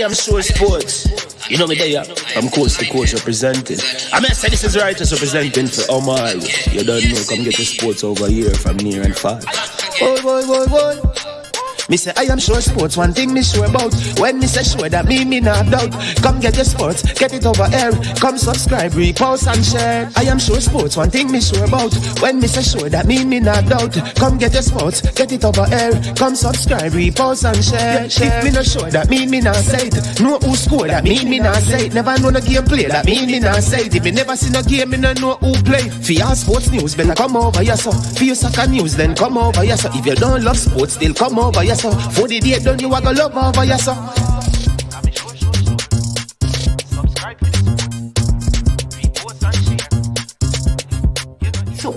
am sure sports. You know me there, I'm coach to coach representing. I mean, I say this is righteous representing for Omar. You don't know, come get the sports over here from near and far. Boy. Me say I am sure sports, one thing me sure about. When me say sure, that me not doubt. Come get your sports, get it over here. Come subscribe, repost and share. I am sure sports, one thing me sure about. When me say sure, that me not doubt. Come get your sports, get it over here. Come subscribe, repost and share. If me not sure, that me not say it. Know who score, that me not say it. Never know no game play, that me not say it. If me never see no game, me no know who play. For your sports news, better come over here so. For your soccer news, then come over here so. If you don't love sports, still come over here so. For the day done, you are gonna love over here so.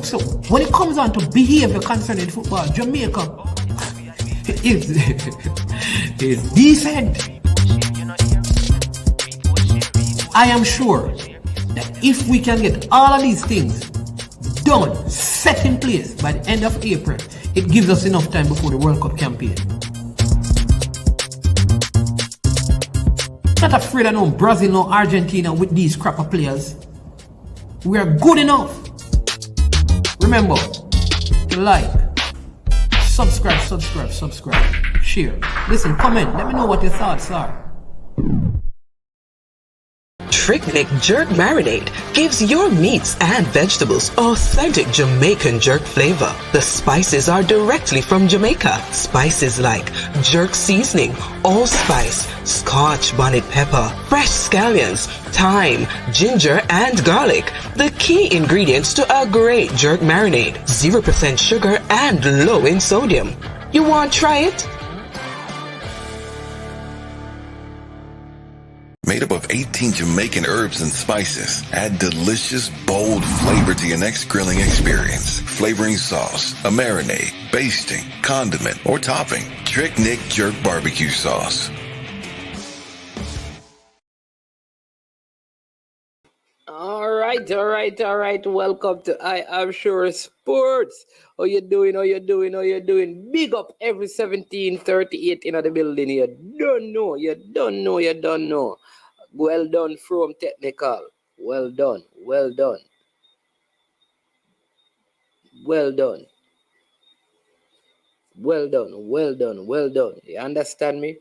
So when it comes on to behavior concerning football, Jamaica is decent. I am sure that if we can get all of these things done, set in place by the end of April, it gives us enough time before the World Cup campaign. Not afraid of no Brazil, no Argentina with these crap of players. We are good enough. Remember to like, subscribe, share. Listen, comment. Let me know what your thoughts are. Trick Jerk Marinade gives your meats and vegetables authentic Jamaican jerk flavor. The spices are directly from Jamaica. Spices like jerk seasoning, allspice, Scotch bonnet pepper, fresh scallions, thyme, ginger, and garlic. The key ingredients to a great jerk marinade. 0% sugar and low in sodium. You want to try it? Made up of 18 Jamaican herbs and spices. Add delicious, bold flavor to your next grilling experience. Flavoring sauce, a marinade, basting, condiment, or topping. Trick Nick Jerk Barbecue Sauce. All right. Welcome to I Am Sure Sports. How you doing? Big up every 1738 in the building. You don't know. Well done from technical. Well done. You understand me?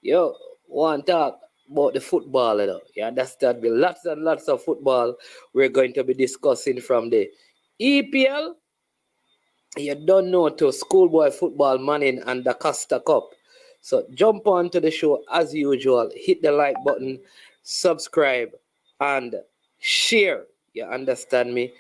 Yo, one talk about the football, you know. You understand me? Lots and lots of football we're going to be discussing from the EPL. You don't know, to schoolboy football, Manning and the Costa Cup. So jump on to the show as usual. Hit the like button, subscribe, and share. You understand me?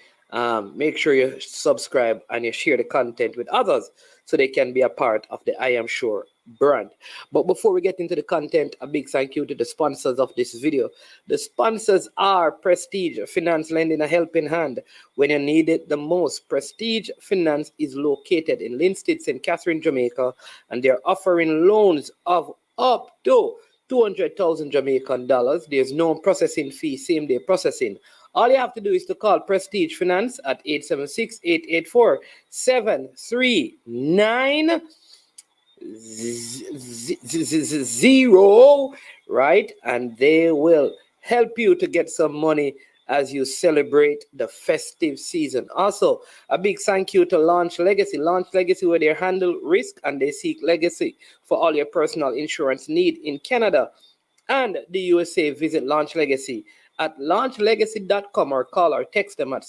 Make sure you subscribe and you share the content with others so they can be a part of the I Am Sure brand. But before we get into the content, a big thank you to the sponsors of this video. The sponsors are Prestige Finance, lending a helping hand when you need it the most. Prestige Finance is located in Linstead, St. Catherine, Jamaica, and they're offering loans of up to 200,000 Jamaican dollars. There's no processing fee, same day processing. All you have to do is to call Prestige Finance at 876-884-739. 0, right? And they will help you to get some money as you celebrate the festive season. Also, a big thank you to Launch Legacy. Launch Legacy, where they handle risk and they seek legacy for all your personal insurance need in Canada and the USA. Visit Launch Legacy at launchlegacy.com or call or text them at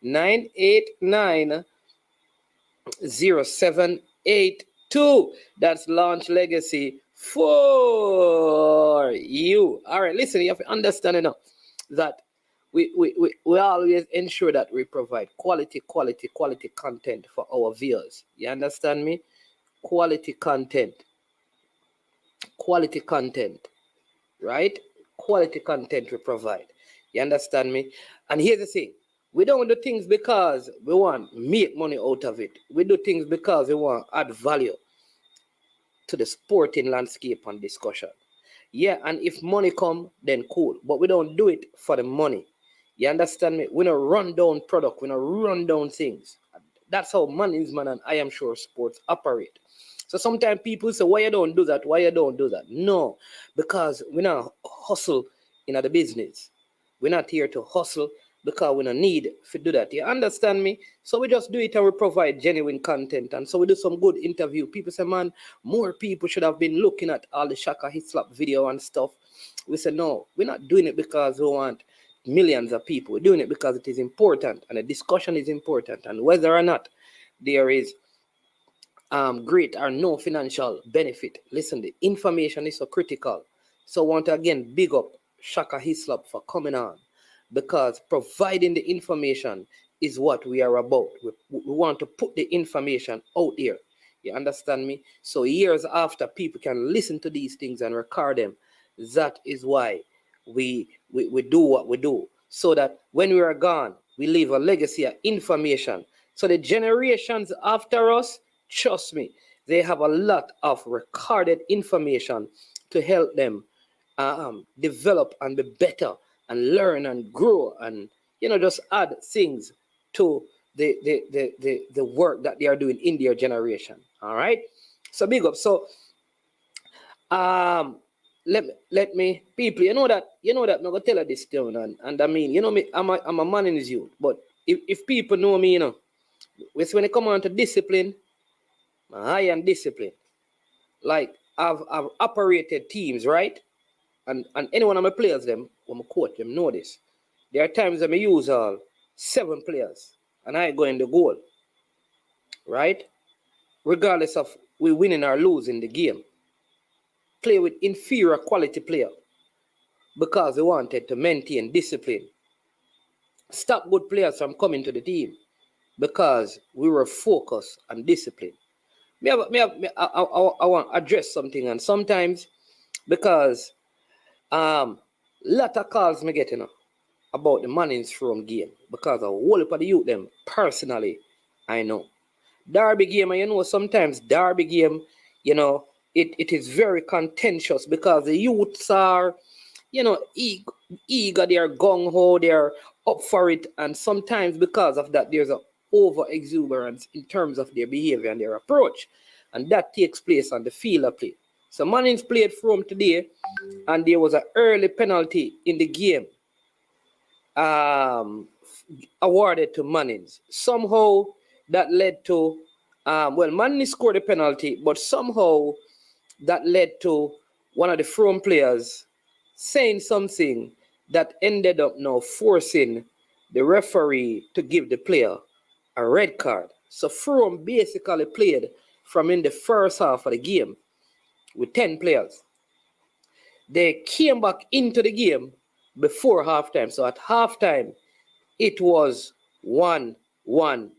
647-989-0782. That's Launch Legacy for you. All right, listen, you have to understand enough that we always ensure that we provide quality content for our viewers. You understand me? Quality content, right? Quality content we provide. You understand me? And here's the thing. We don't do things because we want to make money out of it. We do things because we want to add value to the sporting landscape and discussion. Yeah, and if money come, then cool. But we don't do it for the money. You understand me? We don't run down product. We don't run down things. That's how Management and I Am Sure Sports operate. So sometimes people say, why you don't do that? Why you don't do that? No, because we're not hustle in the business. We're not here to hustle because we don't need to do that. You understand me? So we just do it and we provide genuine content. And so we do some good interview. People say, man, more people should have been looking at all the Shaka Hislop video and stuff. We say, no, we're not doing it because we want millions of people. We're doing it because it is important and the discussion is important. And whether or not there is great or no financial benefit, listen, the information is so critical. So I want to again big up Shaka Hislop for coming on, because providing the information is what we are about. We want to put the information out there. You understand me? So years after, people can listen to these things and record them. That is why we do what we do, so that when we are gone, we leave a legacy of information. So the generations after us, trust me, they have a lot of recorded information to help them develop and be better and learn and grow and, you know, just add things to the work that they are doing in their generation. All right. So big up. So let me people, you know that I'm gonna tell you this thing, and I mean, you know me, I'm a man in his youth, but if people know me, you know, when it come on to discipline, I am discipline. Like I've operated teams, right? And anyone of my players, them, when I coach them, know this. There are times that I use all 7 players and I go in the goal, right? Regardless of we winning or losing the game. Play with inferior quality player because they wanted to maintain discipline. Stop good players from coming to the team because we were focused on discipline. I want to address something, and sometimes because lot of calls me getting about the Mannings from game because a whole heap of the youth them personally I know. Derby game, and you know sometimes Derby game, you know, it is very contentious because the youths are, you know, eager, they are gung ho, they are up for it, and sometimes because of that there's a over exuberance in terms of their behavior and their approach, and that takes place on the field of play. So Mannings played from today, and there was an early penalty in the game awarded to Mannings. Somehow that led to, Mannings scored a penalty, but somehow that led to one of the Frome players saying something that ended up now forcing the referee to give the player a red card. So Frome basically played from in the first half of the game with 10 players. They came back into the game before halftime. So at halftime, it was 1-1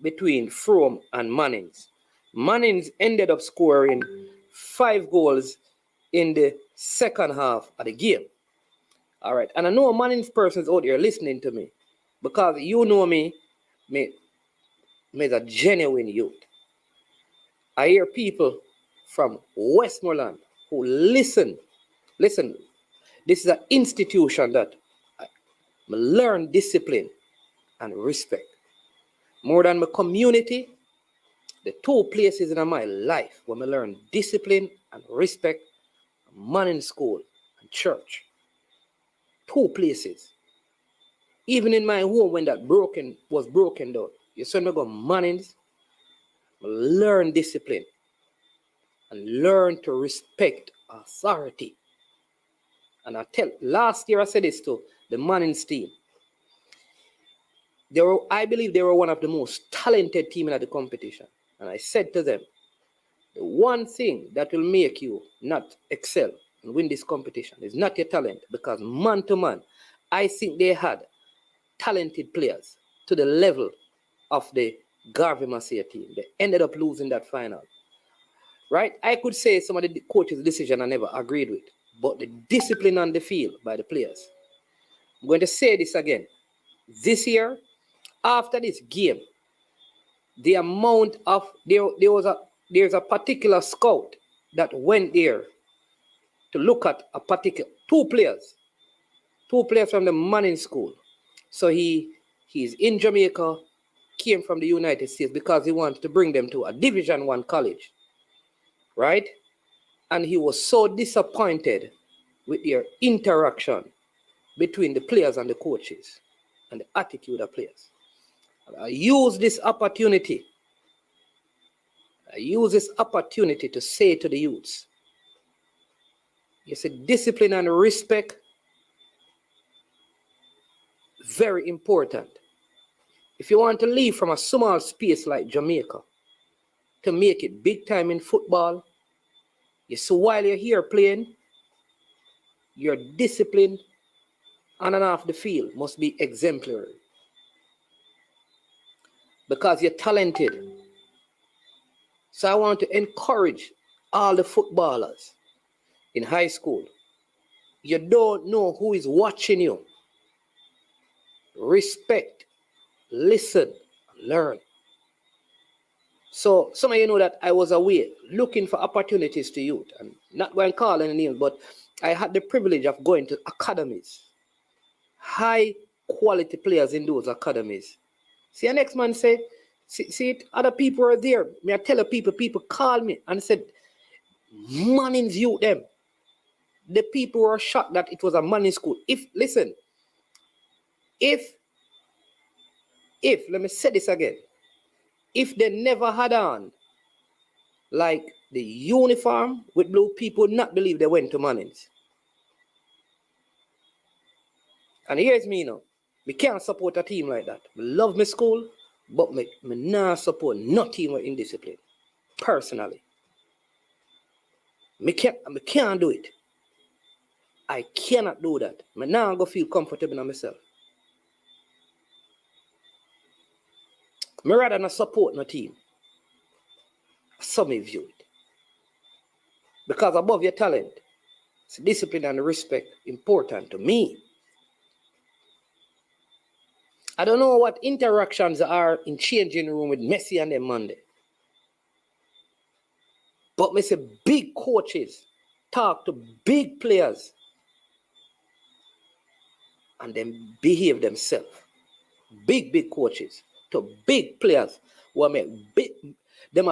between Frome and Mannings. Mannings ended up scoring 5 goals in the second half of the game. All right. And I know Mannings persons out there listening to me because you know me a genuine youth. I hear people from Westmoreland who listen. Listen, this is an institution that I learn discipline and respect. More than my community, the 2 places in my life where I learn discipline and respect, man in school and church. 2 places. Even in my home when that was broken down, you saw me go Mannings, learn discipline and learn to respect authority. And last year I said this to the Mannings team. I believe they were one of the most talented teams in the competition. And I said to them, the one thing that will make you not excel and win this competition is not your talent, because man to man, I think they had talented players to the level of the Garvey Massey team. They ended up losing that final. Right? I could say some of the coach's decision I never agreed with, but the discipline on the field by the players. I'm going to say this again. This year, after this game, the amount of there's a particular scout that went there to look at a particular 2 players from the Manning school. So he's in Jamaica, came from the United States because he wanted to bring them to a Division 1 college. right? And he was so disappointed with their interaction between the players and the coaches and the attitude of players. I use this opportunity to say to the youths, you see, discipline and respect, very important. If you want to leave from a small space like Jamaica to make it big time in football, you see, while you're here playing, your discipline on and off the field must be exemplary. Because you're talented. So I want to encourage all the footballers in high school. You don't know who is watching you. Respect, listen, learn. So some of you know that I was away looking for opportunities to youth, and not going to call any names, but I had the privilege of going to academies. High quality players in those academies. See, the next man say, see it, other people are there. Me I tell people call me and said, Manning's youth them. The people were shocked that it was a Manning school. If let me say this again, if they never had on like the uniform with blue, people would not believe they went to Manning's. And here's me now. We can't support a team like that. I love my school, but me not support no team with indiscipline. Personally. I can't do it. I cannot do that. I now go feel comfortable in myself. I rather not support no team. Some may view it. Because above your talent, it's discipline and respect important to me. I don't know what interactions are in changing room with Messi and them Monday. But me say big coaches talk to big players and then behave themselves. Big coaches to big players who make big, them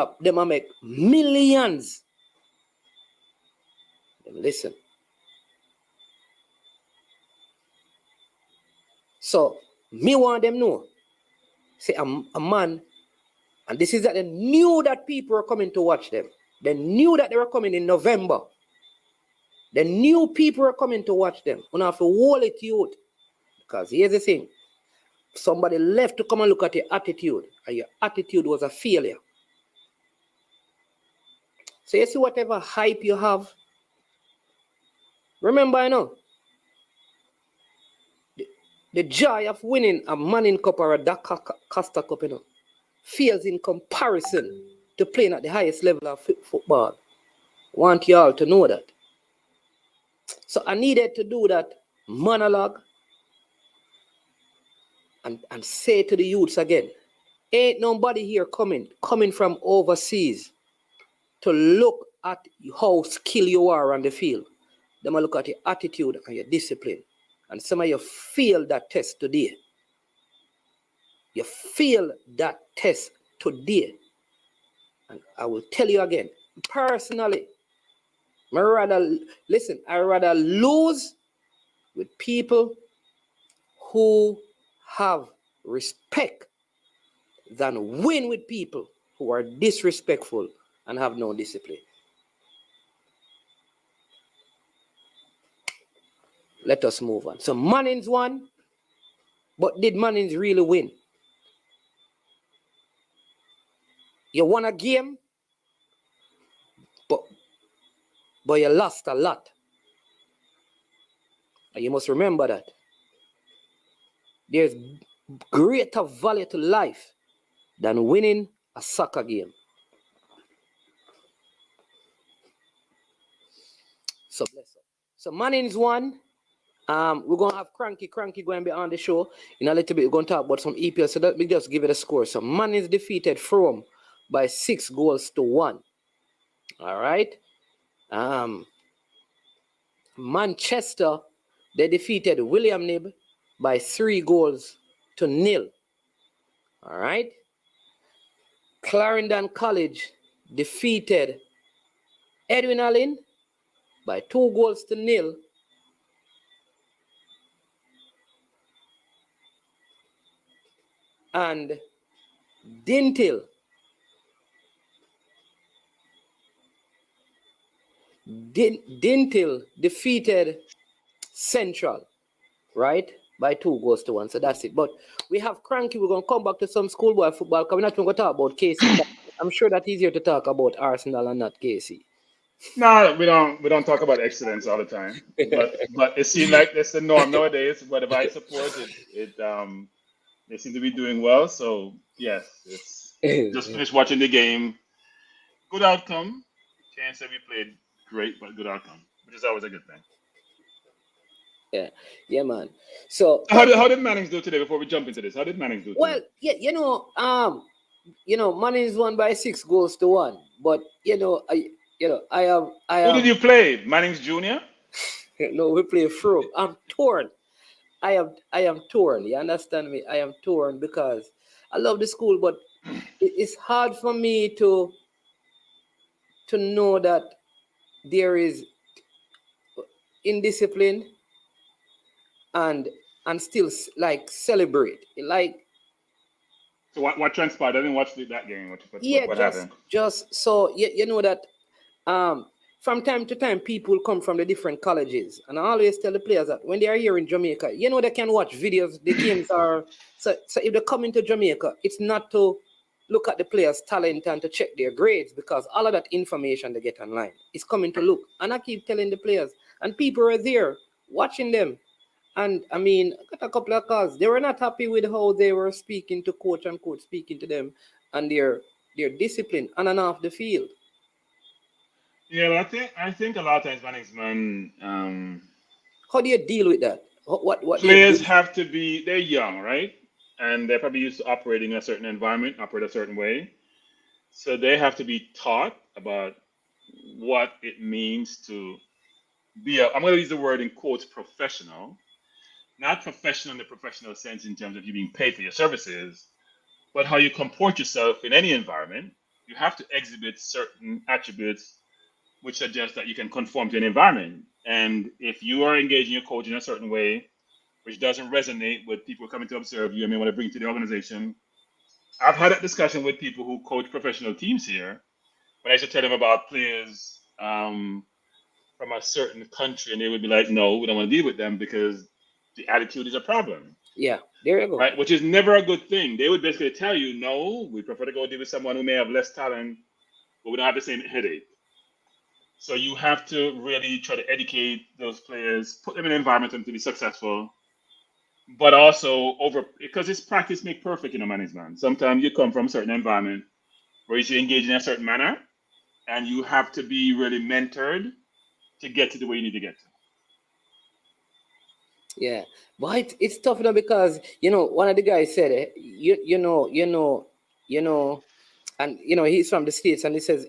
make millions. Them listen. So me want them know. Say a man, and this is that they knew that people were coming to watch them. They knew that they were coming in November. They knew people were coming to watch them. You have to hold it youth. Because here's the thing. Somebody left to come and look at your attitude, and your attitude was a failure. So you see whatever hype you have. Remember, I know. The joy of winning a Manning Cup or a Costa Cup, feels in comparison to playing at the highest level of football. I want you all to know that. So I needed to do that monologue and say to the youths again, ain't nobody here coming from overseas to look at how skilled you are on the field. They might look at your attitude and your discipline. And some of you failed that test today. You failed that test today. And I will tell you again, personally, I rather lose with people who have respect than win with people who are disrespectful and have no discipline. Let us move on. So Manning's won, but did Manning's really win? You won a game, but you lost a lot. And you must remember that. There's greater value to life than winning a soccer game. So bless up. So Manning's won. We're going to have Cranky going to be on the show. In a little bit, we're going to talk about some EPL. So let me just give it a score. So Manning's defeated Frome by 6-1. All right. Manchester, they defeated William Nib by 3-0. All right. Clarendon College defeated Edwin Allen by 2-0. And Dintil defeated Central, right? By 2-1. So that's it. But we have Cranky. We're going to come back to some schoolboy football because we're not going to talk about KC. I'm sure that's easier to talk about Arsenal and not KC. No, we don't talk about excellence all the time. But it seems like that's the norm nowadays. Whatever I support, they seem to be doing well. So yes, it's just finished watching the game. Good outcome. Can't say we played great, but good outcome, which is always a good thing. Yeah, man. So How did Mannings do today? Before we jump into this, how did Mannings do today? well, yeah, Mannings won by 6-1, but I Who have did you play? Mannings Jr.? no, we play Froome. I'm torn. I am torn. You understand me? I am torn because I love the school, but it's hard for me to know that there is indiscipline and still like celebrate. Like So what transpired? I didn't watch that game. What happened? just so you know that from time to time people come from the different colleges, and I always tell the players that when they are here in Jamaica, they can watch videos. The games are so if they come into Jamaica, it's not to look at the players' talent and to check their grades, because all of that information they get online is coming to look. And I keep telling the players, and people are there watching them. And I mean, I got a couple of calls. They were not happy with how they were speaking to coach and coach speaking to them and their discipline on and off the field. Yeah, but I think a lot of times management How do you deal with that? What players have to be, they're young, right? And they're probably used to operating in a certain environment, operate a certain way. So they have to be taught about what it means to be I'm going to use the word in quotes, professional. Not professional in the professional sense in terms of you being paid for your services, but how you comport yourself in any environment. You have to exhibit certain attributes which suggest that you can conform to an environment. And if you are engaging your coach in a certain way, which doesn't resonate with people coming to observe you and may want to bring to the organization, I've had that discussion with people who coach professional teams here, when I used to tell them about players from a certain country, and they would be like, no, we don't want to deal with them because the attitude is a problem. Yeah, there you go. Right, which is never a good thing. They would basically tell you, no, we prefer to go deal with someone who may have less talent, but we don't have the same headache. So you have to really try to educate those players, put them in an environment for them to be successful, but also because it's practice make perfect in a management. Sometimes you come from a certain environment where you should engage in a certain manner, and you have to be really mentored to get to the way you need to get to. Yeah, but it's tough now because one of the guys said and he's from the States, and he says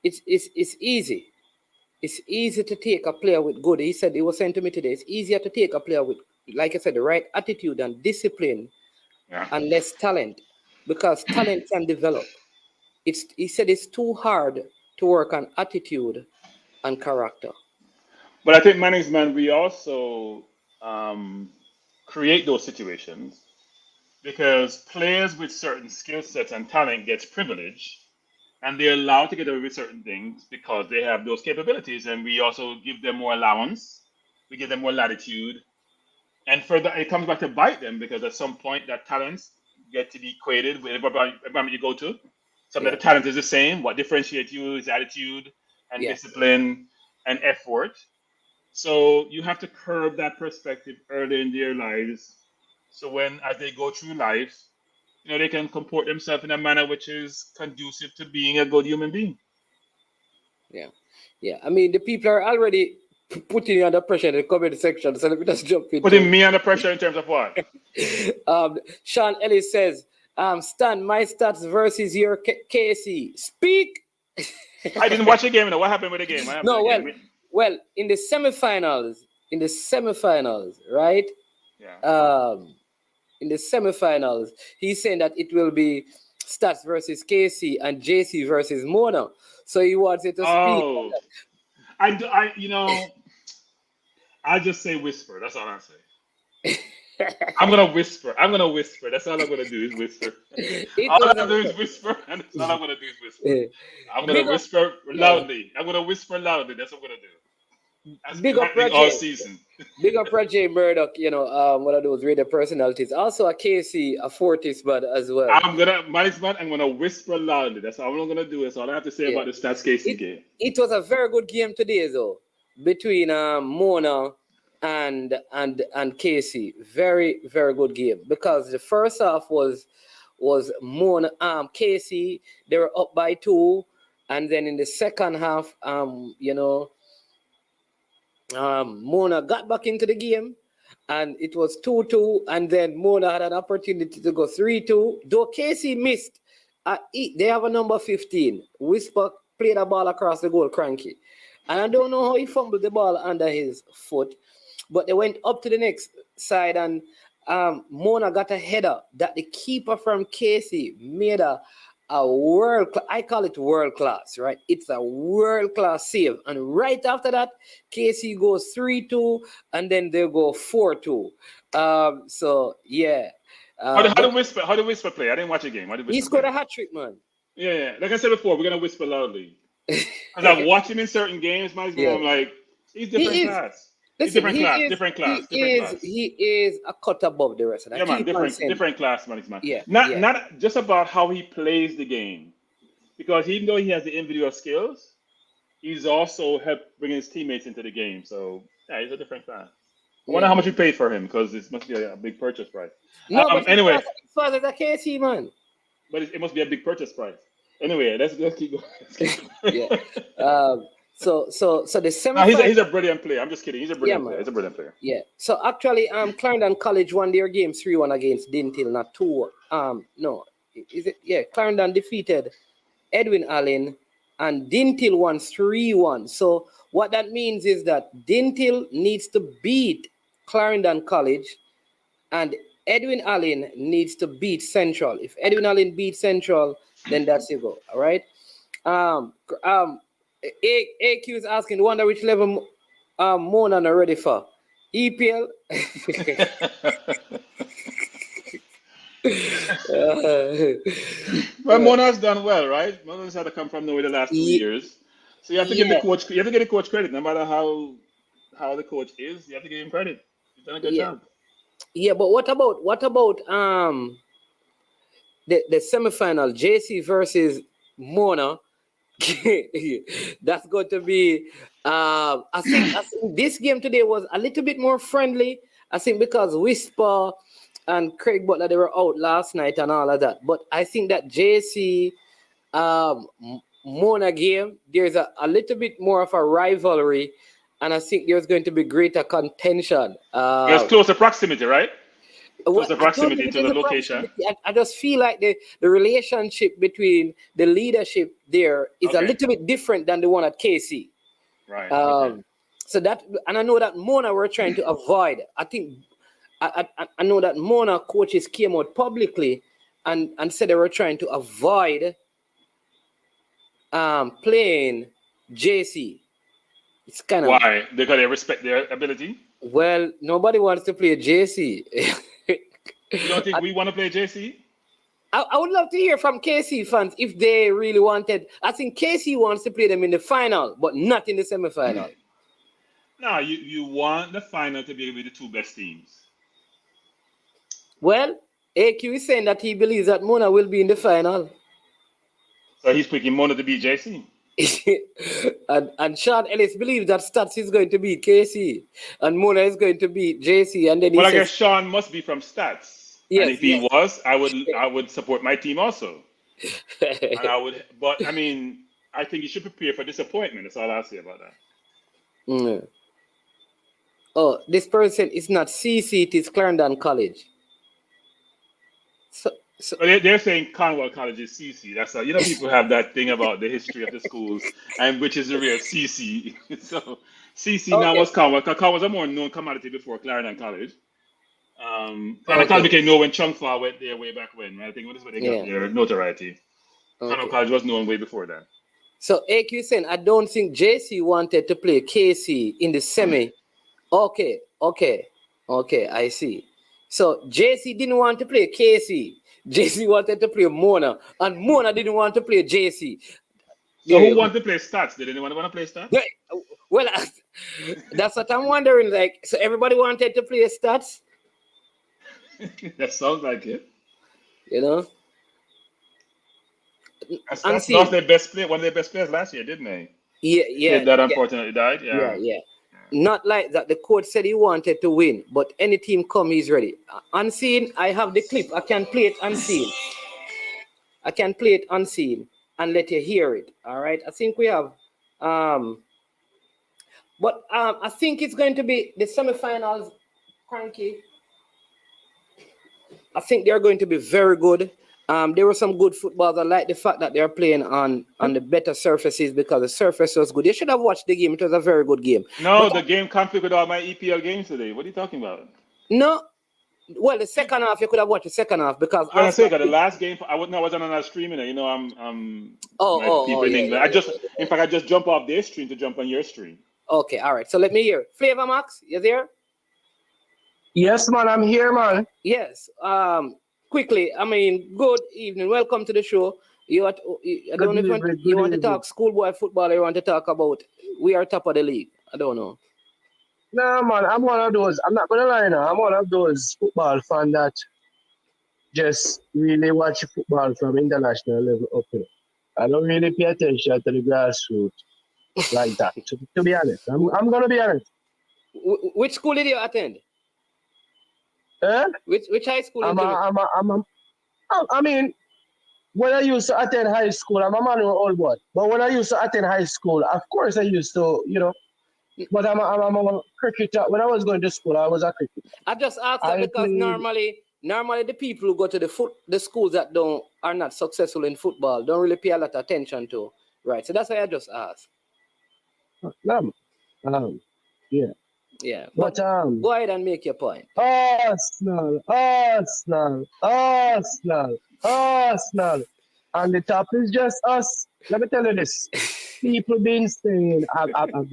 it's easy. It's easy to take a player with good. He said, he was saying to me today, it's easier to take a player with, like I said, the right attitude and discipline and less talent, because talent can develop. He said it's too hard to work on attitude and character. But I think management, we also create those situations because players with certain skill sets and talent gets privilege, and they're allowed to get away with certain things because they have those capabilities, and we also give them more allowance, we give them more latitude, and further it comes back to bite them because at some point that talents get to be equated with environment you go to. Some of the talent is the same. What differentiates you is attitude and discipline and effort. So you have to curb that perspective early in their lives. So as they go through life, they can comport themselves in a manner which is conducive to being a good human being. Yeah. I mean, the people are already putting you under pressure in the comment section. So let me just jump in. Putting me under pressure in terms of what? Sean Ellis says, Stan, my stats versus your KC. Speak. I didn't watch the game. What happened with the game? Well, in the semifinals, right? Yeah. In the semifinals, he's saying that it will be Stats versus KC and JC versus Mona. So he wanted to speak. Oh, you know, I just say whisper. That's all I say. I'm gonna whisper. I'm gonna whisper. That's all I'm gonna do is whisper. It All I'm was gonna do is whisper, and that's all I'm gonna do is whisper. eh, I'm gonna big up, whisper yeah, loudly. I'm gonna whisper loudly. That's what I'm gonna do. That's been big up happening all Roger. season. Big up Roger Murdoch, one of those radio personalities. Also a KC, a Fortis bud as well. I'm gonna whisper loudly. That's all I'm gonna do. That's all I have to say Yeah. about the Stats KC It game. it was a very good game today though, between Mona and Casey. Very, very good game. Because the first half was Mona Casey, they were up by 2, and then in the second half, Mona got back into the game and it was 2-2, and then Mona had an opportunity to go 3-2. Though Casey missed, they have a number 15. Whisper played a ball across the goal, cranky. And I don't know how he fumbled the ball under his foot, but they went up to the next side, and Mona got a header that the keeper from Casey made a world class. I call it world class, right? It's a world class save. And right after that, Casey goes 3-2, and then they go 4-2. So yeah. How do Whisper play? I didn't watch the game. How did He Whisper scored play? a hat trick, man. Yeah. Like I said before, we're gonna whisper loudly. Because I watch him in certain games, man. Yeah. I'm like, he's He different is. class. He's Listen, different class. he is a cut above the rest of that. Yeah, man, Keep on saying. different class, man. Yeah, Not just about how he plays the game, because even though he has the individual skills, he's also helped bring his teammates into the game. So yeah, he's a different class. I wonder how much you paid for him, because this must be a big purchase price. No, but anyway, it's father the KC, man. but it must be a big purchase price. Anyway, let's keep going. Yeah. So the No, semifinal. he's a brilliant player. I'm just kidding. He's a brilliant player. man. He's a brilliant player. Yeah. So actually, Clarendon College won their game 3-1 against Dintil, not 2. No, is it? Yeah, Clarendon defeated Edwin Allen, and Dintil won 3-1. So what that means is that Dintil needs to beat Clarendon College, and Edwin Allen needs to beat Central. If Edwin Allen beats Central, then that's your go. All right. AQ is asking, wonder which level Mona are ready for. EPL. Well, Mona's done well, right? Mona's had to come from nowhere the last 2 years. So you have to give the coach. You have to give the coach credit, no matter how the coach is. You have to give him credit. He's done a good job. Yeah, but what about the semifinal, JC versus Mona? That's going to be. I think this game today was a little bit more friendly. I think because Whisper and Craig Butler, they were out last night and all of that. But I think that JC Mona game, there's a little bit more of a rivalry, and I think there's going to be greater contention. There's closer proximity, right? Well, Closer proximity to the location. I just feel like the relationship between the leadership there is a little bit different than the one at KC. Right. So that, and I know that Mona were trying to avoid. I think I know that Mona coaches came out publicly and said they were trying to avoid playing JC. It's kind of why? Because they respect their ability. Well, nobody wants to play JC. You don't think we want to play JC? I would love to hear from KC fans if they really wanted. I think KC wants to play them in the final, but not in the semi-final. No, you want the final to be with the two best teams. Well, AQ is saying that he believes that Mona will be in the final. So he's picking Mona to beat JC. and Sean Ellis believes that Stats is going to beat KC and Mona is going to beat JC. And then I guess Sean must be from Stats. Yes, and if he was, I would support my team also. And I would, but I mean, I think you should prepare for disappointment. That's all I'll say about that. Mm. Oh, this person is not CC, it is Clarendon College. So they're saying Cornwall College is CC. That's how, people have that thing about the history of the schools and which is the real CC. So CC now was Cornwall. Cornwall was a more known commodity before Clarendon College. Connor College Okay. became known when Chung Fa went there way back when, right? I think that's when they got Yeah. their notoriety. Connor Okay. College was known way before that. So AQ saying, I don't think JC wanted to play KC in the semi. Okay, I see. So JC didn't want to play KC. JC wanted to play Mona, and Mona didn't want to play JC. So There who you go. wanted to play stats? Did anyone want to play stats? Yeah, well, that's what I'm wondering. Like, so everybody wanted to play stats, That sounds like it. you know? And stats Unseen. lost their best player, one of their best players last year, didn't they? Yeah, The yeah, kid that yeah, unfortunately died. Yeah. yeah. Not like that. The coach said he wanted to win, but any team come, he's ready. Unseen, I have the clip. I can play it unseen. I can play it unseen and let you hear it. All right. I think we have, but I think it's going to be the semifinals. Cranky. I think they're going to be very good. There were some good footballs. I like the fact that they're playing on the better surfaces because the surface was good. You should have watched the game. It was a very good game. No, But the game conflict with all my EPL games today. What are you talking about? no, well, the second half you could have watched the second half because When I say Arsenal. that, the last game I wasn't on a streaming it. You know, my people in Yeah, England. In fact, I just jump off their stream to jump on your stream. Okay, all right. So let me hear. Flavor Max, you there? Yes, man, I'm here, man. Yes. Quickly. I mean, good evening. Welcome to the show. I don't know if you want to talk schoolboy football or you want to talk about we are top of the league. I don't know. No, man, I'm one of those. I'm not gonna lie now. I'm one of those football fans that just really watch football from international level up here. I don't really pay attention to the grassroots like that. To be honest, I'm gonna be honest. Which school did you attend? Eh? Which high school? I mean, when I used to attend high school, I'm a man who old boy. But when I used to attend high school, of course I used to, But I'm a cricketer. When I was going to school, I was a cricketer. I just asked that because normally the people who go to the schools that are not successful in football don't really pay a lot of attention to, right? So that's why I just asked. Yeah. Yeah. But go ahead and make your point. Arsenal. And the top is just us. Let me tell you this. People been saying, I've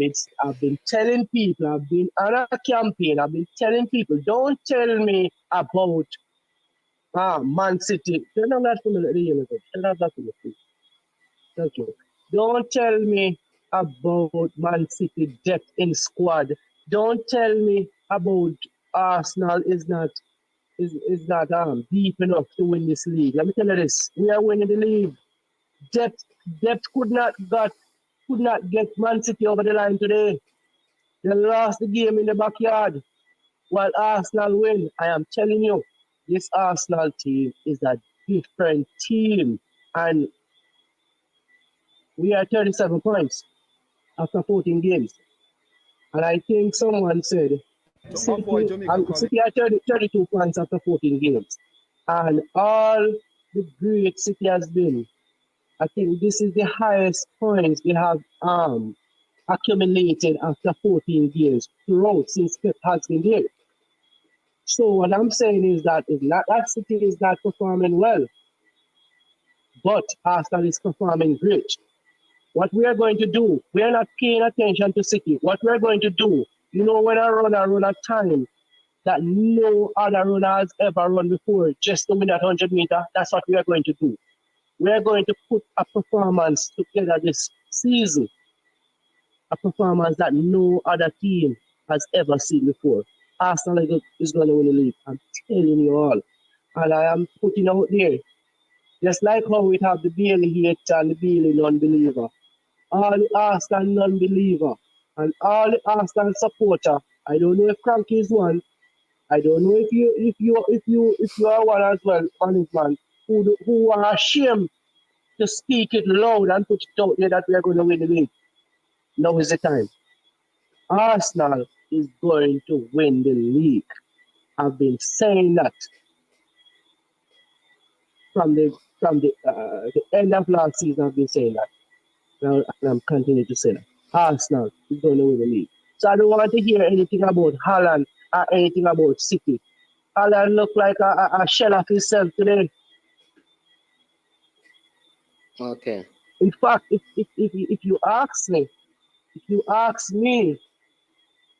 been telling people, I've been on a campaign, I've been telling people, don't tell me about Man City. Turn on that for me, turn on that for me, please. Thank you. Don't tell me about Man City depth in squad. Don't tell me about Arsenal is not deep enough to win this league. Let me tell you this: we are winning the league. Depth could not get Man City over the line today. They lost the game in the backyard, while Arsenal win. I am telling you, this Arsenal team is a different team, and we are 37 points after 14 games. And I think someone said City are 32 points after 14 games. And all the great City has been, I think this is the highest points they have accumulated after 14 games throughout since Pep has been there. So what I'm saying is that it's not that City is not performing well, but Arsenal is performing great. What we are going to do, we are not paying attention to City. What we are going to do, when I run a time that no other runner has ever run before just to win that 100 meter, that's what we are going to do. We are going to put a performance together this season, a performance that no other team has ever seen before. Arsenal is going to win the league. I'm telling you all. And I am putting out there, just like how we have the Bailey hater and the Bailey non-believer. All the Arsenal non-believer and all the Arsenal supporter. I don't know if Cranky is one. I don't know if you are one as well, man, who are ashamed to speak it loud and put it out there that we are going to win the league. Now is the time. Arsenal is going to win the league. I've been saying that from the end of last season. I've been saying that. Now I'm continuing to say that. Arsenal is going to win the league. So I don't want to hear anything about Haaland or anything about City. Alan look like a shell of himself today. Okay. In fact, if you ask me,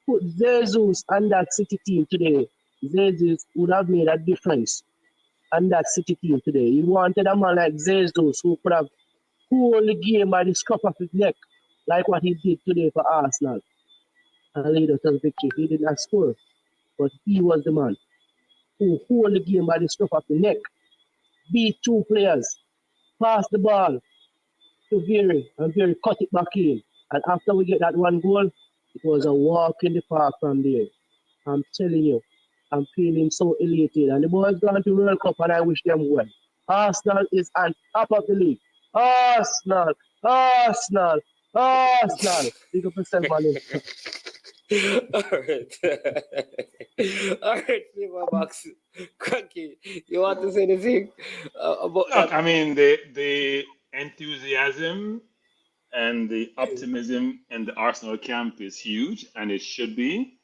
put Jesus on that City team today, Jesus would have made a difference on that City team today. You wanted a man like Jesus who could have pulled the game by the scruff of his neck, like what he did today for Arsenal, and lead us to victory. He did not score, but he was the man who hold the game by the scruff of the neck, beat two players, pass the ball to Very, and Very cut it back in. And after we get that one goal, it was a walk in the park from there. I'm telling you, I'm feeling so elated. And the boys gone to World Cup, and I wish them well. Arsenal is on top of the league. Arsenal, Arsenal, Arsenal. Big up yourself, man. All right. All right, Flavor Box. Cranky, you want to say anything about Look, that? I mean, the enthusiasm and the optimism in the Arsenal camp is huge, and it should be.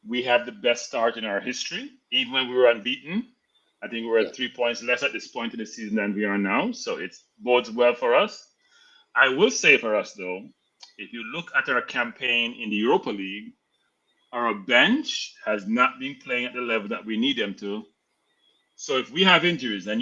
We have the best start in our history, even when we were unbeaten. I think we're Yeah. at 3 points less at this point in the season than we are now, so it bodes well for us. I will say for us, though, if you look at our campaign in the Europa League, our bench has not been playing at the level that we need them to. So if we have injuries, and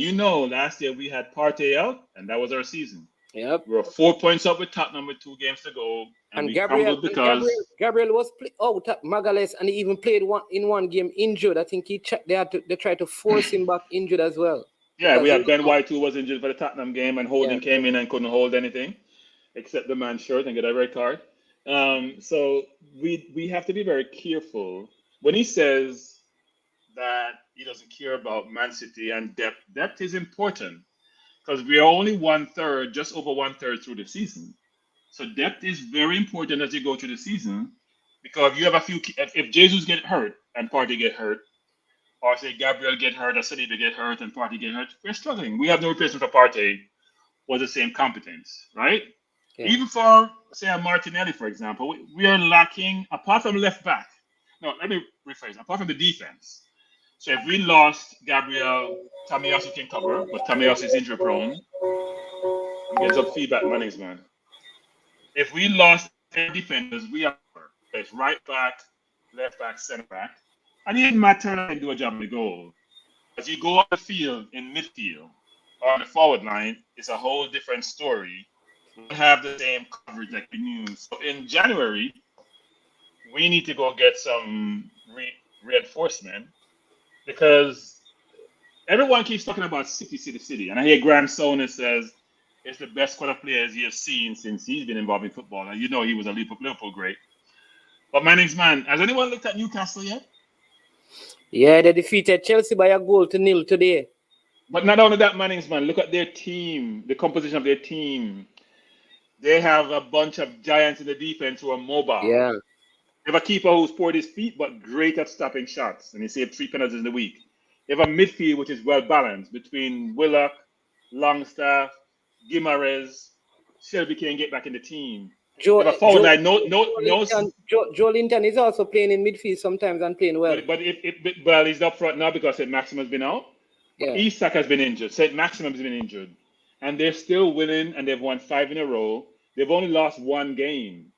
last year we had Partey out, and that was our season. Yep. We were 4 points up with Tottenham with 2 games to go, and we crumbled because Gabriel was out at Magalhaes, and he even played one game injured. I think they tried to force him back injured as well. yeah, we Because had Ben White who was injured for the Tottenham game, and Holding Yeah. came in and couldn't hold anything except the man's shirt and get a red card. So we have to be very careful when he says that he doesn't care about Man City and depth. Depth is important because we are only 1/3, just over 1/3 through the season. So depth is very important as you go through the season because if you have if Jesus get hurt and Partey get hurt, or say Gabriel get hurt or Saliba get hurt and Partey get hurt, we're struggling. We have no replacement for Partey with the same competence, right? Yeah. Even for, say, a Martinelli, for example, we are lacking, apart from left back. No, let me rephrase, apart from the defense. So if we lost Gabriel, Tamiyasu can cover, but Tamiyasu is injury prone. I'm getting some feedback, Mannings, man. If we lost our defenders, we are there's right back, left back, center back. And even Matt Turner can do a job in the goal. As you go on the field in midfield or on the forward line, it's a whole different story. We don't have the same coverage like we knew. So in January, we need to go get some reinforcement because everyone keeps talking about City. And I hear Graham Souness says it's the best squad of players he has seen since he's been involved in football. And he was a Liverpool great. But Mannings, man, has anyone looked at Newcastle yet? Yeah, they defeated Chelsea by 1-0 today. But not only that, Mannings, man, look at their team, the composition of their team. They have a bunch of giants in the defense who are mobile. Yeah. They have a keeper who's poured his feet, but great at stopping shots, and he saved 3 penalties in the week. They have a midfield which is well balanced between Willock, Longstaff, Guimaraes. Shelby can get back in the team. Joe Linton is also playing in midfield sometimes and playing well. But he's up front now because St. Maxim has been out. Yeah. Isak has been injured. St. Maxim has been injured. And they're still winning, and they've won 5 in a row. They've only lost 1 game.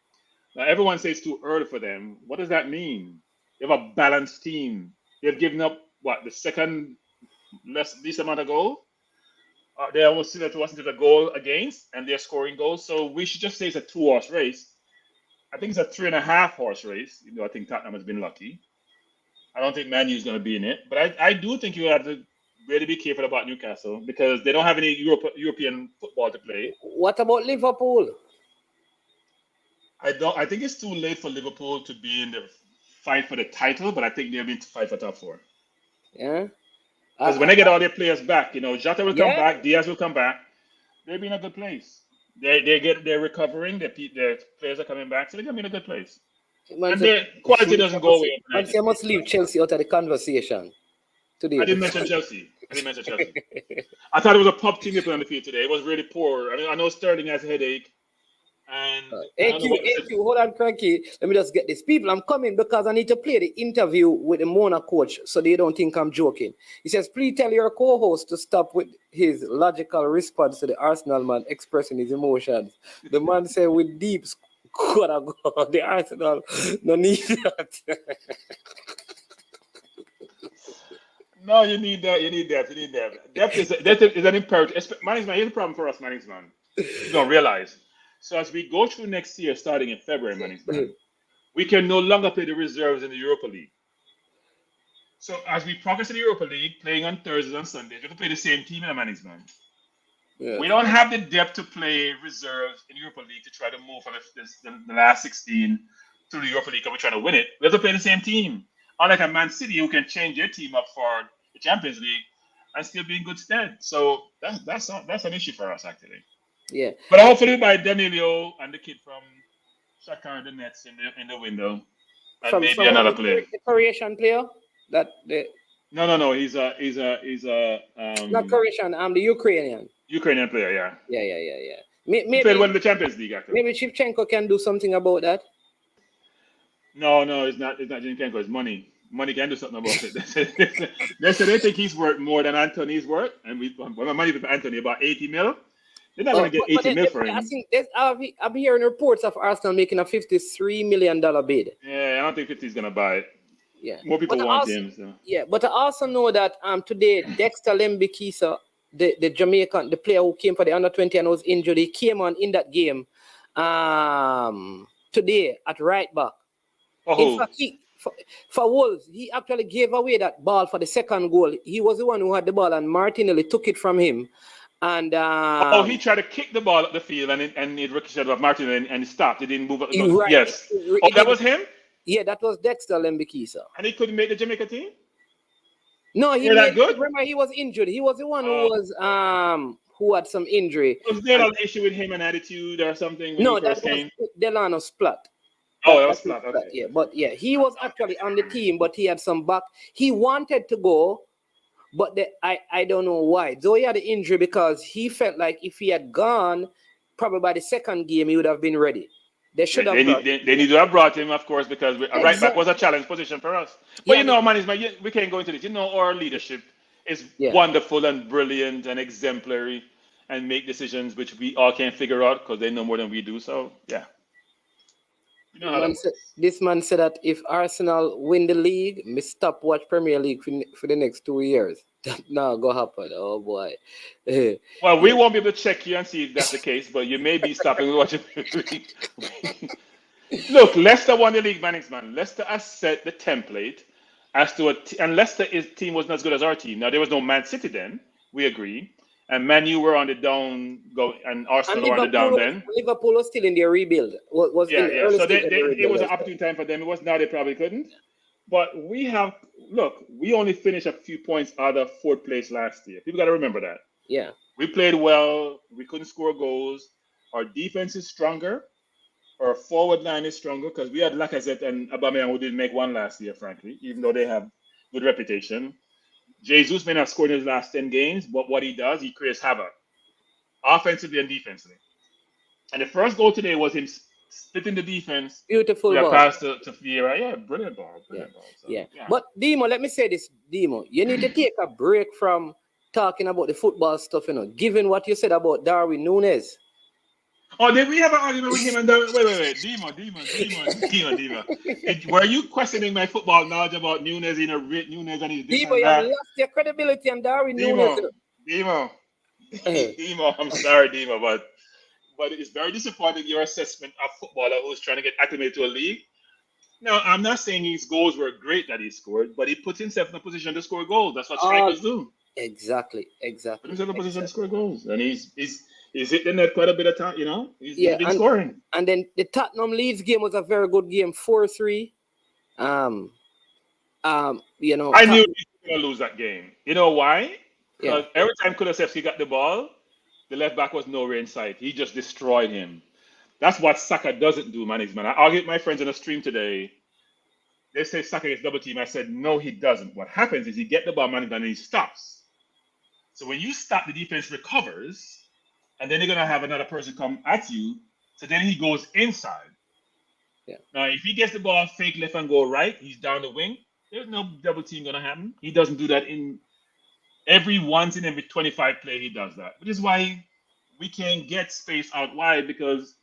Now, everyone says it's too early for them. What does that mean? They have a balanced team. They've given up, the second least amount of goals? They almost similar to us into the goal against, and they're scoring goals. So we should just say it's a 2-horse race. I think it's a 3.5-horse race. I think Tottenham has been lucky. I don't think Man U is going to be in it. But I do think you have to really be careful about Newcastle because they don't have any European football to play. What about Liverpool? I think it's too late for Liverpool to be in the fight for the title, but I think they'll be in the fight for top 4. Yeah. Because when they get all their players back, Jota will come back, Diaz will come back. They'll be in a good place. They're recovering. Their players are coming back, so they're gonna be in a good place. And their quality doesn't go away. I must leave Chelsea out of the conversation today. I didn't mention Chelsea. I thought it was a pub team they played on the field today. It was really poor. I know Sterling has a headache. And I don't know what AQ, hold on, Cranky. Let me just get this. People, I'm coming because I need to play the interview with the Mona coach so they don't think I'm joking. He says, please tell your co-host to stop with his logical response to the Arsenal man expressing his emotions. The man said with deep squad, the Arsenal no need that. No, you need that. You need that. You need that. Depth is an imperative. Management, here's the problem for us, management. You don't realize. So as we go through next year, starting in February, management, we can no longer play the reserves in the Europa League. So as we progress in the Europa League, playing on Thursdays and Sundays, we have to play the same team in the management. Yeah. We don't have the depth to play reserves in Europa League to try to move from the last 16 to the Europa League because we're trying to win it. We have to play the same team. Unlike a Man City who can change their team up for the Champions League and still be in good stead. So that's an issue for us, actually. Yeah. But hopefully by Danilo and the kid from Shakhtar the Nets in the window, and maybe another player. The Croatian player? No. He's a not Croatian, the Ukrainian. Ukrainian player, yeah. Yeah. He played well in the Champions League, actually. Maybe Shevchenko can do something about that. No, it's not Zinchenko, it's money. Money can do something about it. They say they think he's worth more than Anthony's worth, and my money for Anthony about 80 mil. They're not going to get 80 mil for him. I think I'm hearing reports of Arsenal making a $53 million bid. Yeah, I don't think 50 is going to buy it. Yeah, more people want him. So. Yeah, but I also know that today Dexter Lembikisa, the Jamaican, the player who came for the under-20 and was injured, he came on in that game today at right back. In fact, for Wolves, he actually gave away that ball for the second goal. He was the one who had the ball, and Martinelli took it from him. And he tried to kick the ball up the field, and it ricocheted off Martinelli, and it stopped. It didn't move up. Right. Yes. That was him? Yeah, that was Dexter Lembikisa. And he couldn't make the Jamaica team? No, remember he was injured. He was the one who had some injury. Was there an issue with him and attitude or something? No, that was Delano Splat. Oh, that was Splat. Okay. Yeah, but yeah, he was actually on the team, but he had some back. He wanted to go, but I don't know why. Though he had an injury because he felt like if he had gone, probably by the second game he would have been ready. They should have. They need to have brought him, of course, because right back was a challenge position for us. But management, we can't go into this. Our leadership is wonderful and brilliant and exemplary, and make decisions which we all can't figure out because they know more than we do. So yeah. This man said that if Arsenal win the league, me stop watch Premier League for the next 2 years. That now go happen. Oh boy. Well, we won't be able to check you and see if that's the case, but you may be stopping watching Premier League. Look, Leicester won the league, management. Leicester has set the template as to and Leicester's team wasn't as good as our team. Now there was no Man City then. We agree. And Man U were on the down go, and Arsenal were on the down then. Liverpool was still in their rebuild. So it was an opportune time for them. It was now they probably couldn't. But we only finished a few points out of fourth place last year. People got to remember that. Yeah. We played well. We couldn't score goals. Our defense is stronger. Our forward line is stronger because we had Lacazette and Aubameyang who didn't make one last year, frankly, even though they have good reputation. Jesus may not score in his last 10 games, but what he does, he creates havoc, offensively and defensively. And the first goal today was him splitting the defense. Beautiful ball. Pass to Vieira. Yeah, brilliant ball. So, yeah. But, Demo, let me say this, Demo. You need to take a break from talking about the football stuff, given what you said about Darwin Núñez. Oh, did we have an argument with him and Darwin? Wait. Demo. Were you questioning my football knowledge about Núñez, Núñez and his Demo, you have lost your credibility on Darwin Núñez. Demo, I'm sorry, Demo, but it's very disappointing your assessment of footballer who's trying to get acclimated to a league. Now, I'm not saying his goals were great that he scored, but he puts himself in a position to score goals. That's what strikers do. Exactly. Put himself in a position to score goals, and he's hit the net quite a bit of time. He's been scoring. And then the Tottenham Leeds game was a very good game, 4-3. I knew he was going to lose that game. You know why? Because every time Kulusevski got the ball, the left back was nowhere in sight. He just destroyed him. That's what Saka doesn't do, management. I argued with my friends on the stream today. They say Saka gets double team. I said, no, he doesn't. What happens is he gets the ball, management, and he stops. So when you stop, the defense recovers, and then they're going to have another person come at you. So then he goes inside. Yeah. Now, if he gets the ball fake left and go right, he's down the wing. There's no double team gonna happen. He doesn't do that in once in every 25 play. He does that, which is why we can't get space out wide because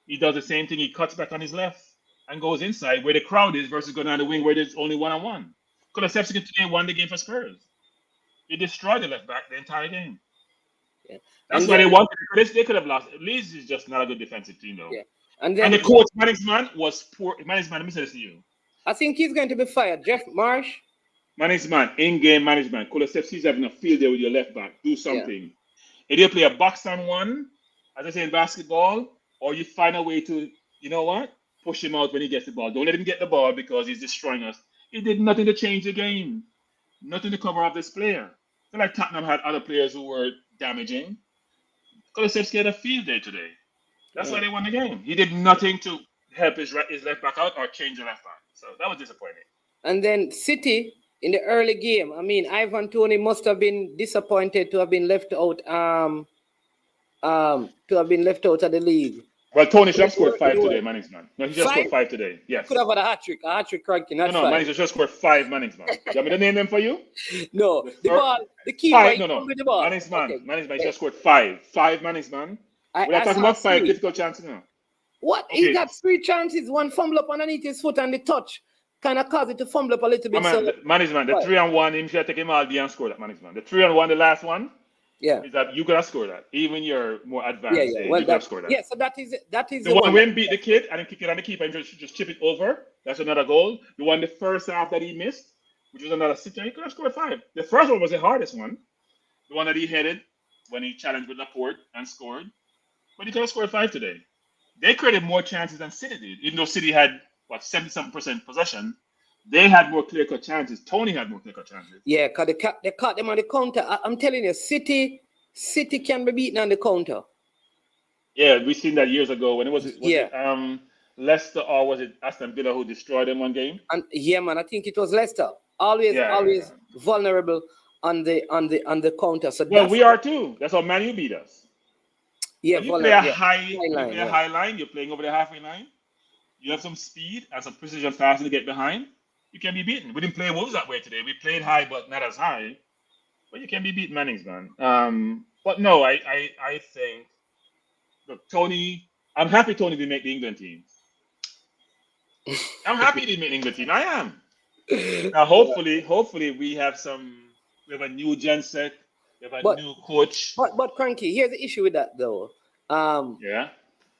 he does the same thing. He cuts back on his left and goes inside where the crowd is versus going down the wing where there's only one-on-one. Kulusevski today won the game for Spurs. He destroyed the left back the entire game. Yeah. That's And why then- they wanted. They could have lost. Leeds is just not a good defensive team, though. Yeah. And then And the coach, Manningsman, was poor. Manningsman, let me say this to you. I think he's going to be fired. Jeff Marsh. Manningsman, in-game management. Kulusevski's having a field day with your left back. Do something. Either play a box-on-one, as I say in basketball, or you find a way to, you know what, push him out when he gets the ball. Don't let him get the ball because he's destroying us. He did nothing to change the game. Nothing to cover up this player. So like Tottenham had other players who were damaging. Kulusevski had a field day today. That's why they won the game. He did nothing to help his left back out or change the left back. So that was disappointing. And then City in the early game. I mean, Ivan Toney must have been disappointed to have been left out. To have been left out of the league. Well, Tony should have scored 5 today, Manningsman. No, he just scored 5 today. Yes. Could have had a hat trick ranking. No, Mannings just scored 5, Manningsman. You want me to name them for you? No, the ball, the keeper. 5, no. With the ball. Manningsman just scored 5. 5, Manningsman. We're not talking about 5 difficult chances now. What? Okay. He got 3 chances, one fumble up underneath his foot and the touch kind of caused it to fumble up a little bit. Manningsman, the 3-on-1, him should have taken him all day and scored that, Manningsman. The 3-on-1, the last one, is that you could have scored that. Even you're more advanced. Well, you could have scored that. Yeah, so that is the one when beat the kid and then kick it on the keeper and just chip it over. That's another goal. The one the first half that he missed, which was another sit, he could have scored 5. The first one was the hardest one. The one that he headed when he challenged with Laporte and scored. But he could have scored 5 today. They created more chances than City did. Even though City had, 70-something% possession, they had more clear-cut chances. Tony had more clear-cut chances. Yeah, because they caught them on the counter. I'm telling you, City can be beaten on the counter. Yeah, we seen that years ago. When it was Leicester or was it Aston Villa who destroyed them one game? And yeah, man, I think it was Leicester. Always vulnerable on the counter. So we are too. That's how Man U beat us. Yeah, when you play a high line, you're playing over the halfway line. You have some speed and some precision passing to get behind. You can be beaten. We didn't play Wolves that way today. We played high, but not as high. But you can be beaten, Mannings, man. But no, I think, look, Tony. I'm happy Tony didn't make the England team. I'm happy he didn't make the England team. I am. Now, hopefully, we have a new gen set. We have a new coach. But Cranky, here's the issue with that, though. Yeah.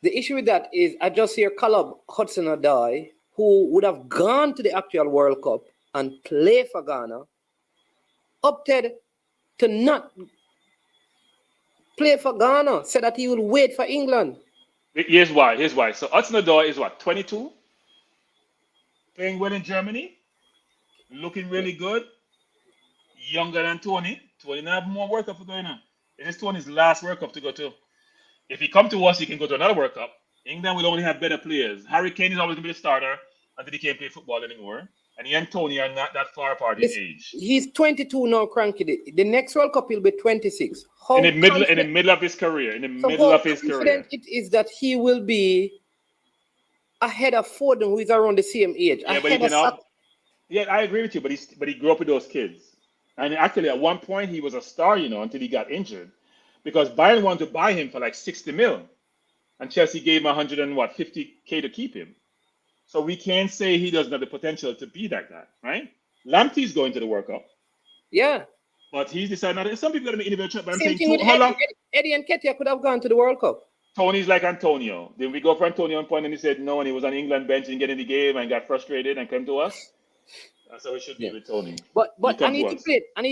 The issue with that is I just hear Caleb Hudson-Odoi, who would have gone to the actual World Cup and play for Ghana, opted to not play for Ghana, said that he will wait for England. Here's why. So Hudson-Odoi is what, 22? Playing well in Germany, looking really good, younger than Tony. Tony now have more World Cup to go now. This is Tony's last World Cup to go to. If he come to us, he can go to another World Cup. England will only have better players. Harry Kane is always going to be the starter until he can't play football anymore. And he and Tony are not that far apart in age. He's 22 now, Cranky. The next World Cup he'll be 26. In the middle of his career. It is that he will be ahead of Foden, who is around the same age. Yeah, but he cannot. Yeah, I agree with you. But he grew up with those kids. And actually, at one point, he was a star, until he got injured. Because Bayern wanted to buy him for like 60 mil. And Chelsea gave him 150K to keep him. So we can't say he doesn't have the potential to be like that, right? Lamptey's going to the World Cup. Yeah. But he's decided not to. Some people are going to be individual. But I'm Same saying, thing with Eddie and Ketia could have gone to the World Cup. Tony's like Antonio. Then we go for Antonio on point and he said no, and he was on England bench and get in the game and got frustrated and came to us. That's how it should be with Tony. But I need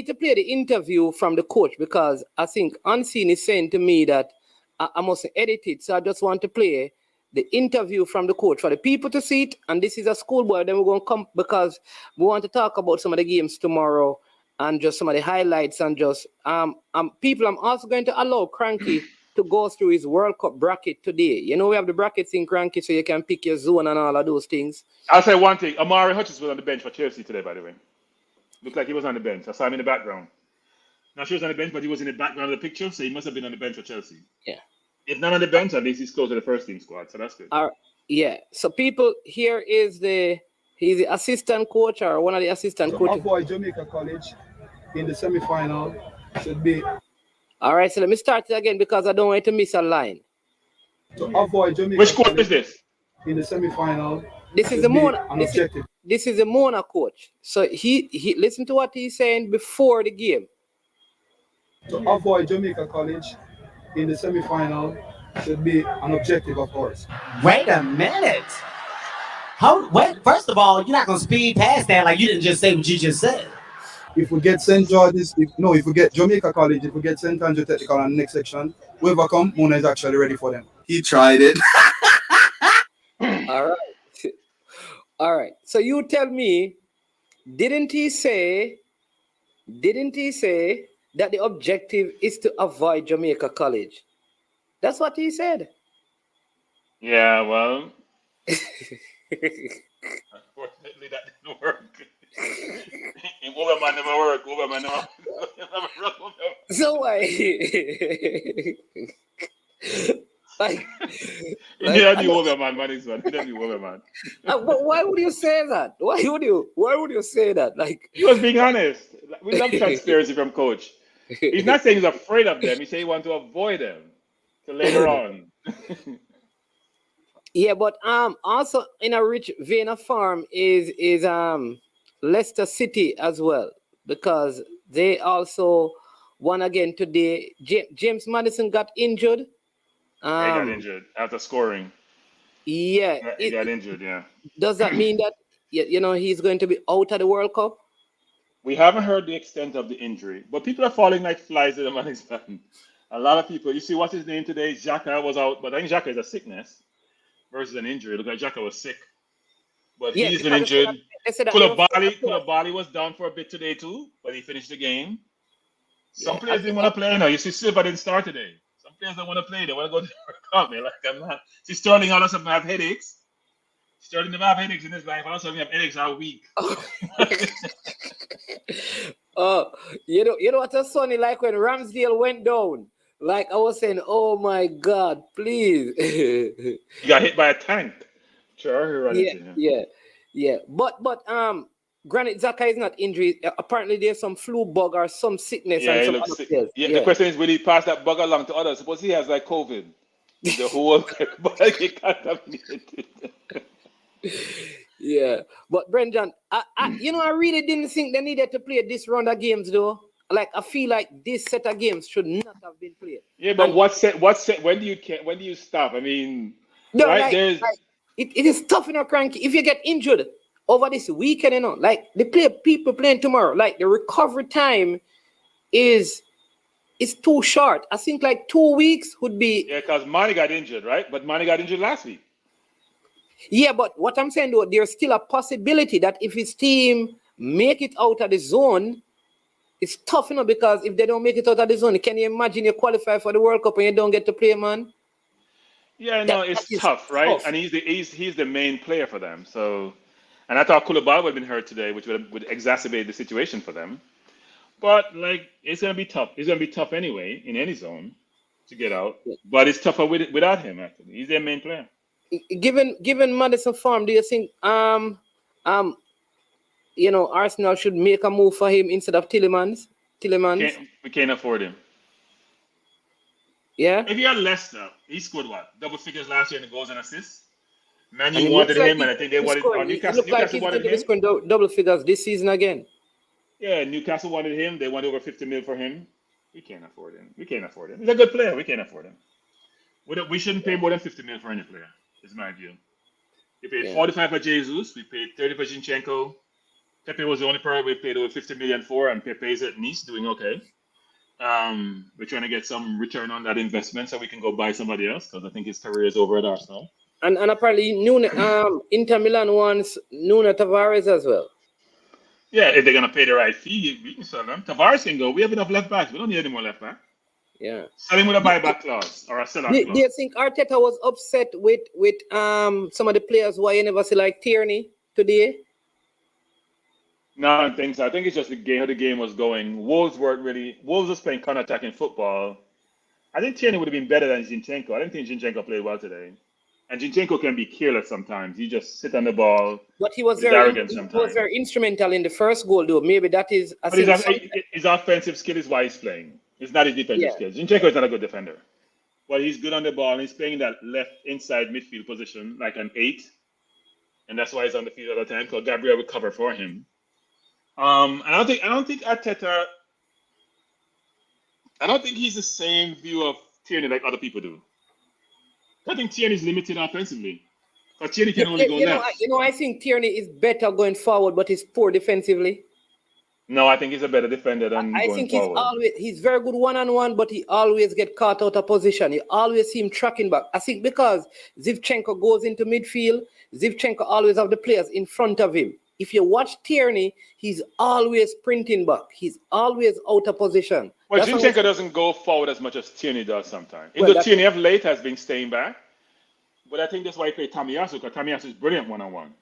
to play the interview from the coach because I think Unseen is saying to me that I must edit it. So I just want to play the interview from the coach for the people to see it. And this is a schoolboy. Then we're going to come because we want to talk about some of the games tomorrow and just some of the highlights and just people. I'm also going to allow Cranky to go through his World Cup bracket today. We have the brackets in Cranky so you can pick your zone and all of those things. I'll say one thing. Amari Hutchins was on the bench for Chelsea today, by the way. Looked like he was on the bench. I saw him in the background. Not sure he was on the bench, but he was in the background of the picture, so he must have been on the bench for Chelsea. Yeah. If none on the bench, at least he's close to the first team squad, so that's good. Yeah. So people, here is he's the assistant coach or one of the assistant coaches. Avoid Jamaica College in the semi-final should be. All right, so let me start it again because I don't want you to miss a line. To avoid Jamaica Which coach College is this? in the semi-final. This is the Mona. Objective. This is the Mona coach. So he listen to what he's saying before the game. To avoid Jamaica College in the semi-final should be an objective, of course. Wait a minute. Wait, first of all, you're not gonna speed past that like you didn't just say what you just said. If we get St. George's, if we get Jamaica College, if we get St. Andrew Technical on the next section, whoever come, Mona is actually ready for them. He tried it. All right. All right. So you tell me, didn't he say that the objective is to avoid Jamaica College? That's what he said. Yeah, well, unfortunately that didn't work. Overman never work. Overman never work. So why? like he didn't do Overman, man. He didn't do Overman. But why would you say that? Why would you say that? Like, he was being honest. We love transparency from coach. He's not saying he's afraid of them. He said he wants to avoid them till later on. Yeah, but also in a rich vein of form is Leicester City as well, because they also won again today. James Maddison got injured. He got injured after scoring. Yeah, he got injured. Yeah. Does that mean that he's going to be out of the World Cup? We haven't heard the extent of the injury, but people are falling like flies in the man's hand. A lot of people. You see, what's his name today? Xhaka was out, but I think Xhaka is a sickness versus an injury. Look like Xhaka was sick, but he's been injured. Koulibaly was down for a bit today too, but he finished the game. Some players didn't want to play now. You see, Silva didn't start today. Some players don't want to play. They want to go to the World Cup. They're like, I'm not. See, Sterling all of a sudden have headaches. Sterling never have headaches in his life. All of a sudden, we have headaches all week. You know what was funny? Like when Ramsdale went down, like I was saying, oh my God, please. He got hit by a tank. Sure, yeah. But granted, Xhaka is not injured. Apparently, there's some flu bug or some sickness. Yeah, and he looks sick. Yeah, the question is, will he pass that bug along to others? Suppose he has like COVID. The whole bug get contaminated. Yeah, but Brendan, I really didn't think they needed to play this round of games though. Like I feel like this set of games should not have been played. Yeah, but what set? When do you stop? I mean, no, right? It is tough, Cranky. If you get injured over this weekend, like people playing tomorrow, like the recovery time is too short. I think like 2 weeks would be. Yeah, because Mane got injured, right? But Mane got injured last week. Yeah, but what I'm saying though, there's still a possibility that if his team make it out of the zone, it's tough, because if they don't make it out of the zone, can you imagine you qualify for the World Cup and you don't get to play, man? Yeah, no, it's tough, right? Tough. And he's the main player for them. So, and I thought Koulibaly would have been hurt today, which would exacerbate the situation for them. But like, it's gonna be tough. It's gonna be tough anyway in any zone to get out. But it's tougher without him. Actually, he's their main player. Given Maddison form, do you think Arsenal should make a move for him instead of Tielemans? We can't afford him. Yeah. If you had Leicester, he scored what? Double figures last year in the goals and assists. Man, you wanted him, and I think they wanted Newcastle. Newcastle wanted him. Scoring double figures this season again. Yeah, Newcastle wanted him. They wanted over 50 mil for him. We can't afford him. He's a good player. We can't afford him. We shouldn't pay more than 50 mil for any player. Is my view. We paid 45 for Jesus. We paid 30 for Zinchenko. Pepe was the only player we paid over 50 million for, and Pepe is at Nice doing okay. We're trying to get some return on that investment so we can go buy somebody else, because I think his career is over at Arsenal. And apparently Inter Milan wants Nuno Tavares as well. Yeah, if they're gonna pay the right fee, we can sell them. Tavares can go. We have enough left backs. We don't need any more left back. Yeah. Sell him with a buyback clause or a sellout clause. Do you think Arteta was upset with some of the players who I never see, like Tierney today? No, I don't think so. I think it's just how the game was going. Wolves were playing counter-attacking football, I think Tierney would have been better than Zinchenko. I don't think Zinchenko played well today. And Zinchenko can be careless sometimes. He just sit on the ball. But he was He's arrogant sometimes. very instrumental in the first goal, though. Maybe that is. But his offensive skill is why he's playing. It's not his defensive skill. Zinchenko is not a good defender. But he's good on the ball. And he's playing that left inside midfield position, like an 8. And that's why he's on the field all the time, because Gabriel will cover for him. And I don't think Arteta. I don't think he's the same view of Tierney like other people do. I think Tierney is limited offensively. Because Tierney can only go left. I think Tierney is better going forward, but he's poor defensively. No, I think he's a better defender than going forward. He's very good one-on-one, but he always get caught out of position. You always see him tracking back. I think because Zinchenko goes into midfield, Zinchenko always have the players in front of him. If you watch Tierney, he's always sprinting back. He's always out of position. Well, Zinchenko doesn't go forward as much as Tierney does sometimes. Even though Tierney of late has been staying back. But I think that's why he played Tomiyasu, because Tomiyasu is brilliant one-on-one.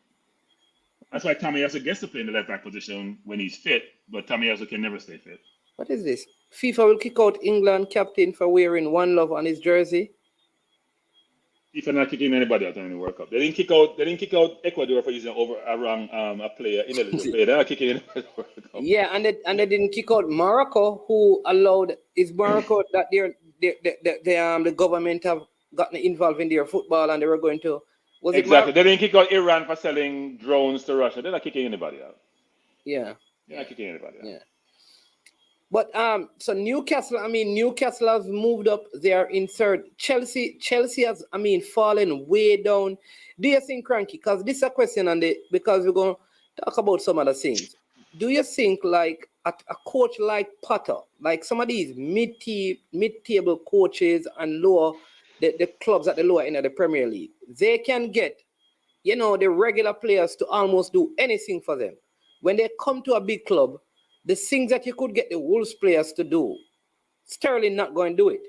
That's why Tomiyasu gets to play in the left-back position when he's fit, but Tomiyasu can never stay fit. What is this? FIFA will kick out England captain for wearing One Love on his jersey. FIFA not kicking anybody out in the World Cup. They didn't kick out Ecuador for using a player, ineligible player. They're not kicking anybody in the World Cup. Yeah, and they didn't kick out Morocco, who allowed Morocco that the government have gotten involved in their football, and they were going to. They didn't kick out Iran for selling drones to Russia. They're not kicking anybody out. Yeah. They're not kicking anybody out. Yeah. But so Newcastle has moved up. They are in third. Chelsea has fallen way down. Do you think, Cranky? Because this is a question, because we're going to talk about some other things. Do you think like a coach like Potter, like some of these mid-table coaches and lower the clubs at the lower end of the Premier League, they can get, the regular players to almost do anything for them. When they come to a big club, the things that you could get the Wolves players to do, Sterling not going to do it.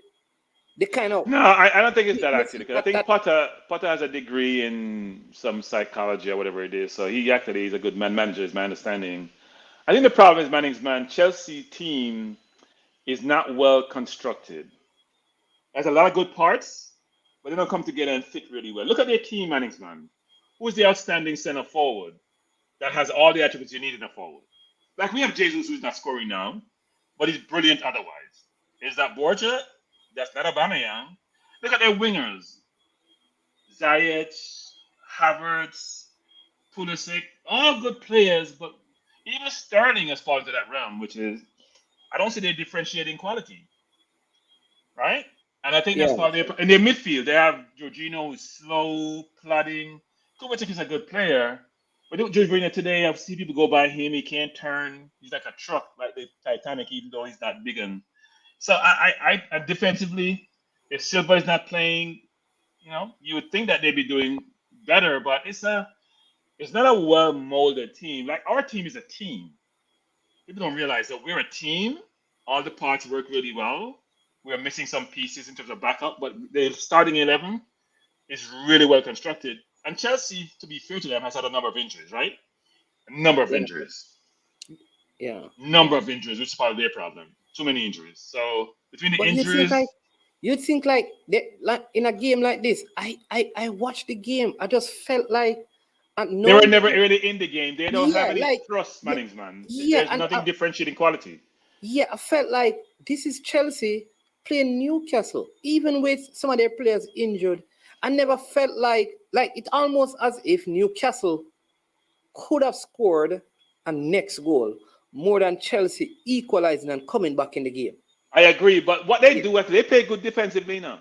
No, I don't think it's that actually. Because I think Potter has a degree in some psychology or whatever it is. So he actually is a good manager, is my understanding. I think the problem is management. Chelsea team is not well constructed. There's a lot of good parts, but they don't come together and fit really well. Look at their team management. Who's the outstanding center forward that has all the attributes you need in a forward? Like we have Jesus, who's not scoring now, but he's brilliant otherwise. Is that Borja? That's not Aubameyang. Look at their wingers. Ziyech, Havertz, Pulisic, all good players, but even Sterling has fallen to that realm, which is, I don't see their differentiating quality. Right? And I think that's part of in their midfield. They have Jorginho, who's slow, plodding. Kovacic is a good player. But Jorginho today, I've seen people go by him. He can't turn. He's like a truck, like the Titanic, even though he's not big. And so I defensively, if Silva is not playing, you would think that they'd be doing better. But it's not a well-molded team. Like our team is a team. People don't realize that we're a team. All the parts work really well. We're missing some pieces in terms of backup, but the starting 11 is really well constructed. And Chelsea, to be fair to them, has had a number of injuries, right? A number of injuries. Yeah. Number of injuries, which is part of their problem. Too many injuries. So between the injuries, you'd think like in a game like this, I watched the game. I just felt like they were never really in the game. They don't have any trust management. There's nothing differentiating quality. Yeah, I felt like this is Chelsea playing Newcastle, even with some of their players injured. I never felt like it's almost as if Newcastle could have scored a next goal more than Chelsea equalizing and coming back in the game. I agree, but what they do after they play good defensively now,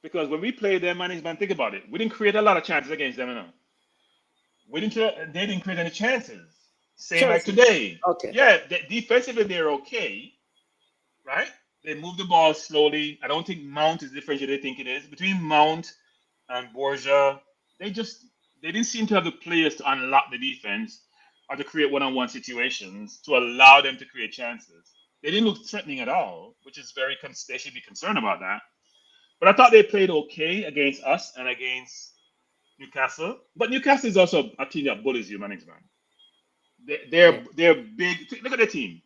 because when we play their management, think about it, we didn't create a lot of chances against them now. They didn't create any chances. Same Chelsea. Like today. Okay. Yeah, defensively they're okay, right? They move the ball slowly. I don't think Mount is different than they think it is. Between Mount and Borja, they didn't seem to have the players to unlock the defense or to create one-on-one situations to allow them to create chances. They didn't look threatening at all, which is they should be concerned about that. But I thought they played okay against us and against Newcastle. But Newcastle is also a team that bullies you, management. They're big. Look at their team.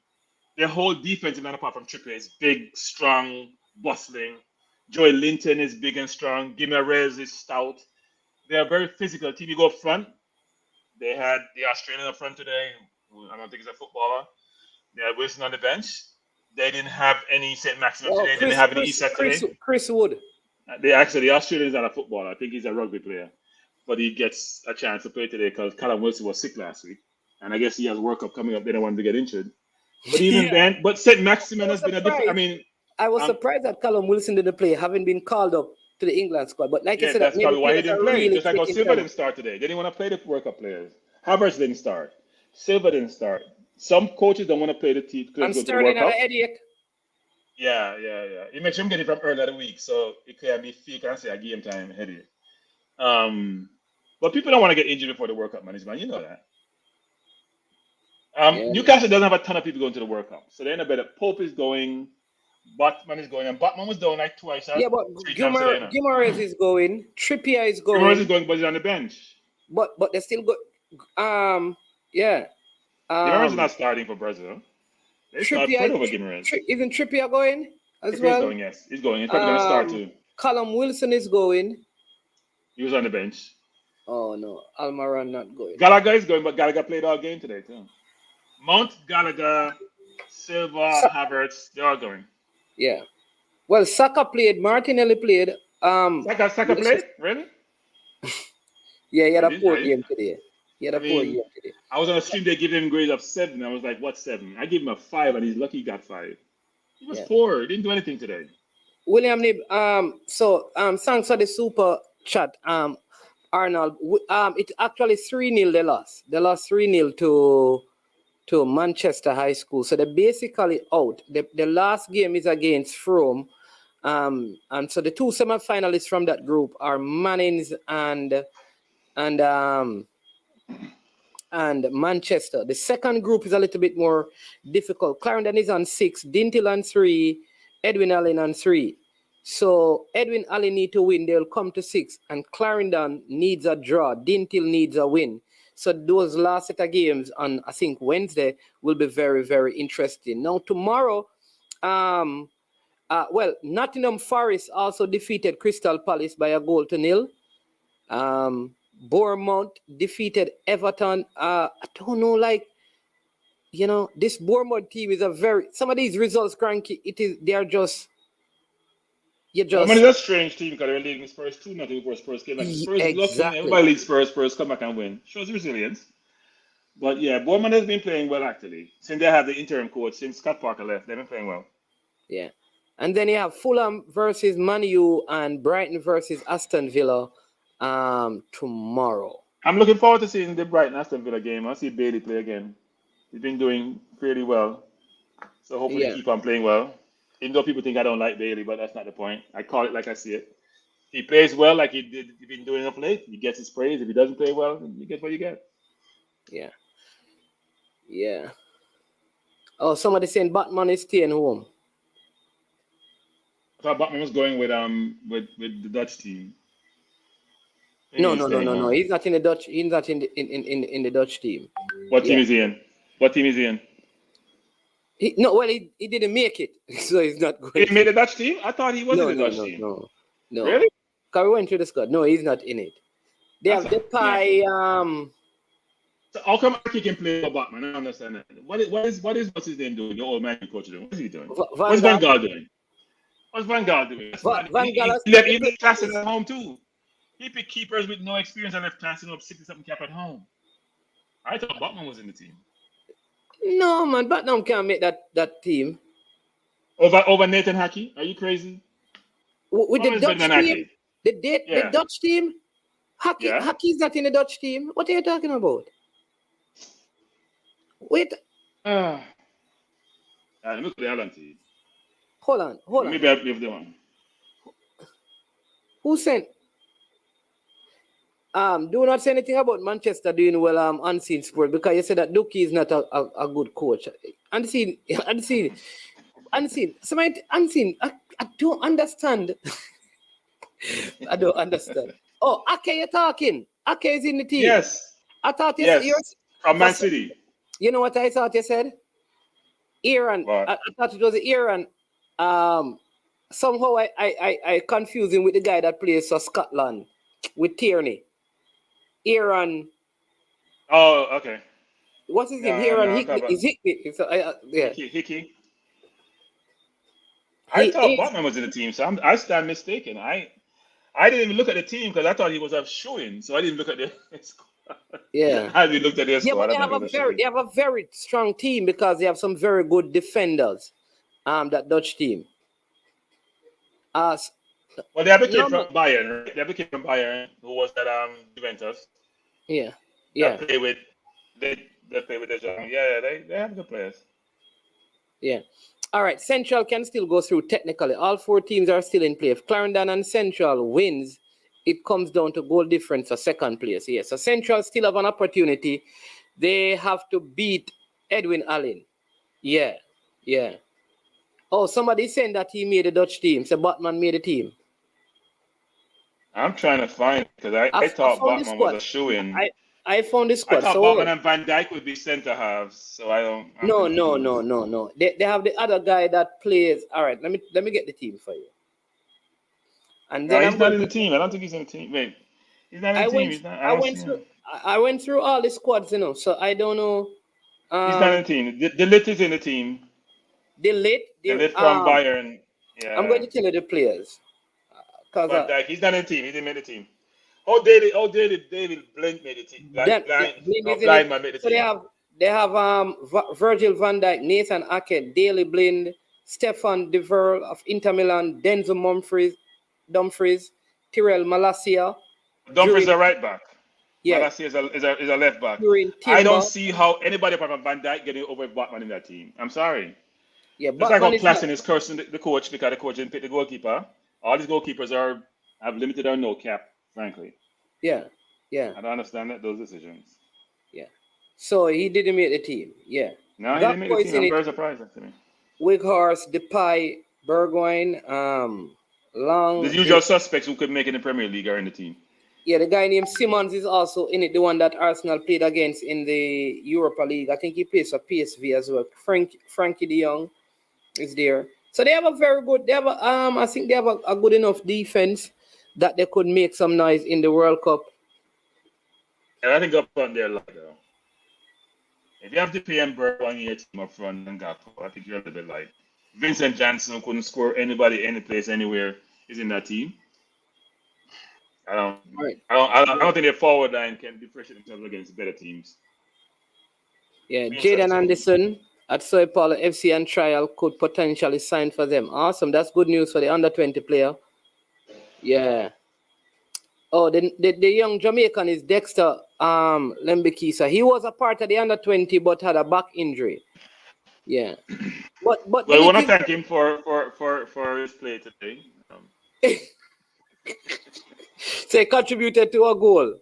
Their whole defensive line, apart from Trippier, is big, strong, bustling. Joey Linton is big and strong. Gimerez is stout. They are very physical team. You go up front. They had the Australian up front today. Who I don't think he's a footballer. They had Wilson on the bench. They didn't have any St. Maximum Oh, today. They didn't have any Isak today. Chris Wood. The Australian is not a footballer. I think he's a rugby player. But he gets a chance to play today because Callum Wilson was sick last week. And I guess he has World Cup coming up. They don't want him to get injured. But even then, but St. Maximin has been a different. I mean, I was surprised that Callum Wilson didn't play, having been called up to the England squad. But like I said, that's probably why he didn't play. Really Just like how Silva didn't start today. They didn't want to play the World Cup players. Havertz didn't start. Silva didn't start. Some coaches don't want to play the team. And Sterling had a headache. Yeah. You mentioned him getting from earlier in the week, so it can be fake and say a game time headache. But people don't want to get injured before the World Cup, man. You know that. Newcastle doesn't have a ton of people going to the World Cup, so they're in a better. Pope is going, Botman is going, and Botman was down like twice. Yeah, but Gimerez is going. Trippier is going. Gimerez is going, but he's on the bench. But they still go. Yeah. Gimerez is not starting for Brazil. They start over Gimerez. Isn't Trippier going as Trippier's well? Going, yes, he's going. He's probably going to start too. Callum Wilson is going. He was on the bench. Oh no, Almiron not going. Gallagher is going, but Gallagher played all game today too. Mount, Gallagher, Silva, Havertz, they're all going. Yeah. Well, Saka played. Martinelli played. Saka played? Really? Yeah, he had a poor game today. I was on a stream, they give him grades of 7. I was like, what 7? I gave him a 5, and he's lucky he got 5. He was poor. He didn't do anything today. William Nib, thanks for the super chat. Arnold, it actually 3-0 they lost. They lost 3-0 to Manchester High School. So they're basically out. The last game is against Frome. And so the two semi-finalists from that group are Mannings and Manchester. The second group is a little bit more difficult. Clarendon is on 6, Dintil on 3, Edwin Allen on 3. So Edwin Allen need to win, they'll come to 6, and Clarendon needs a draw. Dintil needs a win. So those last set of games on, I think, Wednesday will be very, very interesting. Now tomorrow, Nottingham Forest also defeated Crystal Palace by 1-0. Bournemouth defeated Everton. I don't know, this Bournemouth team is some of these results, cranky. They are just. I mean, it's a strange team because they're leading Spurs 2-0 before Spurs came back. Spurs exactly. Everybody leads Spurs come back and win. Shows resilience. But yeah, Bournemouth has been playing well actually. Since they have the interim coach, since Scott Parker left, they've been playing well. Yeah. And then you have Fulham versus Man U and Brighton versus Aston Villa tomorrow. I'm looking forward to seeing the Brighton Aston Villa game. I'll see Bailey play again. He's been doing fairly well. So hopefully keep on playing well. Even though people think I don't like Bailey, but that's not the point. I call it like I see it. He plays well like he's been doing of late. He gets his praise. If he doesn't play well, you get what you get. Yeah. Yeah. Oh, somebody saying Batman is staying home. I thought Batman was going with the Dutch team. No. He's not in the Dutch. He's not in the Dutch team. What team is he in? What team is he in? He didn't make it, so he's not going. He made the Dutch team? I thought he was in the Dutch team. No. Really? Because we went through the squad. No, he's not in it. They have the pie. So how come he can play for Batman? I don't understand that. What's his name doing? The old man coach doing? What is he doing? What's Van Gaal doing? What's Van Gaal doing? He left classes at home too. He picked keepers with no experience and left classes up 60-something cap at home. I thought Batman was in the team. No, man, Batman can't make that team. Over Nathan Hackey? Are you crazy? With the Dutch team? The Dutch team? Hackey's not in the Dutch team. What are you talking about? Wait. Let me look at the Ireland team. Hold on. Maybe I believe the one. Who sent? Do not say anything about Manchester doing well unseen sport because you said that Dookie is not a good coach. Unseen. Somebody unseen. I don't understand. I don't understand. Oh, Ake, you're talking. Ake is in the team. Yes. I thought you said from Man City. You know what I thought you said? Aaron. I thought it was Aaron. Somehow I confuse him with the guy that plays for Scotland with Tierney. Aaron, Oh, okay. what's his name? No, Aaron I'm Hickney. talking about Is Hickney? Yeah. Hickey. I He thought is. Botman was in the team, so I stand mistaken. I didn't even look at the team because I thought he was a shoo-in, so I didn't look at the squad. Yeah. I didn't look at their Yeah, squad. but I thought he was a shoo-in. they have a very strong team because they have some very good defenders. That Dutch team. S- Well, they have a kid no, no. from Bayern, right? They have a kid from Bayern who was at Juventus Yeah. that Yeah. play with they play with the young. Yeah, they have good players. Yeah. All right. Central can still go through technically. All 4 teams are still in play. If Clarendon and Central wins, it comes down to goal difference for second place. Yes. So Central still have an opportunity. They have to beat Edwin Allen. Yeah. Yeah. Oh, somebody saying that he made the Dutch team. So Batman made the team. I'm trying to find because I I thought found the Botman was squad. a shoo-in. I found the I squad. thought So Botman and Van Dijk would be centre halves, so I'm no. confused. They have the other guy that plays. All right, let me get the team for you. And No, then he's I'm not going in the to team. I don't think he's in the team. Wait, he's not in I the team. went He's not. I I don't went see through him. I went through all the squads, so I don't know. He's not in the team. The Lit is in the team. The late The the Lit from Bayern. I'm going Yeah. to tell you the players. Cause Van Dijk. He's not in the team. He didn't make the team. David Blind made the team. Blind is in it. Blindman made the So team. they have Virgil van Dijk, Nathan Ake, Daley Blind, Stefan De Vrij of Inter Milan, Denzel Dumfries, Tyrell Malacia, Dumfries is Jurin, a right back. yeah, Malacia is a left back. Jurin I don't Timber. see how anybody apart from Van Dijk getting over Batman in that team. I'm sorry. Yeah, Just like how Batman is not. Klassen is cursing the coach because the coach didn't pick the goalkeeper. All these goalkeepers have limited or no cap, frankly. Yeah, yeah, I don't understand those decisions. yeah. So he didn't make the team. Yeah. No, he didn't make Gakpo the is team. in I'm it. very surprised actually. Weghorst, Depay, Bergwijn, The Long. usual suspects who could make it in the Premier League are in the team. Yeah, the guy named Simmons is also in it, the one that Arsenal played against in the Europa League. I think he plays for PSV as well. Frankie de Jong is there. So they have a very good, I think they have a good enough defense that they could make some noise in the World Cup. And I think up front they're light though. If you have to pay Berg on your team up front and Gakpo, I think you're a little bit light. Vincent Janssen couldn't score anybody, any place, anywhere. Is in that team. I don't think their forward line can differentiate themselves against better teams. Yeah, Jaden Anderson at Sao Paulo FC and Trial could potentially sign for them. Awesome. That's good news for the under 20 player. Yeah. Oh, the young Jamaican is Dexter Lembikisa. He was a part of the under 20 but had a back injury. Yeah. But Well, we want to thank him for his play today. So he contributed to a goal.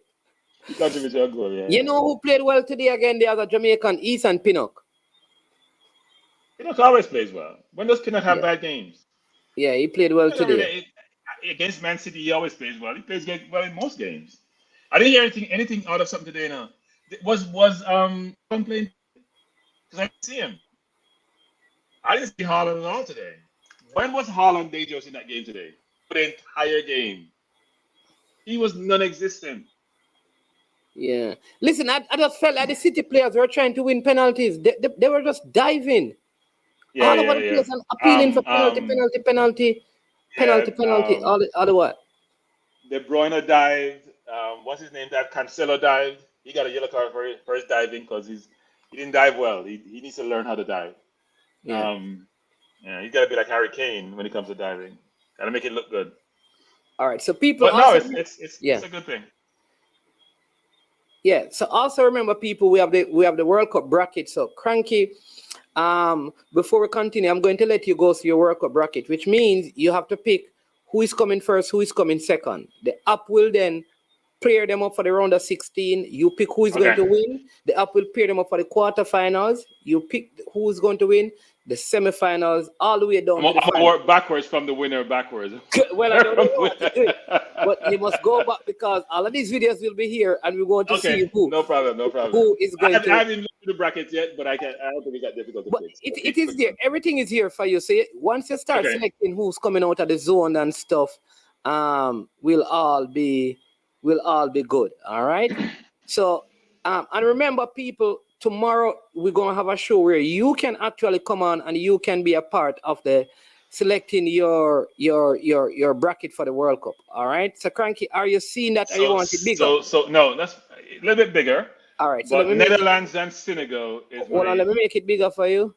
He contributed to a goal, yeah. You know who played well today again? The other Jamaican, Ethan Pinnock. Pinnock always plays well. When does Pinnock have bad games? Yeah, he played well today. Against Man City, he always plays well. He plays well in most games. I didn't hear anything out of something today now. Was playing? Because I didn't see him. I didn't see Haaland at all today. When was Haaland dangerous in that game today? For the entire game. He was non-existent. Yeah. Listen, I just felt like the City players were trying to win penalties. They were just diving all over the place and appealing for penalty, all the what? De Bruyne dived. What's his name? That Cancelo dived. He got a yellow card for his diving because he didn't dive well. He needs to learn how to dive. Yeah. He's got to be like Harry Kane when it comes to diving. Got to make it look good. All right, so people. But no, it's a good thing. Yeah. So also remember, people, we have the World Cup bracket. So Cranky, before we continue, I'm going to let you go through your World Cup bracket, which means you have to pick who is coming first, who is coming second. The app will then pair them up for the round of 16. You pick who is going to win. The app will pair them up for the quarterfinals. You pick who is going to win. the semifinals, all the way down to the I'm gonna final. work backwards from the winner backwards. Well, I don't know what to do, but you must go back because all of these videos will be here, and we're going to see Okay, who no problem, no problem. who is going I to. haven't looked at the brackets yet, but I don't think it's that difficult to But fix. it is there. Everything is here for you. So once you start Okay. selecting who's coming out of the zone and stuff, we'll all be good. All right. So and remember, people, tomorrow we're gonna have a show where you can actually come on and you can be a part of the selecting your bracket for the World Cup. All right. So Cranky, are you seeing that? Or you want it bigger? So no, that's a little bit bigger. All right. So But let me make it, Netherlands and Senegal is hold on. Let me make it bigger for you.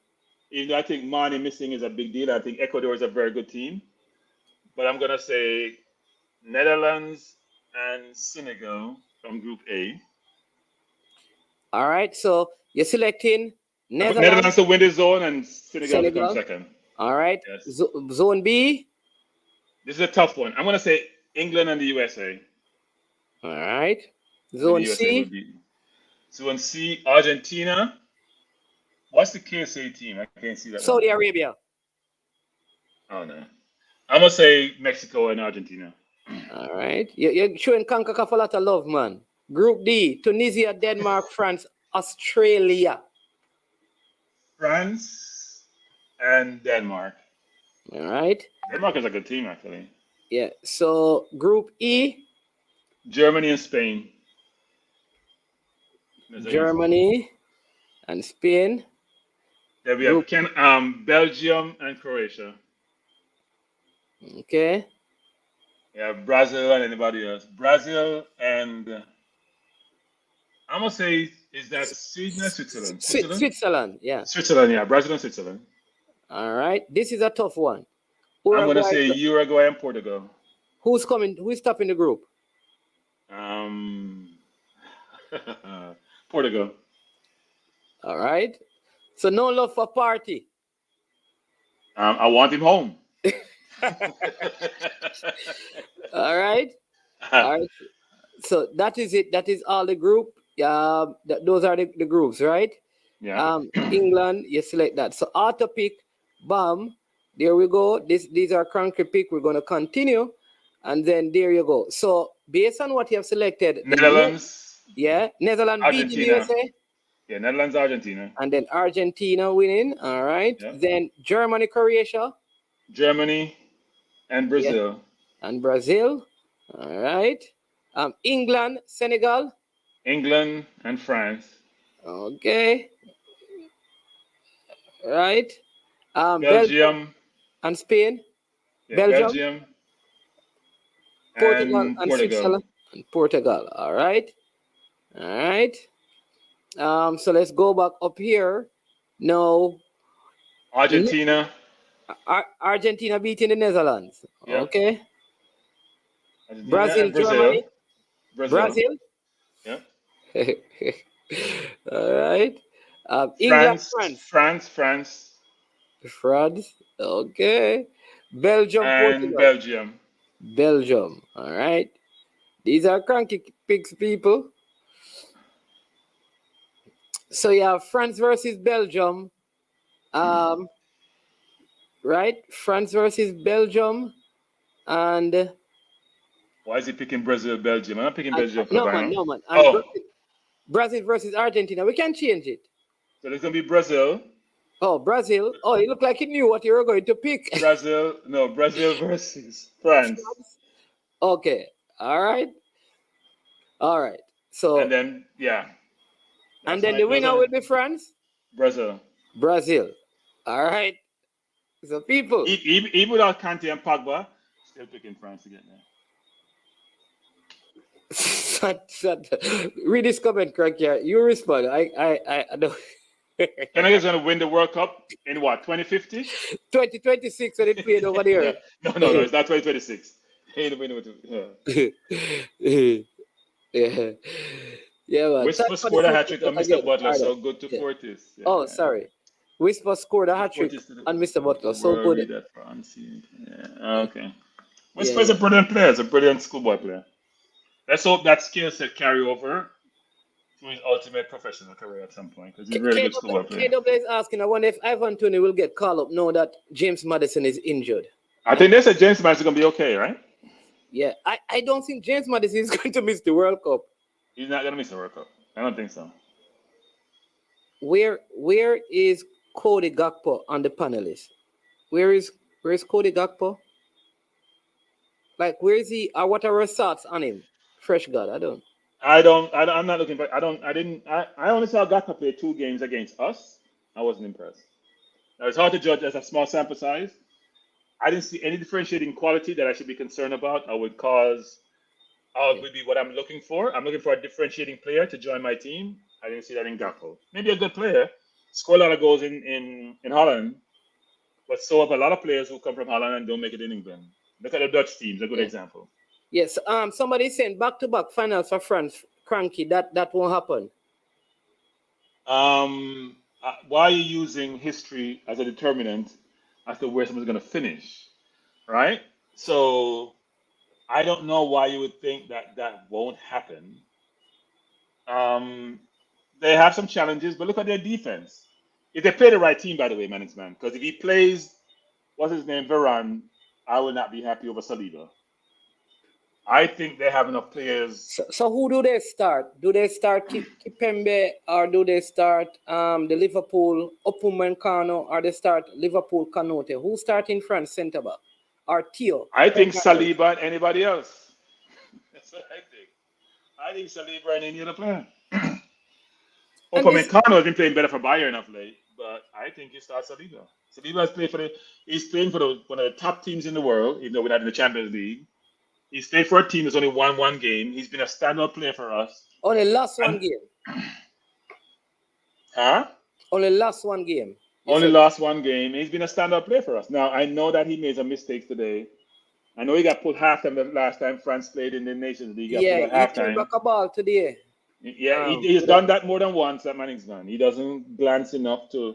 even though I think Mane missing is a big deal. I think Ecuador is a very good team. But I'm gonna say Netherlands and Senegal from Group A. All right. So you're selecting Netherlands to win the zone and Senegal to come Senegal. second. All right. Yes. Zone B. This is a tough one. I'm gonna say England and the USA. All right. The Zone USA will C. beat. Zone C, Argentina. What's the KSA team? I can't see that. Saudi Arabia. Oh no. I'm gonna say Mexico and Argentina. All right. You're showing CONCACAF a lot of love, man. Group D. Tunisia, Denmark, France, Australia. France and Denmark. All right. Denmark is a good team, actually. Yeah. So Group E. Germany and Spain. Germany and Spain. Then we have Belgium and Croatia. Okay. Yeah, Brazil and anybody else. Brazil and I'm gonna say, is that Sweden or Switzerland? Switzerland. Yeah. Switzerland, yeah. Brazil and Switzerland. All right. This is a tough one. I'm gonna Uruguay- say Uruguay and Portugal. Who's coming? Who's topping the group? Portugal. All right. So no love for party. I want him home. All right. All right. So that is it. That is all the group. Those are the groups, right? Yeah. England, you select that. So auto pick, bam. There we go. These are cranky pick. We're gonna continue, and then there you go. So based on what you have selected, Netherlands. Netherlands beating Argentina. USA. Yeah, Netherlands, Argentina. And then Argentina winning. All right. Yeah. Then Germany, Croatia. Germany and Brazil. Yeah. And Brazil. All right. England, Senegal. England and France. Okay. Right. Belgium and Spain. Yeah, Belgium. Portugal and Portugal. Switzerland. And Portugal. All right. All right. So let's go back up here. No. Argentina. Argentina beating the Netherlands. Yeah. Okay. Argentina Brazil, and Brazil. Germany. Brazil. Yeah. All right. England, France. Okay. Belgium, and Portugal. Belgium. All right. These are cranky picks, people. So you have France versus Belgium. Right? France versus Belgium. And why is he picking Brazil, Belgium? I'm not picking Belgium. No, man. And Brazil versus Argentina. We can change it. So there's going to be Brazil. Oh, Brazil. Oh, it looked like you knew what you were going to pick. Brazil versus France. Okay. All right. So. And then, yeah. And then the winner will be France? Brazil. All right. So people. Even without Kante and Pogba, still picking France again. Read this comment, Craig. Yeah, you respond. I know. Canada's going to win the World Cup in what, 2050? 2026 when it played over there. No, it's not 2026. Yeah, man. Whisper scored a hat-trick on Mr. Butler, so good to Fortis. Yeah, sorry. Whisper scored a hat-trick on Mr. Butler, so good. Yeah, okay. Whisper is a brilliant player. He's a brilliant schoolboy player. Let's hope that skill set carry over to his ultimate professional career at some point because he's a really good football player. KW is asking, I wonder if Ivan Toney will get called up now that James Maddison is injured. I think they said James Madison is going to be okay, right? Yeah, I don't think James Maddison is going to miss the World Cup. He's not going to miss the World Cup. I don't think so. Where is Cody Gakpo on the panelist? Where is Cody Gakpo? Like, where is he? Or what are your thoughts on him? Fresh God, I'm not looking, but I only saw Gakpo play 2 games against us. I wasn't impressed. Now, it's hard to judge as a small sample size. I didn't see any differentiating quality that I should be concerned about. Would be what I'm looking for. I'm looking for a differentiating player to join my team. I didn't see that in Gakpo. Maybe a good player, score a lot of goals in Holland, but so have a lot of players who come from Holland and don't make it in England. Look at the Dutch teams, a good example. Yes. Somebody saying back-to-back finals for France, Cranky. That won't happen. Why are you using history as a determinant as to where someone's going to finish, right? So I don't know why you would think that won't happen. They have some challenges, but look at their defense. If they play the right team, by the way, man, because if he plays, what's his name, Varane, I will not be happy over Saliba. I think they have enough players. So who do they start? Do they start Kipembe or do they start the Liverpool Upamecano or they start Liverpool Kanote? Who start in France centre back? Or Theo? I think Saliba and anybody else. That's what I think. I think Saliba and any other player. Upamecano has been playing better for Bayern of late, but I think you start Saliba. Saliba has played he's playing for one of the top teams in the world, even though we're not in the Champions League. He's played for a team that's only won 1 game. He's been a standout player for us. Only lost 1 game. Huh? Only lost 1 game. Only lost 1 game. He's been a standout player for us. Now, I know that he made some mistakes today. I know he got pulled halftime the last time France played in the Nations League. He threw back a ball today. Yeah, he's done that more than once, that Manningsman. He doesn't glance enough to...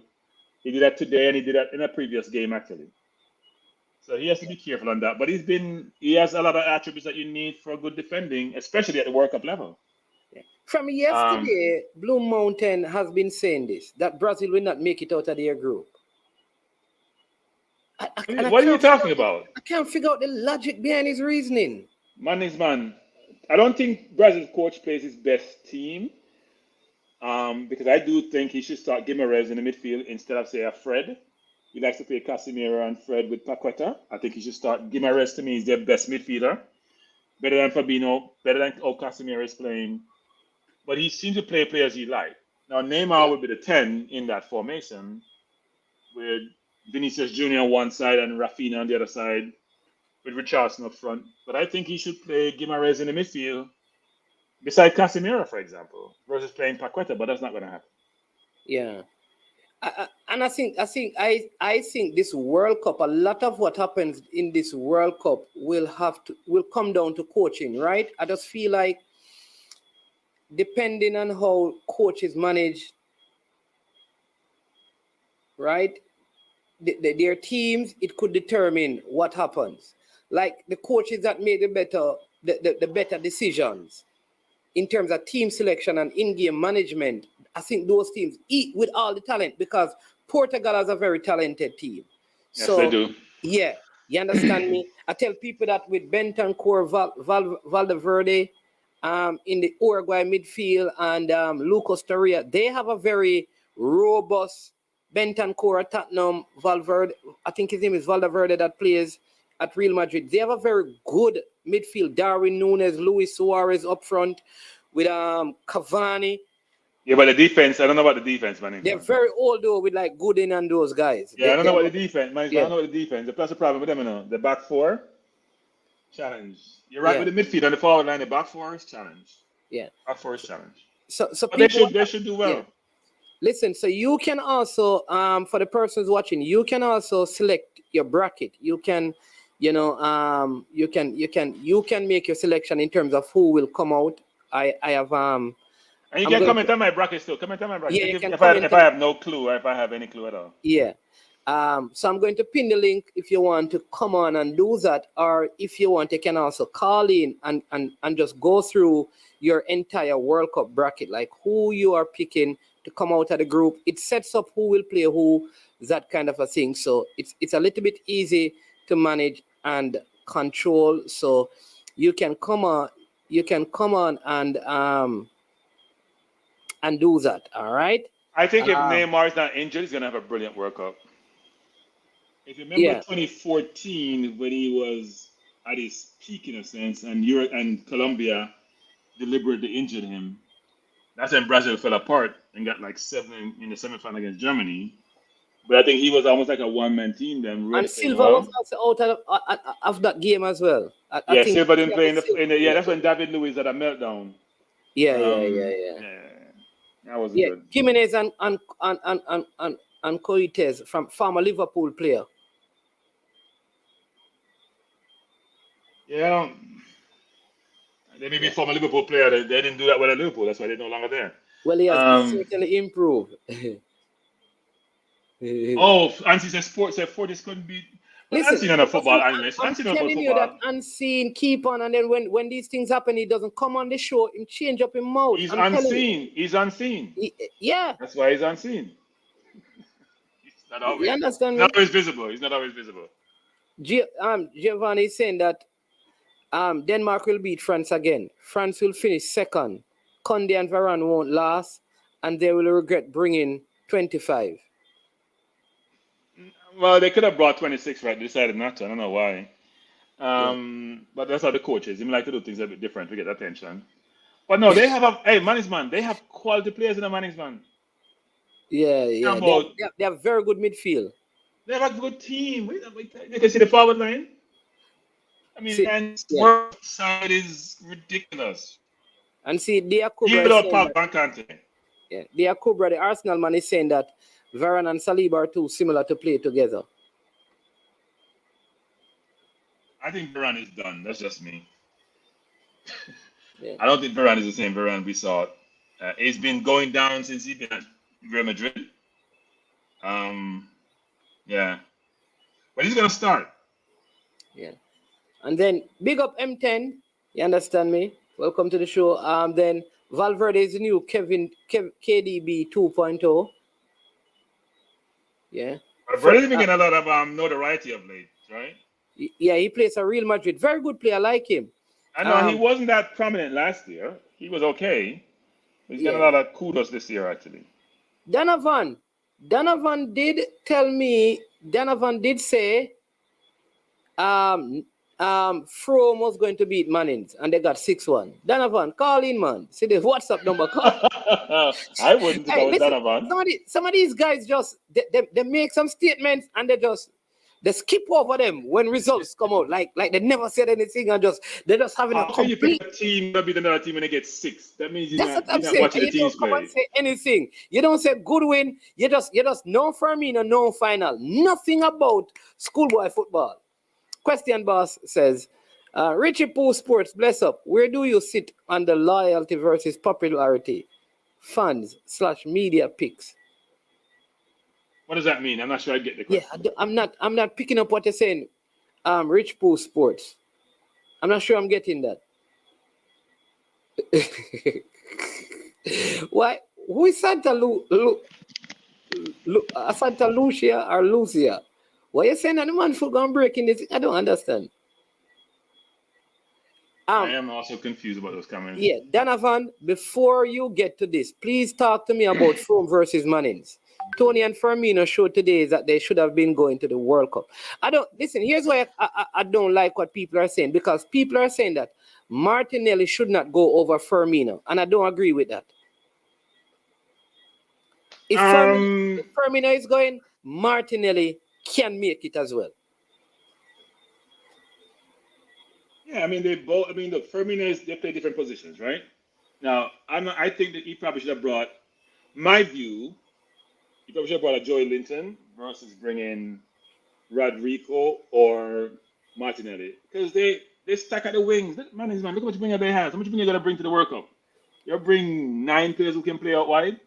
He did that today, and he did that in a previous game, actually. So he has to be careful on that. But he has a lot of attributes that you need for good defending, especially at the World Cup level. Yeah. From yesterday, Blue Mountain has been saying this, that Brazil will not make it out of their group. What are you talking about? I can't figure out the logic behind his reasoning. Man, I don't think Brazil's coach plays his best team. Because I do think he should start Guimaraes in the midfield instead of, say, a Fred. He likes to play Casemiro and Fred with Paqueta. I think he should start. Guimaraes, to me, is their best midfielder. Better than Fabinho, better than Casemiro is playing. But he seems to play players he likes. Now, Neymar would be the 10 in that formation with Vinicius Jr. on one side and Rafinha on the other side with Richarlison up front. But I think he should play Guimaraes in the midfield beside Casemiro, for example, versus playing Paqueta, but that's not going to happen. Yeah. I think this World Cup, a lot of what happens in this World Cup will come down to coaching, right? I just feel like depending on how coaches manage, right, their teams, it could determine what happens. Like the coaches that made the better decisions in terms of team selection and in-game management, I think those teams eat with all the talent because Portugal has a very talented team. Yes, they do. Yeah, you understand me? I tell people that with Bentancur, Valverde in the Uruguay midfield and Lucas Torreira, they have a very robust Bentancur at Tottenham, Valverde, I think his name is Valverde that plays at Real Madrid. They have a very good midfield. Darwin Núñez, Luis Suarez up front with Cavani. Yeah, but the defense, I don't know about the defense, man. They're very old though with like Gooden and those guys. Yeah, I don't know about the defense, man. I don't know about the defense. That's the problem with them, you know. The back 4, challenge. You're right with the midfield and the forward line. The back 4 is challenge. Yeah. Back 4 is challenge. So but they should do well. Yeah. Listen, so you can also, for the persons watching, you can also select your bracket. You can, you can make your selection in terms of who will come out. I have And you can comment on my bracket still. Comment on my bracket. Yeah, if I have no clue or if I have any clue at all. Yeah. So I'm going to pin the link if you want to come on and do that, or if you want, you can also call in and just go through your entire World Cup bracket, like who you are picking to come out of the group. It sets up who will play who, that kind of a thing. So it's a little bit easy to manage and control. So you can come on and do that. All right. I think if Neymar is not injured, he's gonna have a brilliant World Cup. If you remember 2014 when he was at his peak in a sense, and Europe and Colombia deliberately injured him, that's when Brazil fell apart and got like 7 in the semifinal against Germany. But I think he was almost like a one-man team then. Really and Silva was also out of that game as well. I think Silva didn't play in the that's when David Luiz had a meltdown. Yeah. That was good. Jimenez and Coites from former Liverpool player. Yeah. They may be former Liverpool player. They didn't do that well at Liverpool. That's why they're no longer there. Well, he has certainly improved. Ansi says sports said Fortis couldn't beat. Listen, Ansi not a football analyst. I'm telling you that Unseen keep on, and then when these things happen, he doesn't come on the show. He change up his mouth. He's unseen. He's unseen. Yeah. That's why he's unseen. He's not always. You understand? Not always visible. He's not always visible. Giovanni is saying that Denmark will beat France again. France will finish second. Condé and Varane won't last, and they will regret bringing 25. Well, they could have brought 26, right? They decided not to. I don't know why. But that's how the coach is. He like to do things a bit different to get attention. But no, they have Manningsman. They have quality players in the Manningsman. Yeah. They have very good midfield. They have a good team. You can see the forward line. I mean, and work side is ridiculous. And see, even without Pogba and Kante. Yeah, the Arsenal man, is saying that Varane and Saliba are too similar to play together. I think Varane is done. That's just me. I don't think Varane is the same Varane we saw. He's been going down since he's been at Real Madrid. Yeah. But he's going to start. Yeah. And then big up M10. You understand me? Welcome to the show. Then Valverde is the new KDB 2.0. Yeah. Valverde's been getting a lot of notoriety of late, right? Yeah, he plays for Real Madrid. Very good player, I like him. I know he wasn't that prominent last year. He was okay. He's getting a lot of kudos this year, actually. Donovan did say From was going to beat Mannings and they got 6-1. Donovan, call in, man. See the WhatsApp number. I wouldn't go with Donovan. Some of these guys just they make some statements and they skip over them when results come out. Like they never said anything and they're just having a complete. You pick a team, that'll be another team when they get 6. That means you're not watching the teams play. You don't come and say anything. You don't say good win. You just no Firmino, no final. Nothing about schoolboy football. Question Boss says, Richie Pooh Sports, bless up. Where do you sit on the loyalty versus popularity? Fans/media picks. What does that mean? I'm not sure I get the question. Yeah, I'm not picking up what you're saying. Rich Pooh Sports. I'm not sure I'm getting that. Why? Who is Santa Santa Lucia or Lucia? Why you saying that the man for going breaking this? I don't understand. I am also confused about those comments. Yeah, Donovan, before you get to this, please talk to me about From versus Mannings. Tony and Firmino showed today that they should have been going to the World Cup. Here's why I don't like what people are saying, because people are saying that Martinelli should not go over Firmino, and I don't agree with that. If Firmino is going, Martinelli can make it as well. Yeah, look, Firmino, they play different positions, right? Now, I think that he probably should have brought, my view, he probably should have brought a Joey Linton versus bringing Rodrigo or Martinelli, because they stack at the wings. Man, look how much winger they have. How much winger you got to bring to the World Cup? You bring 9 players who can play out wide.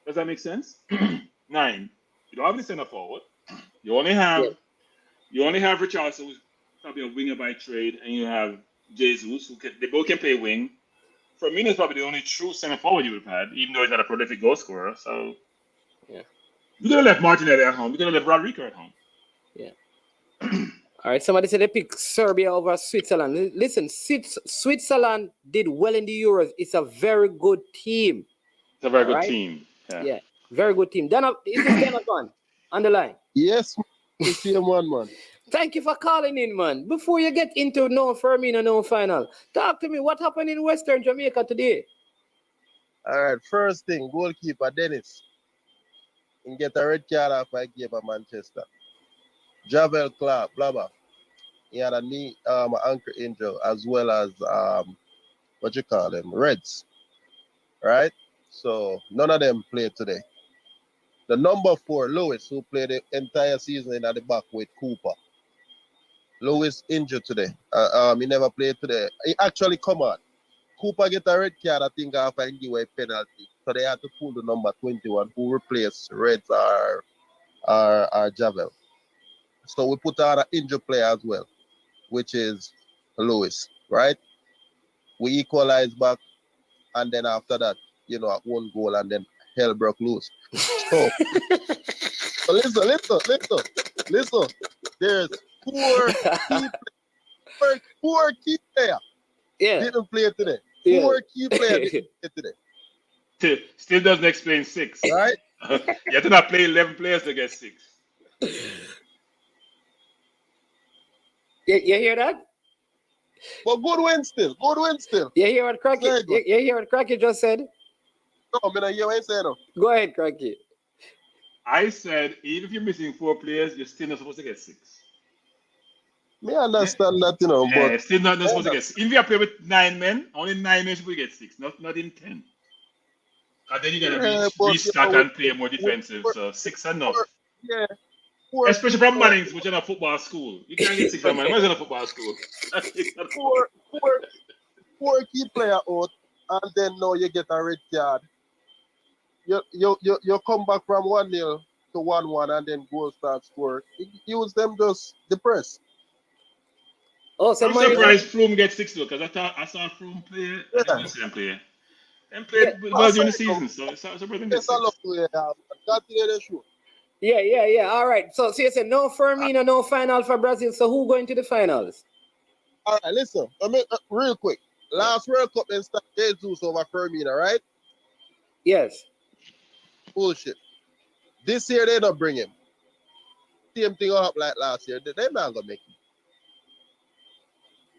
Does that make sense? 9. You don't have any center forward. You only have Richarlison, who's probably a winger by trade, and you have Jesus, they both can play wing. Firmino is probably the only true center forward you would have had, even though he's not a prolific goal scorer. So Yeah. we could have left Martinelli at home. We could have left Rodrigo at home. Yeah. All right. Somebody said they pick Serbia over Switzerland. Listen, Switzerland did well in the Euros. It's a very good team. It's a very All good right? team. Yeah. Very good team. This is Donovan on the line. Yes, it's him one man. Thank you for calling in, man. Before you get into no Firmino, no final, talk to me. What happened in Western Jamaica today? All right, first thing, goalkeeper Dennis. He get a red card off a game at Manchester. Javel Clark, blah blah. He had a knee, ankle injury as well as Reds. Right? So none of them played today. The number 4, Lewis, who played the entire season at the back with Cooper. Lewis injured today. He never played today. He actually come on. Cooper get a red card, I think, after he give a penalty. So they had to pull the number 21, who replaced Reds or Javel. So we put out an injured player as well, which is Lewis, right? We equalize back, and then after that, at one goal, and then hell broke loose. So listen. There's four key player didn't play today. Four key players didn't play today. Still doesn't explain 6. Right? You have to not play 11 players to get 6. You hear that? But good win still. You hear what Cracky? You hear what Cracky just said? No, I mean, you ain't saying no. Go ahead, Cracky. I said, even if you're missing 4 players, you're still not supposed to get 6. Me understand that, but still not supposed to get 6. If you play with 9 men, only 9 men should get 6, not in 10. And then you're gonna restock and play more defensive. So 6 enough. Yeah. Especially from Mannings, which is a football school. You can't get 6 from Mannings. Where's in a football school? Four key player out, and then now you get a red card. You come back from 1-0 to 1-1, and then goal start score. Use them just depressed. I'm surprised Froome gets 6 though, because I saw Froome play. I didn't see him play. And played well during the season, so it's surprising. Yeah. All right. So you said no Firmino, no final for Brazil. So who going to the finals? All right, listen. Real quick. Last World Cup, they started Jesus over Firmino, right? Yes. Bullshit. This year, they don't bring him. Same thing up like last year. They're not going to make him.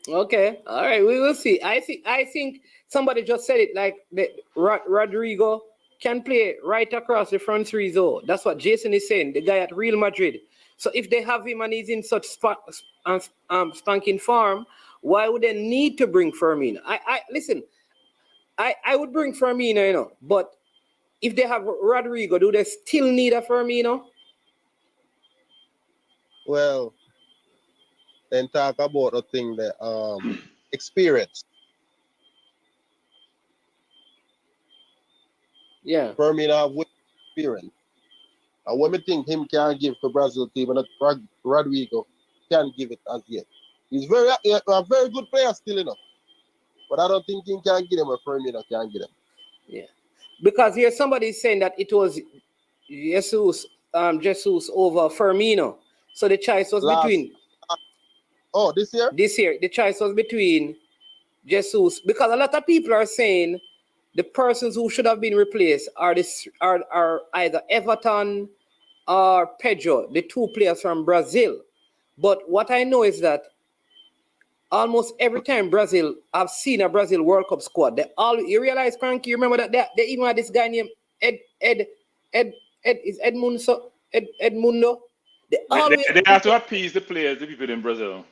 Okay. All right. We will see. I think somebody just said it like Rodrigo can play right across the front 3 zone. That's what Jason is saying, the guy at Real Madrid. So if they have him and he's in such spanking form, why would they need to bring Firmino? Listen, I would bring Firmino, but if they have Rodrigo, do they still need a Firmino? Well, then talk about the thing that experience. Yeah. Firmino have experience. And what I think him can give to Brazil team, and Rodrigo can give it as yet. He's a very good player still enough. But I don't think he can get him a Firmino can get him. Yeah. Because here somebody is saying that it was Jesus over Firmino. So the choice was between. This year? This year. The choice was between Jesus. Because a lot of people are saying the persons who should have been replaced are either Everton or Pedro, the 2 players from Brazil. But what I know is that almost every time I've seen a Brazil World Cup squad, you realize, Cranky, you remember that they even had this guy named Edmundo. They have to appease the players, the people in Brazil.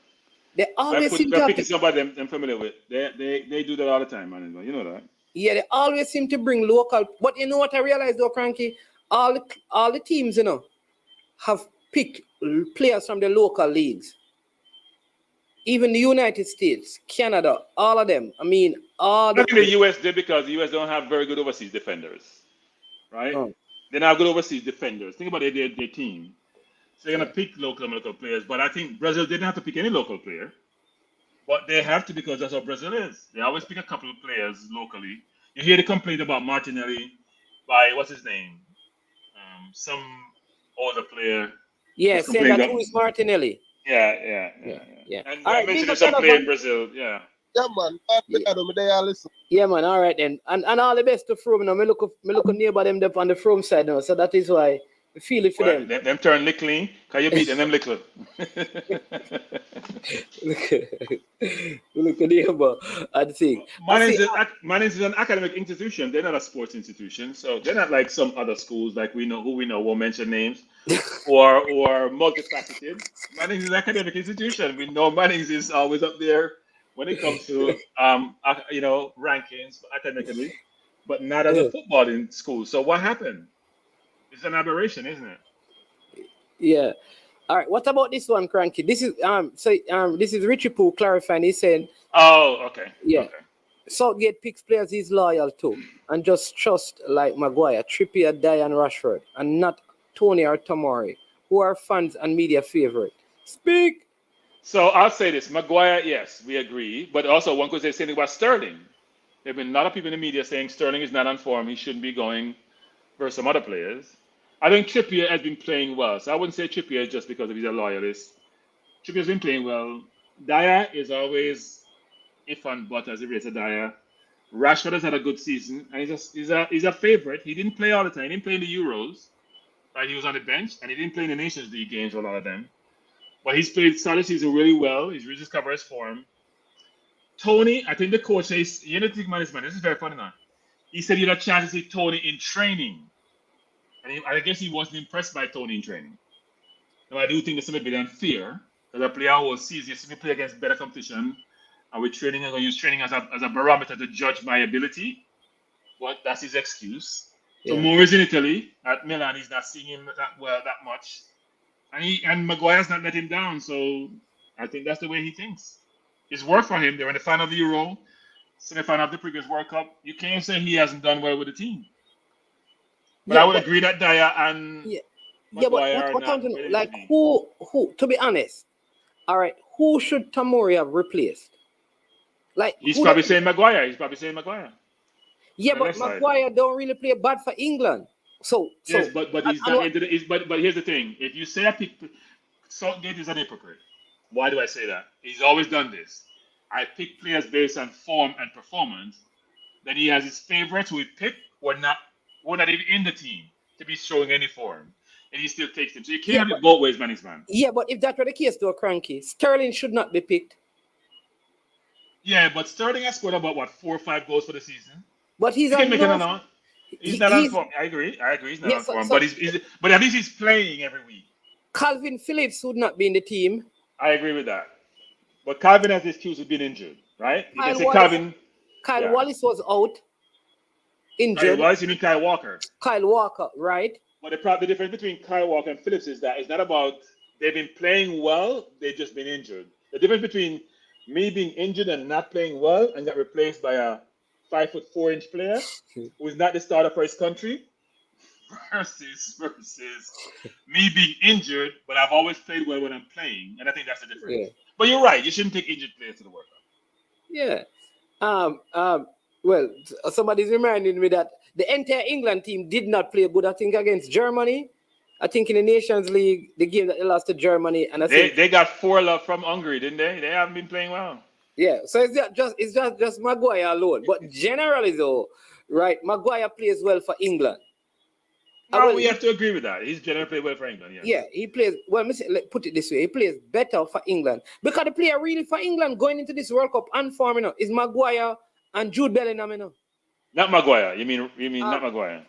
They always seem to pick somebody them familiar with. They do that all the time, man. You know that. Yeah, they always seem to bring local. But you know what I realized though, Cranky? All the teams, have picked players from the local leagues. Even the United States, Canada, all of them. I mean, all the... Not in the US did, because the US don't have very good overseas defenders, right? They don't have good overseas defenders. Think about their team. So they're gonna pick local players. But I think Brazil didn't have to pick any local player. But they have to because that's how Brazil is. They always pick a couple of players locally. You hear the complaint about Martinelli by what's his name? Some older player. Yeah, was saying complaining that who is Martinelli? Yeah. Yeah. And All I right, mentioned big up there's some player in Donovan. Brazil. Yeah. Yeah, man. Listen. Yeah, man. All right then, and all the best to Froome. Now, me look neighbor them there on the Froome side now, so that is why I feel it for Well, them. them turn lickling. Can you beat them lickle? Look at neighbor. I think. Mannings is an academic institution. They're not a sports institution, so they're not like some other schools like we know won't mention names, or multifaceted. Mannings is an academic institution. We know Mannings is always up there when it comes to rankings academically, but not as a footballing school. So what happened? It's an aberration, isn't it? Yeah. All right. What about this one, Cranky? This is this is Richie Poo clarifying. He's saying, oh, okay. Yeah. Okay. Southgate picks players he's loyal to and just trust like Maguire, Trippier, Dyer, and Rashford, and not Tony or Tomori, who are fans and media favorite. Speak. So I'll say this: Maguire, yes, we agree, but also one could say something about Sterling. There have been a lot of people in the media saying Sterling is not on form; he shouldn't be going versus some other players. I think Trippier has been playing well, so I wouldn't say Trippier just because he's a loyalist. Trippier's been playing well. Dyer is always if and but as it relates to Dyer. Rashford has had a good season, and he's a favorite. He didn't play all the time. He didn't play in the Euros, right? He was on the bench, and he didn't play in the Nations League games for a lot of them. But he's started season really well. He's rediscovered his form. Tony, I think the coach says, you know, think management. This is very funny now. He said he had a chance to see Tony in training, and I guess he wasn't impressed by Tony in training. Now I do think there's a bit unfair because a player who sees you see me play against better competition. And with training, I'm going to use training as a barometer to judge my ability. But that's his excuse. Yeah. So Mourinho's in Italy at Milan. He's not seeing him that much. And Maguire's not let him down. So I think that's the way he thinks. It's worked for him. They're in the final of the Euro, semi-final of the previous World Cup. You can't say he hasn't done well with the team. But I would agree that Dyer and Maguire but are not like who? To be honest, all right, who should Tomori have replaced? Like he's probably saying Maguire. Yeah, but Maguire don't really play bad for England. So yes, but he's not into the. But here's the thing: if you say Southgate is an hypocrite, why do I say that? He's always done this. I pick players based on form and performance. Then he has his favorites who he picked were not even in the team to be showing any form, and he still takes them. So you can't have it both ways, man. Yeah, but if that were the case, though, Cranky, Sterling should not be picked. Yeah, but Sterling has scored about 4 or 5 goals for the season. But he's not on form. I agree. He's not on form. But but at least he's playing every week. Calvin Phillips would not be in the team. I agree with that. But Calvin has the excuse of being injured, right? You can say Kyle Wallace was out. Injured. Kyle Wallace, you mean Kyle Walker? Kyle Walker, right? But the difference between Kyle Walker and Phillips is that it's not about they've been playing well, they've just been injured. The difference between me being injured and not playing well and got replaced by a 5'4" player who is not the starter for his country versus me being injured, but I've always played well when I'm playing, and I think that's the difference. Yeah. But you're right, you shouldn't take injured players to the World Cup. Yeah. Well, somebody's reminding me that the entire England team did not play good, I think, against Germany. I think in the Nations League, the game that they lost to Germany, and they got 4 from Hungary, didn't they? They haven't been playing well. Yeah, so it's just Maguire alone. But generally, though, right, Maguire plays well for England. No, we have to agree with that. He's generally played well for England. Yes. Yeah, he plays well. Let's put it this way: he plays better for England because the player really for England going into this World Cup and forming is Maguire and Jude Bellingham. Not Maguire. You mean not Maguire?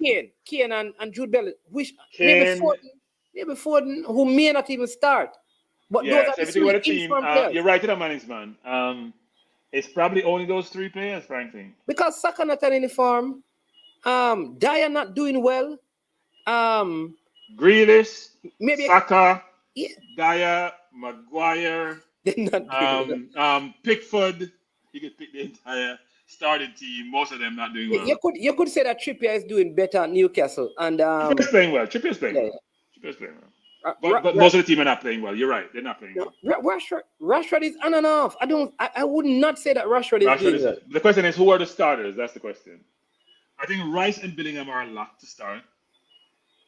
Kane and Jude Bellingham. Maybe Foden, who may not even start. But yeah, those are the three team. You're right, to the Mannings, man. It's probably only those 3 players, frankly. Because Saka not in uniform. Dyer not doing well. Grealish, maybe Saka, Dyer, Maguire, Pickford. You could pick the entire starting team. Most of them not doing well. You could say that Trippier is doing better at Newcastle, and Trippier's playing well. Trippier's playing well. But most of the team are not playing well. You're right. They're not playing well. Rashford is on and off. I would not say that Rashford is doing well. The question is, who are the starters? That's the question. I think Rice and Billingham are locked to start.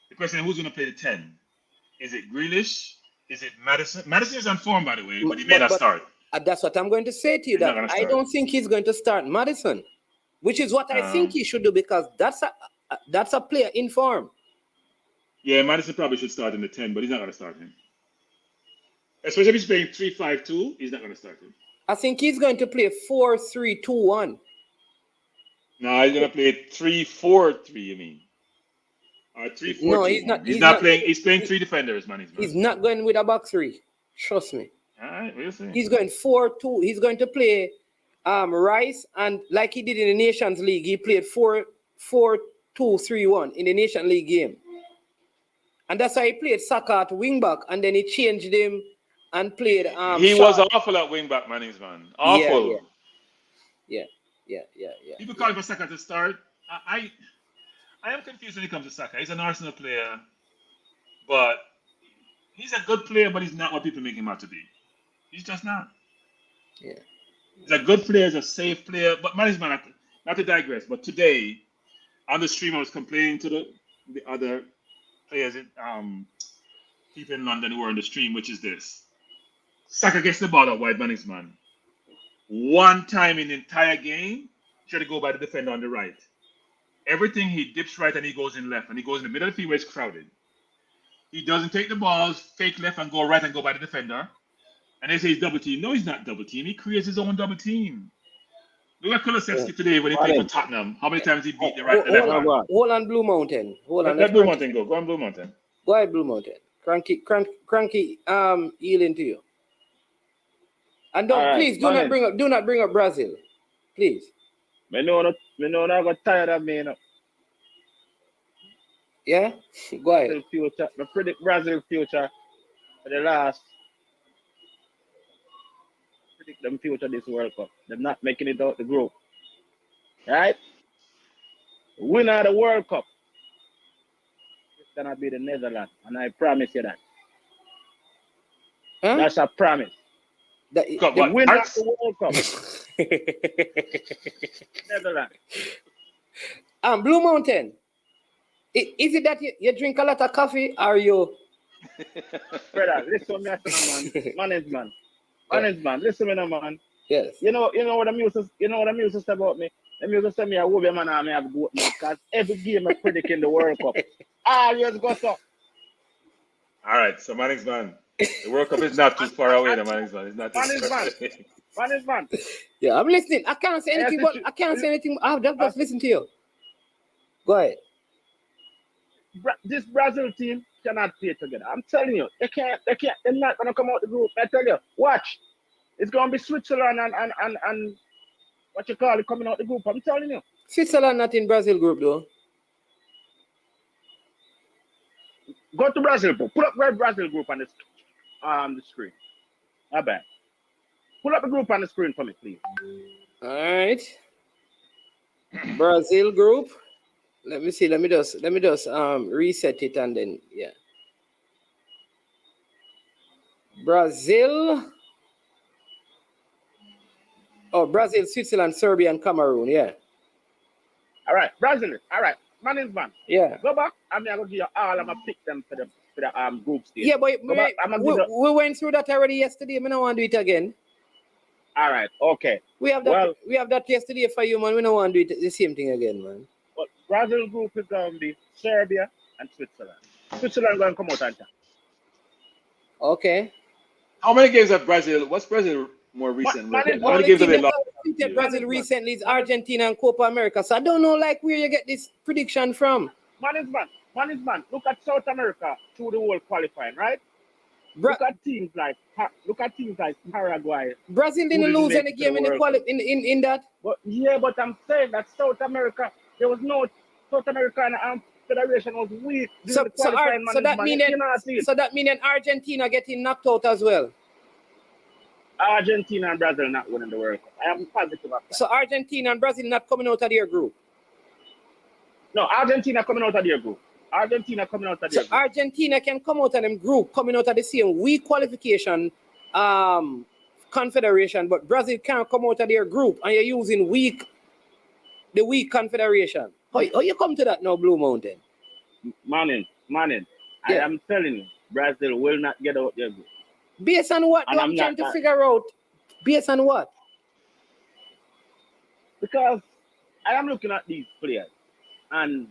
The question is, who's going to play the 10? Is it Grealish? Is it Madison? Madison is on form, by the way, but he may not start. That's what I'm going to say to you. That I don't think he's going to start Madison, which is what I think he should do, because that's a player in form. Yeah, Madison probably should start in the 10, but he's not going to start him. Especially if he's playing 3-5-2, he's not going to start him. I think he's going to play 4-3-2-1. No, he's going to play 3-4-3, you mean? Or 3-4-2. No, he's not. He's not playing. He's playing 3 defenders, man. He's not going with a back 3. Trust me. All right, we'll see. He's going 4-2. He's going to play Rice, and like he did in the Nations League, he played 4-2-3-1 in the Nations League game. And that's why he played Saka at wing back, and then he changed him and played. He was awful at wing back, man. Awful. Yeah. People call for Saka to start. I am confused when it comes to Saka. He's an Arsenal player, but he's a good player, but he's not what people make him out to be. He's just not. Yeah. He's a good player, he's a safe player, but man, not to digress, but today on the stream I was complaining to the other players, people in London who were on the stream, which is this. Saka gets the ball out wide, man. One time in the entire game, try to go by the defender on the right. Everything he dips right and he goes in left, and he goes in the middle of the field where it's crowded. He doesn't take the balls, fake left and go right and go by the defender. And they say he's double team. No, he's not double team. He creates his own double team. Look at Kulusevski today when he played for Tottenham. How many times he beat the right left hand? Hold on, Blue Mountain. Let Blue Mountain go. Go on, Blue Mountain. Go ahead, Blue Mountain. Cranky, yielding to you. And please do not bring up Brazil. Please. Me know I got tired of me, you know. Yeah? Go ahead. Future. I predict Brazil future for the last. Predict them future this World Cup. They're not making it out the group. Right? Winner of the World Cup. It's gonna be the Netherlands, and I promise you that. Huh? That's a promise. The winner of the World Cup. Netherlands. Blue Mountain. Is it that you drink a lot of coffee, or you? Brother, listen to me, man. Man. Listen to me, man. Yes. You know what I'm used to. You know what I'm used to say about me. I'm used to say me a woman man and me have goat man, because every game I predict in the World Cup. Always go so. All right, so man. The World Cup is not too far away, man. It's not too far away. Man. Yeah, I'm listening. I can't say anything, but I can't say anything. I'll just listen to you. Go ahead. This Brazil team cannot play together. I'm telling you, they can't. They're not gonna come out the group. I tell you, watch. It's gonna be Switzerland and what you call it coming out the group. I'm telling you. Switzerland not in Brazil group though. Go to Brazil, put up red Brazil group on the screen. Not bad. Pull up the group on the screen for me, please. All right. Brazil group. Let me see. Let me just reset it and then yeah. Brazil. Oh, Brazil, Switzerland, Serbia, and Cameroon. Yeah. All right, Brazil. All right, man. Yeah. Go back. I'm gonna give you all. I'm gonna pick them for the group stage. Yeah, but we went through that already yesterday. I don't want to do it again. All right. Okay. We have that yesterday for you, man. We don't want to do it the same thing again, man. But Brazil group is going to be Serbia and Switzerland. Switzerland going to come out on top. Okay. How many games have Brazil? What's Brazil more recent? How many games have they lost? Brazil recently is Argentina and Copa America. So I don't know where you get this prediction from. Man. Look at South America through the world qualifying, right? Look at teams like Paraguay. Brazil didn't lose any game in the in that. But I'm saying that South America, there was no South American federation was weak. So that means Argentina getting knocked out as well. Argentina and Brazil not winning the World Cup. I am positive of that. So Argentina and Brazil not coming out of their group. No, Argentina coming out of their group. Argentina coming out of So their group. Argentina can come out of them group, coming out of the same weak qualification confederation, but Brazil can't come out of their group, and you're using the weak confederation. How you come to that now, Blue Mountain? Manning, Yeah. I am telling you, Brazil will not get out their group. Based on what? And I'm I'm trying not- to figure out. Based on what? Because I am looking at these players, and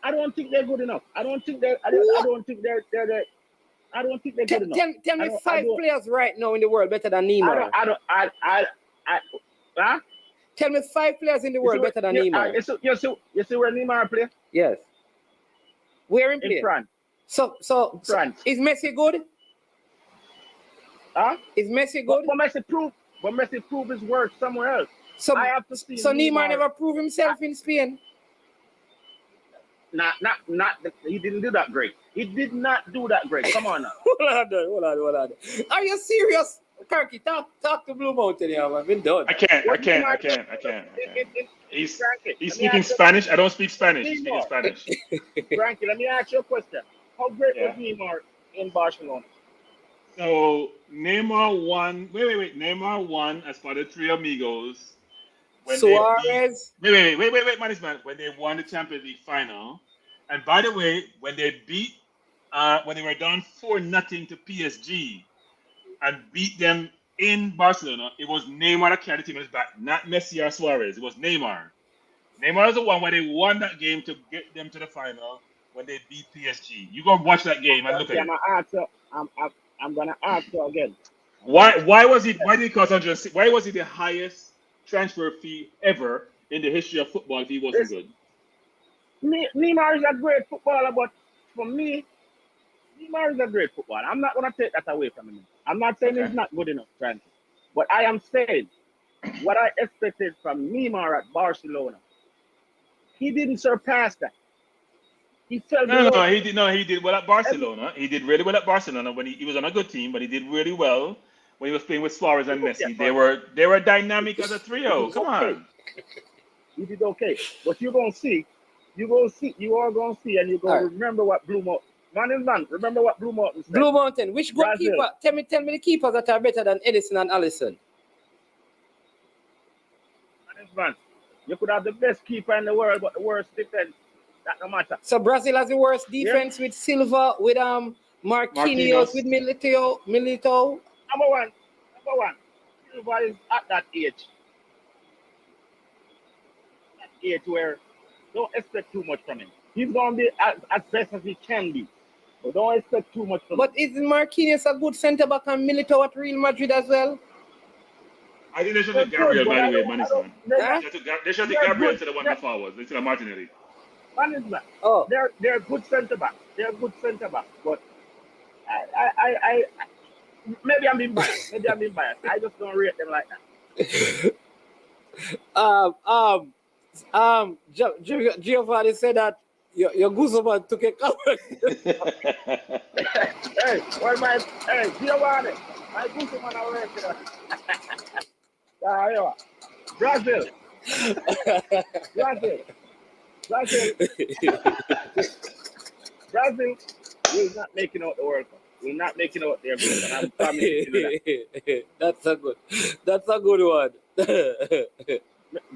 I don't think they're good enough. I don't think they're good enough. Tell me I 5 don't- players right now in the world better than Neymar. Huh? Tell me 5 players in the world better than Neymar. You see where Neymar play? Yes. Where in In play? France. So France. is Messi good? Huh? Is Messi good? But Messi prove his worth somewhere else. So I have to see so Neymar Neymar never proved himself in Spain. Not he didn't do that great. He did not do that great. Come on now. Hold on. Are you serious? Kirky, talk to Blue Mountain here, man. Been done. I can't. He's speaking Spanish. I don't speak Spanish. He's speaking Spanish. Frankie, let me ask you a question. How great was Neymar in Barcelona? So Neymar won. Wait. Neymar won as part of Three Amigos. When Suarez. Wait, management. When they won the Champions League final, and by the way, when they beat, when they were down 4-0 to PSG, and beat them in Barcelona, it was Neymar that carried the team on his back, not Messi or Suarez. It was Neymar. Neymar was the one where they won that game to get them to the final when they beat PSG. You go watch that game and look at it. I'm gonna ask you again. Why did he cost 106? Why was he the highest transfer fee ever in the history of football if he wasn't good? Neymar is a great footballer, but for me, Neymar is a great footballer. I'm not gonna take that away from him. I'm not saying he's not good enough, Francis. But I am saying what I expected from Neymar at Barcelona. He didn't surpass that. He fell below. He did well at Barcelona. He did really well at Barcelona when he was on a good team, but he did really well when he was playing with Suarez and Messi. They were dynamic as a trio. Come on. He did okay. But you are gonna see, and you're gonna remember what Blue Mountain. Man, remember what Blue Mountain said. Blue Mountain, which goalkeeper? Tell me the keepers that are better than Edison and Alisson. Man, you could have the best keeper in the world, but the worst defense. That no matter. So Brazil has the worst defense with Silva, with Marquinhos, with Militao. Number one. Silva is at that age. That age where don't expect too much from him. He's gonna be as best as he can be. But don't expect too much from him. But is Marquinhos a good centre back and Militao at Real Madrid as well? I think they should have Gabriel, by the way, man. They should have Gabriel to the one forwards instead of Martinelli. Management. Oh, they're good centre back. But I maybe I'm being biased. I just don't rate them like that. Giovanni said that your Guzman took a cover. Giovanni, my Guzman already. Brazil will not make it out the World Cup. We're not making out their group. And I'm promising you that. That's a good one.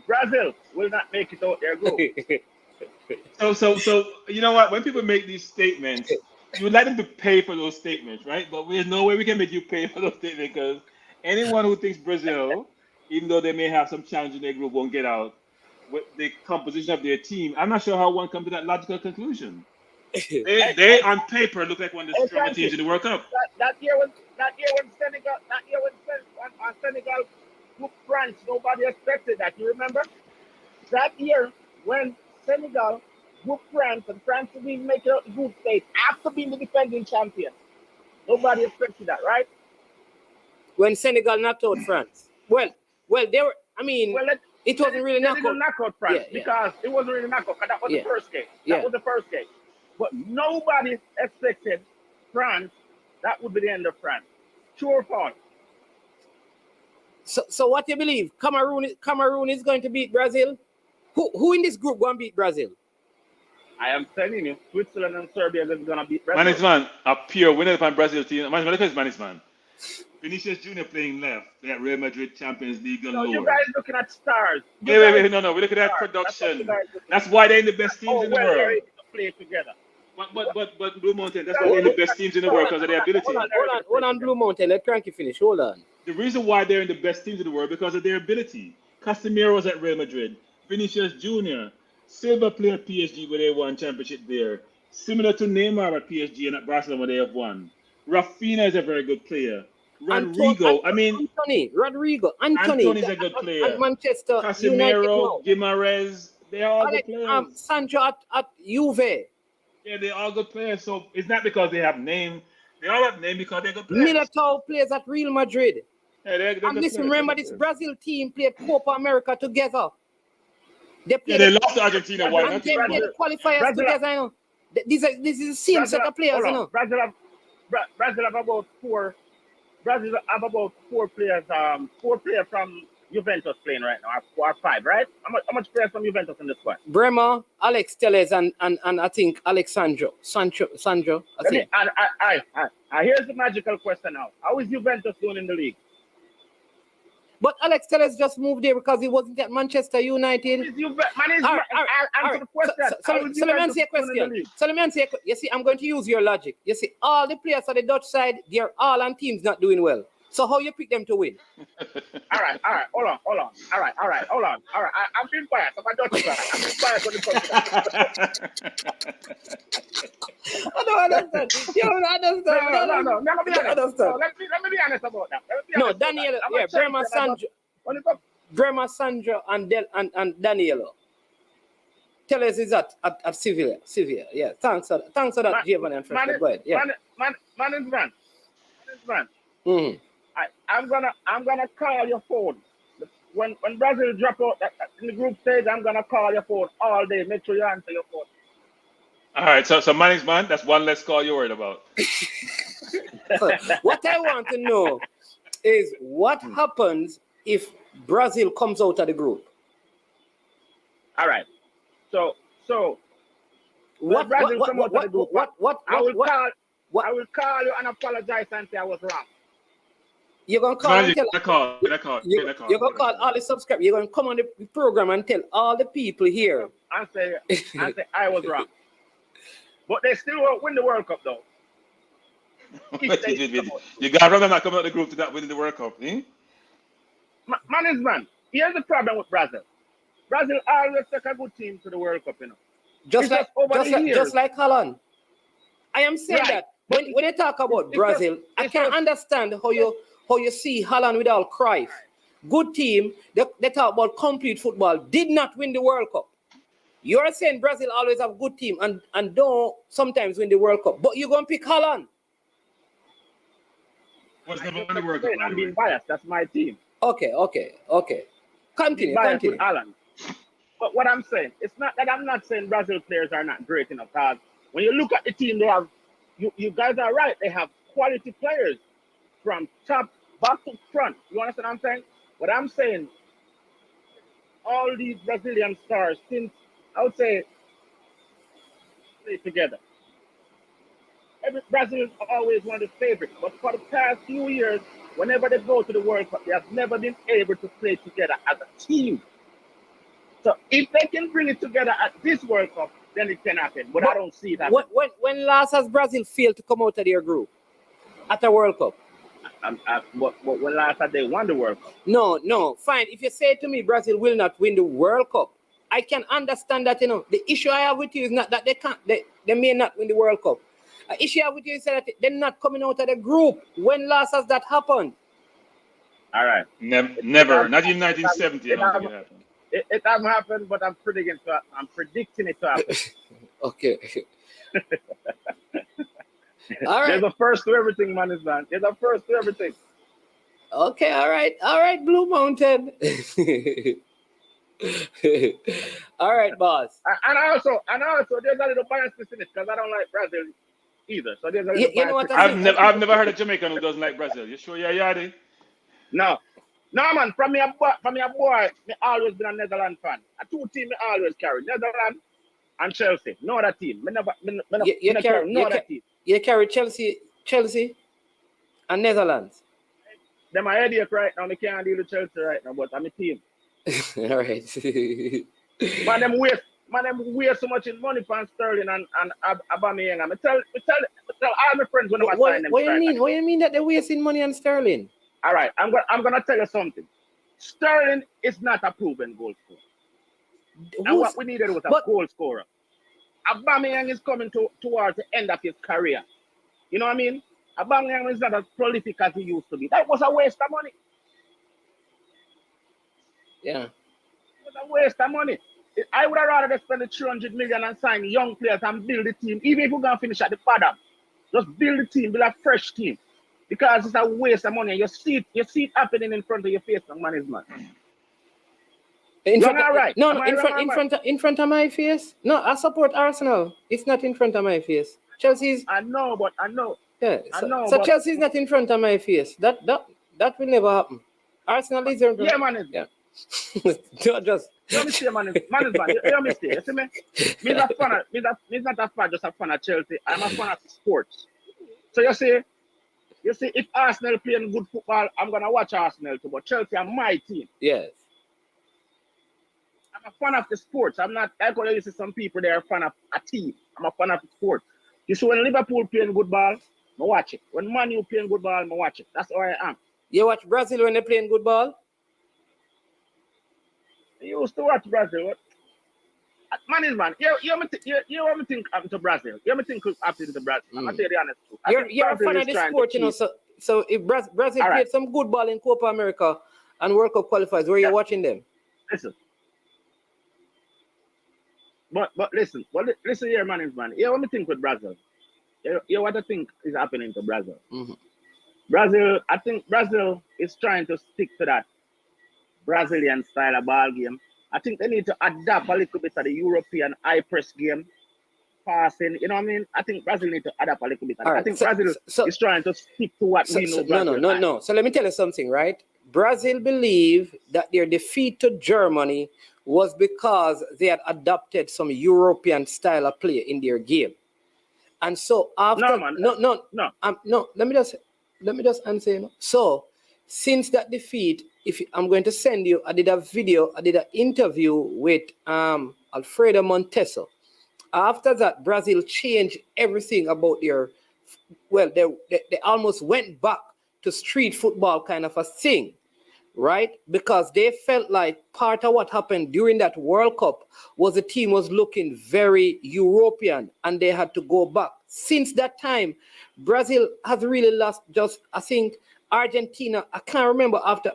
Brazil will not make it out their group. So you know what? When people make these statements, you would like them to pay for those statements, right? But there's no way we can make you pay for those statements because anyone who thinks Brazil, even though they may have some challenge in their group, won't get out with the composition of their team. I'm not sure how one comes to that logical conclusion. They on paper look like one of the stronger teams in the World Cup. That year when Senegal whooped France, nobody expected that. You remember? That year when Senegal whooped France and France didn't even make it out the group stage after being the defending champion. Nobody expected that, right? When Senegal knocked out France. Well, they were. I mean, it wasn't really knockout France because it wasn't really knockout. That was the first game. That was the first game. But nobody expected France. That would be the end of France. True or false? So what you believe? Cameroon is going to beat Brazil? Who in this group going to beat Brazil? I am telling you, Switzerland and Serbia is going to beat Brazil. Management, a pure winner upon Brazil team. Management, look at this management. Vinicius Jr. playing left. They at Real Madrid Champions League So galore. you guys looking at stars. Wait, no. We look at that production. That's why they're in the best teams in the world. They're able to play together. But Blue Mountain, that's why they're in the best teams in the world because of their ability. Hold on, Blue Mountain. Let Cranky finish. Hold on. The reason why they're in the best teams in the world because of their ability. Casemiro's at Real Madrid. Vinicius Jr. Silva played at PSG where they won championship there. Similar to Neymar at PSG and at Barcelona where they have won. Rafinha is a very good player. Rodrigo, Rodrigo. Anthony's a good player. At Manchester Casemiro, Guimaraes, they're all good players. Sancho at Juve. Yeah, they're all good players. So it's not because they have name. They all have name because they're good players. Militao plays at Real Madrid. Yeah, they're and listen, remember this Brazil team played Copa America together. They lost to Argentina. Why not? They played qualifiers together. You know. This is the same set of players. You know. Brazil have about four. Brazil have about four players. Four players from Juventus playing right now. Or five, right? How much players from Juventus in the squad? Bremer, Alex Telles, and I think Alexandro Sancho. I think. Here's the magical question now. How is Juventus doing in the league? But Alex Telles just moved there because he wasn't at Manchester United. Answer the question. So let me answer your question. So let me answer your question. You see, I'm going to use your logic. You see, all the players on the Dutch side, they're all on teams not doing well. So how you pick them to win? All right. Hold on. All right. I'm being biased. I'm a Dutch fan. I'm being biased when it comes to that. I don't understand. You don't understand. No. Let me be honest. Let me be honest about that. No, Daniel, Bremer Sandro and Danielo. Tell us is at Sevilla. Yeah. Thanks for that, Giovanni and Fred. Go ahead. Yeah. Man. Mm-hmm. I'm gonna call your phone. When Brazil drop out in the group stage, I'm gonna call your phone all day. Make sure you answer your phone. All right, so management, that's one less call you're worried about. What I want to know is what happens if Brazil comes out of the group? All right. So when Brazil comes out of the group, I will call you and apologize and say I was wrong. You're gonna call You're gonna call all the subscribers. You're gonna come on the program and tell all the people here. And say I was wrong. But they still won't win the World Cup though. You gotta remember not coming out of the group to not winning the World Cup. Eh? Management, here's the problem with Brazil. Brazil always take a good team to the World Cup, you know. Just like Holland. I am saying that when you talk about Brazil, I can understand how you see Holland with all Cruyff. Good team, they talk about complete football, did not win the World Cup. You're saying Brazil always have good team and don't sometimes win the World Cup. But you're going to pick Holland. What's never won the World Cup? I'm being biased. That's my team. Okay. Continue. With Holland. But what I'm saying, it's not that I'm not saying Brazil players are not great enough. Because when you look at the team, they have, you guys are right. They have quality players from top back to front. You understand what I'm saying? What I'm saying, all these Brazilian stars, since I would say play together. Brazil is always one of the favorites, but for the past few years, whenever they go to the World Cup, they have never been able to play together as a team. So if they can bring it together at this World Cup, then it can happen. But I don't see that. When last has Brazil failed to come out of their group at a World Cup? When last have they won the World Cup? No. Fine. If you say to me Brazil will not win the World Cup, I can understand that. You know, the issue I have with you is not that they may not win the World Cup. The issue I have with you is that they're not coming out of the group. When last has that happened? All right. Never. Not in 1970. I don't think it happened. It hasn't happened, but I'm predicting it to happen. Okay. All right. There's a first to everything, man. There's a first to everything. Okay. All right. Blue Mountain. All right, boss. And also, there's a little biasness in it because I don't like Brazil either. So there's a little you know what I've never heard a Jamaican who doesn't like Brazil. You sure you're Yardie? No, man. From me a boy, me always been a Netherlands fan. A two team me always carry. Netherlands and Chelsea. No other team. Me carry no other team. You carry Chelsea and Netherlands. Them are headache right now. Me can't deal with Chelsea right now, but I'm a team. All right. Man, them waste so much in money for Sterling and Aubameyang. I tell all my friends when I sign them. What do you mean that they're wasting money on Sterling? All right, I'm gonna tell you something. Sterling is not a proven goal scorer. And what we needed was a goal scorer. Aubameyang is coming towards the end of his career. You know what I mean? Aubameyang is not as prolific as he used to be. That was a waste of money. Yeah. It was a waste of money. I would have rather spend the 300 million and sign young players and build the team, even if we're going to finish at the bottom. Just build the team, build a fresh team. Because it's a waste of money. You see it happening in front of your face, man. In front of my face? No, I support Arsenal. It's not in front of my face. Chelsea's. I know. Yeah. So Chelsea's not in front of my face. That will never happen. Arsenal is in front. Yeah, man. Yeah. Just. You understand, man? You understand? You see me? Me's not a fan, just a fan of Chelsea. I'm a fan of sports. So you see, if Arsenal playing good football, I'm gonna watch Arsenal too. But Chelsea are my team. Yes. I'm a fan of the sports. I'm not. I could see some people they are a fan of a team. I'm a fan of the sport. You see, when Liverpool playing good ball, I watch it. When Man U playing good ball, I watch it. That's how I am. You watch Brazil when they playing good ball? You used to watch Brazil. Man, you want me think happened to Brazil? You want me think happened to Brazil? I'm gonna tell you the honest truth. You're a fan of the sport, you know. So if Brazil played some good ball in Copa America and World Cup qualifiers, where you watching them? Listen. But listen here, man. You want me think with Brazil? You what I think is happening to Brazil? Mm-hmm. Brazil, I think Brazil is trying to stick to that Brazilian style of ball game. I think they need to adapt a little bit of the European high press game, passing. You know what I mean? I think Brazil need to adapt a little bit. I think Brazil is trying to stick to what we know. No. So let me tell you something, right? Brazil believe that their defeat to Germany was because they had adopted some European style of play in their game, and so after let me just answer. You know? So since that defeat, if I'm going to send you, I did an interview with Alfredo Monteso. After that, Brazil changed everything about they almost went back to street football kind of a thing, right? Because they felt like part of what happened during that World Cup was the team was looking very European and they had to go back. Since that time, Brazil has really lost I think, Argentina, I can't remember after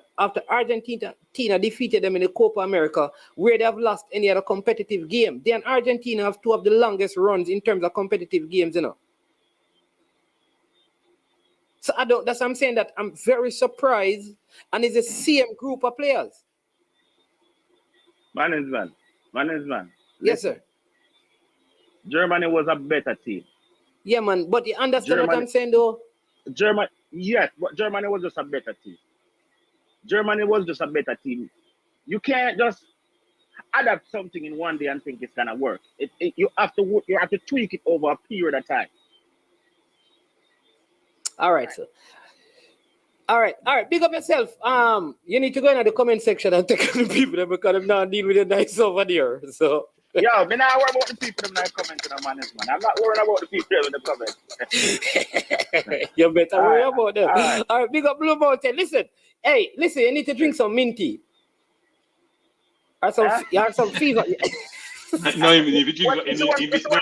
Argentina defeated them in the Copa America, where they have lost any other competitive game. They and Argentina have two of the longest runs in terms of competitive games, you know. So that's what I'm saying, that I'm very surprised, and it's the same group of players. Man. Yes, sir. Germany was a better team. Yeah, man, but you understand what I'm saying, though? Yes, but Germany was just a better team. You can't just adapt something in one day and think it's gonna work. You have to tweak it over a period of time. All right, sir. All right. Big up yourself. You need to go into the comment section and take on the people that because I'm not dealing with the nice over there. So. Yo, me not worry about the people that not commenting on man. I'm not worrying about the people in the comments. You better worry about them. All right, big up Blue Mountain. Listen, you need to drink some minty. Or some fever. No, even if you drink it's when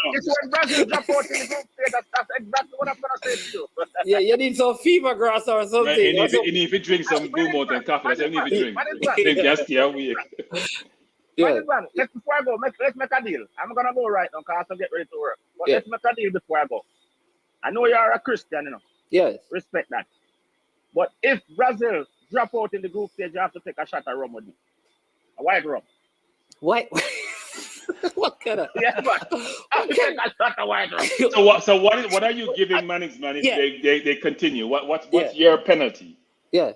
Brazil drop out in the group stage. That's exactly what I'm gonna say to you. Yeah, you need some fever grass or something. Right, and if you drink some Blue Mountain coffee, that's even if you drink just stay away. Yeah. Before I go, let's make a deal. I'm gonna go right now because I have to get ready to work. But let's make a deal before I go. I know you're a Christian, you know. Yes. Respect that. But if Brazil drop out in the group stage, you have to take a shot of rum with me. A white rum. White? What kind of? Yeah, but I'll take a shot of white rum. So what are you giving Mannix if they continue? What's your penalty? Yeah.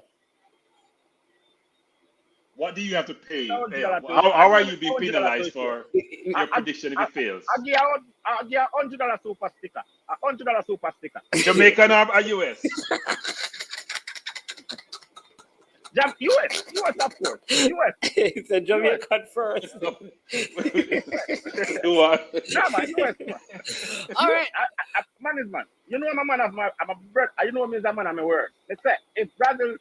What do you have to pay? $100 How are you being $100 penalized for your prediction if it fails? I give you $100 super sticker. $100 super sticker. Jamaican or US? US, of course. US. It's a Jamaican first. What? No, man, US. All right. Man is man. You know I'm a man of my, I'm a bird. You know me as a man of my word. Let's say if Brazil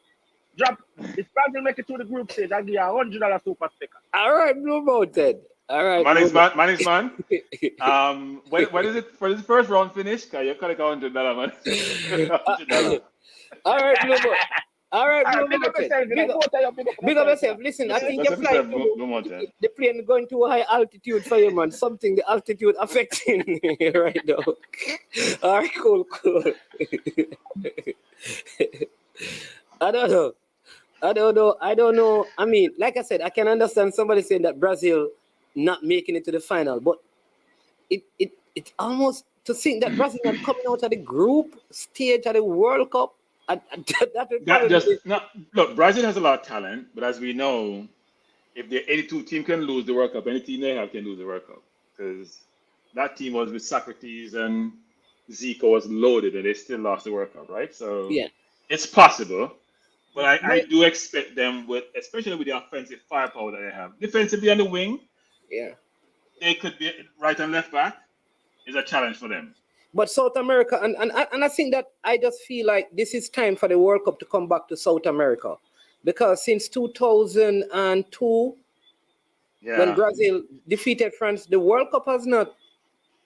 make it to the group stage, I give you $100 super sticker. All right, Blue Mountain. All right. Man is man. When is it? When is the first round finished? You collect $100, man. $100. All right, Blue Mountain. All right, Blue Mountain. Big up yourself. Listen, I think you're flying. The plane going to a high altitude for you, man. Something the altitude affecting right now. All right, cool. I don't know. I mean, like I said, I can understand somebody saying that Brazil not making it to the final, but it's almost to think that Brazil not coming out of the group stage of the World Cup. Look, Brazil has a lot of talent, but as we know, if the 82 team can lose the World Cup, any team they have can lose the World Cup, because that team was with Socrates and Zico was loaded, and they still lost the World Cup, right? So yeah, it's possible, but I do expect them, especially with the offensive firepower that they have, defensively on the wing. Yeah, they could be right and left back. Is a challenge for them. But South America, and I think that I just feel like this is time for the World Cup to come back to South America. Because since 2002, when Brazil defeated France, the World Cup has not,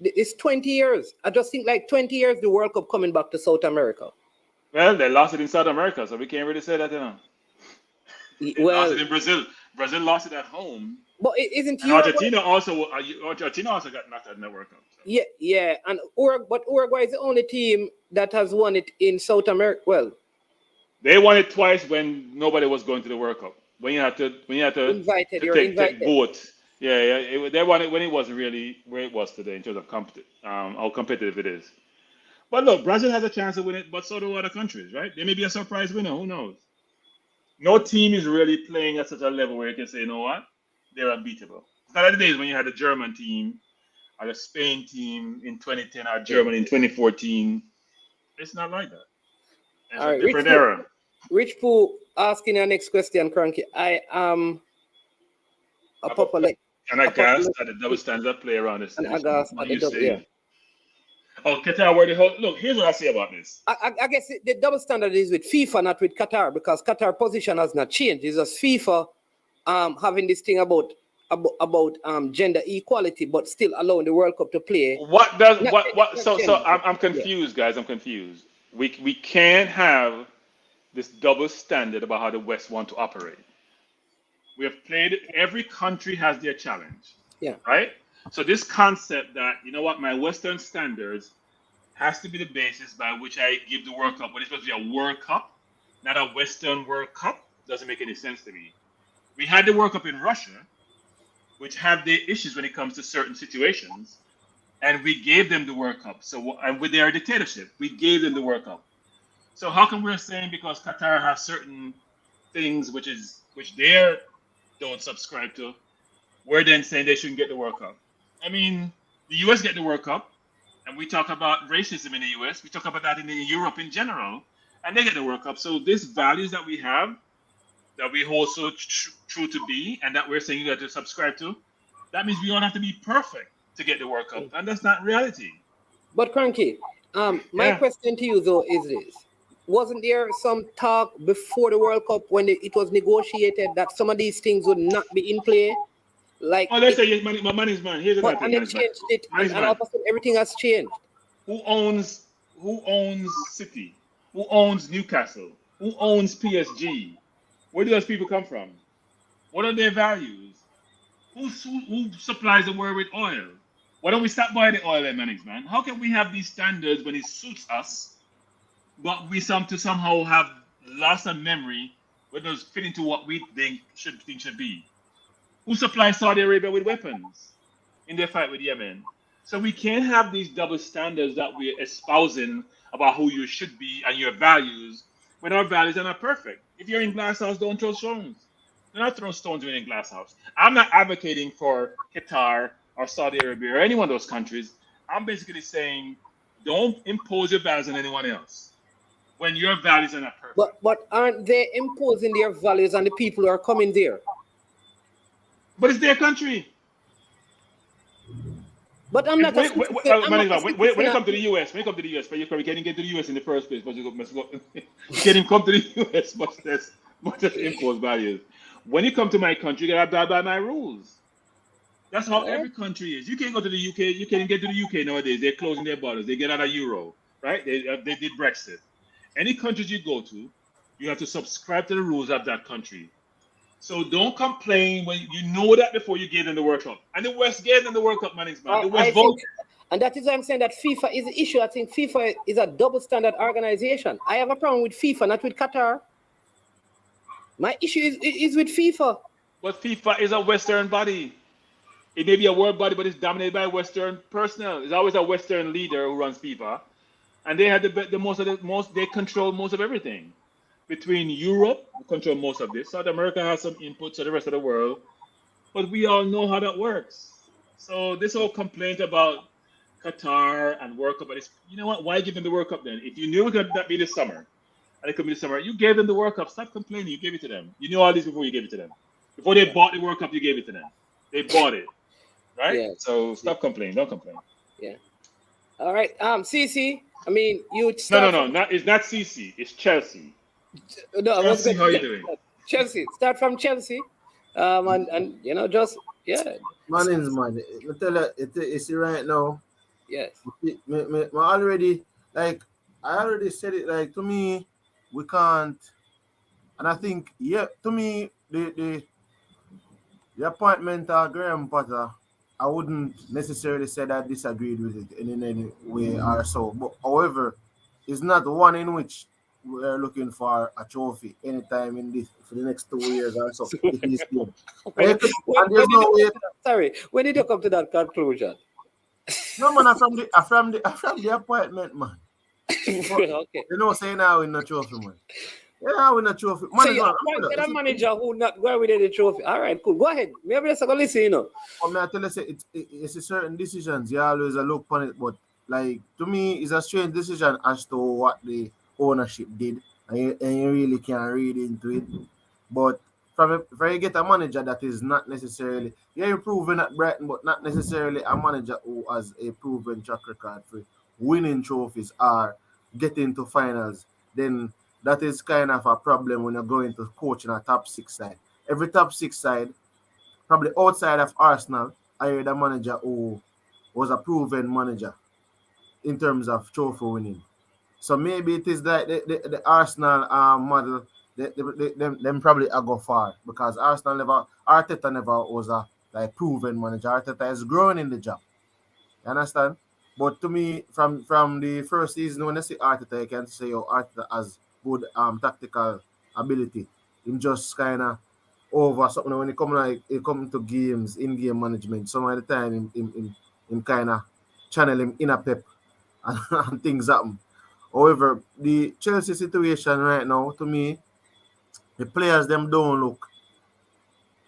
it's 20 years. I just think like 20 years, the World Cup coming back to South America. Well, they lost it in South America, so we can't really say that, you know. They lost it in Brazil. Brazil lost it at home. But isn't Argentina also got knocked out in the World Cup. So. Yeah, and Uruguay is the only team that has won it in South America. Well, they won it twice when nobody was going to the World Cup. When you had to take vote. Yeah. They won it when it wasn't really where it was today in terms of how competitive it is. But look, Brazil has a chance to win it, but so do other countries, right? They may be a surprise winner. Who knows? No team is really playing at such a level where you can say, you know what? They're unbeatable. It's not like the days when you had the German team or the Spain team in 2010 or Germany in 2014. It's not like that. It's a different era. Rich Pooh asking our next question, Cranky. I am a popular. And I guess that the double stands that play around this. And I guess at the double, yeah. Oh, Qatar, where the whole look. Here's what I say about this. I guess the double standard is with FIFA, not with Qatar, because Qatar position has not changed. It's just FIFA having this thing about gender equality, but still allowing the World Cup to play. I'm confused, guys. I'm confused. We can't have this double standard about how the West want to operate. We have played it. Every country has their challenge. Yeah. Right? So this concept that, you know what, my Western standards has to be the basis by which I give the World Cup, when it's supposed to be a World Cup, not a Western World Cup, doesn't make any sense to me. We had the World Cup in Russia, which have their issues when it comes to certain situations, and we gave them the World Cup. So, and with their dictatorship, we gave them the World Cup. So how come we're saying because Qatar has certain things which they don't subscribe to, we're then saying they shouldn't get the World Cup? I mean, the US get the World Cup, and we talk about racism in the US. We talk about that in Europe in general, and they get the World Cup. So these values that we have, that we hold so true to be, and that we're saying you got to subscribe to, that means we don't have to be perfect to get the World Cup, and that's not reality. But Cranky, my question to you though is this: wasn't there some talk before the World Cup when it was negotiated that some of these things would not be in play? Like, let's say money is man. Here's and they changed it, and all of a sudden everything has changed. Who owns City? Who owns Newcastle? Who owns PSG? Where do those people come from? What are their values? Who supplies the world with oil? Why don't we stop buying the oil and manage, man? How can we have these standards when it suits us, but we somehow have lost a memory when those fit into what we think should be? Who supplies Saudi Arabia with weapons in their fight with Yemen? So we can't have these double standards that we're espousing about who you should be and your values when our values are not perfect. If you're in glass house, don't throw stones. We're not throwing stones in a glass house. I'm not advocating for Qatar or Saudi Arabia or any one of those countries. I'm basically saying don't impose your values on anyone else when your values are not perfect. But aren't they imposing their values on the people who are coming there? But it's their country. But I'm not a citizen. I'm not a when you citizen. come to the US, when you come to the US, but you can't get to the US in the first place, but you can't even come to the US, much less impose values. When you come to my country, you gotta abide by my rules. That's how every country is. You can't go to the UK. You can't get to the UK nowadays. They're closing their borders. They get out of Euro, right? They did Brexit. Any countries you go to, you have to subscribe to the rules of that country. So don't complain when you know that before you get in the World Cup. And the West gave them the World Cup, man. The West voted. And that is why I'm saying that FIFA is the issue. I think FIFA is a double standard organization. I have a problem with FIFA, not with Qatar. My issue is with FIFA. But FIFA is a Western body. It may be a world body, but it's dominated by Western personnel. There's always a Western leader who runs FIFA. And they have they control most of everything. Between Europe, we control most of this. South America has some input to the rest of the world. But we all know how that works. So this whole complaint about Qatar and World Cup, you know what? Why give them the World Cup then? If you knew it could not be this summer, and it could be this summer, you gave them the World Cup. Stop complaining. You gave it to them. You knew all this before you gave it to them. Before they bought the World Cup, you gave it to them. They bought it. Right? Yeah. So stop complaining. Don't complain. Yeah. All right. CC, I mean, you start. No. It's not CC. It's Chelsea. No, Chelsea, how are you doing? Chelsea. Start from Chelsea. And you know, just My name's man. I tell you, it's right now. Yes. I already said it. Like, to me, we can't. And I think, to me, the appointment of Graham Potter, I wouldn't necessarily say that I disagreed with it in any way or so. But however, it's not one in which we're looking for a trophy anytime for the next 2 years or so. It is good. Sorry, when did you come to that conclusion? No, man, from the appointment, man. Okay. You know, saying now in the trophy, man. Yeah, we're not trophy. Man, so you appointed a manager who not going with the trophy. All right, cool. Go ahead. Maybe let's go listen, you know. I tell you, it's a certain decisions. You always look on it, but like to me, it's a strange decision as to what the ownership did, and you really can't read into it. But if you get a manager that is not necessarily, you're proven at Brighton, but not necessarily a manager who has a proven track record for winning trophies or getting to finals, then that is kind of a problem when you're going to coach in a top 6 side. Every top 6 side, probably outside of Arsenal, I heard a manager who was a proven manager in terms of trophy winning. So maybe it is that the Arsenal model, them probably go far because Arteta never was a proven manager. Arteta is growing in the job. You understand? But to me, from the first season, when I see Arteta, you can say Arteta has good tactical ability. In just kind of over something when it come to games, in-game management. Some of the time, in kind of channel him in a pep and things happen. However, the Chelsea situation right now, to me, the players them don't look.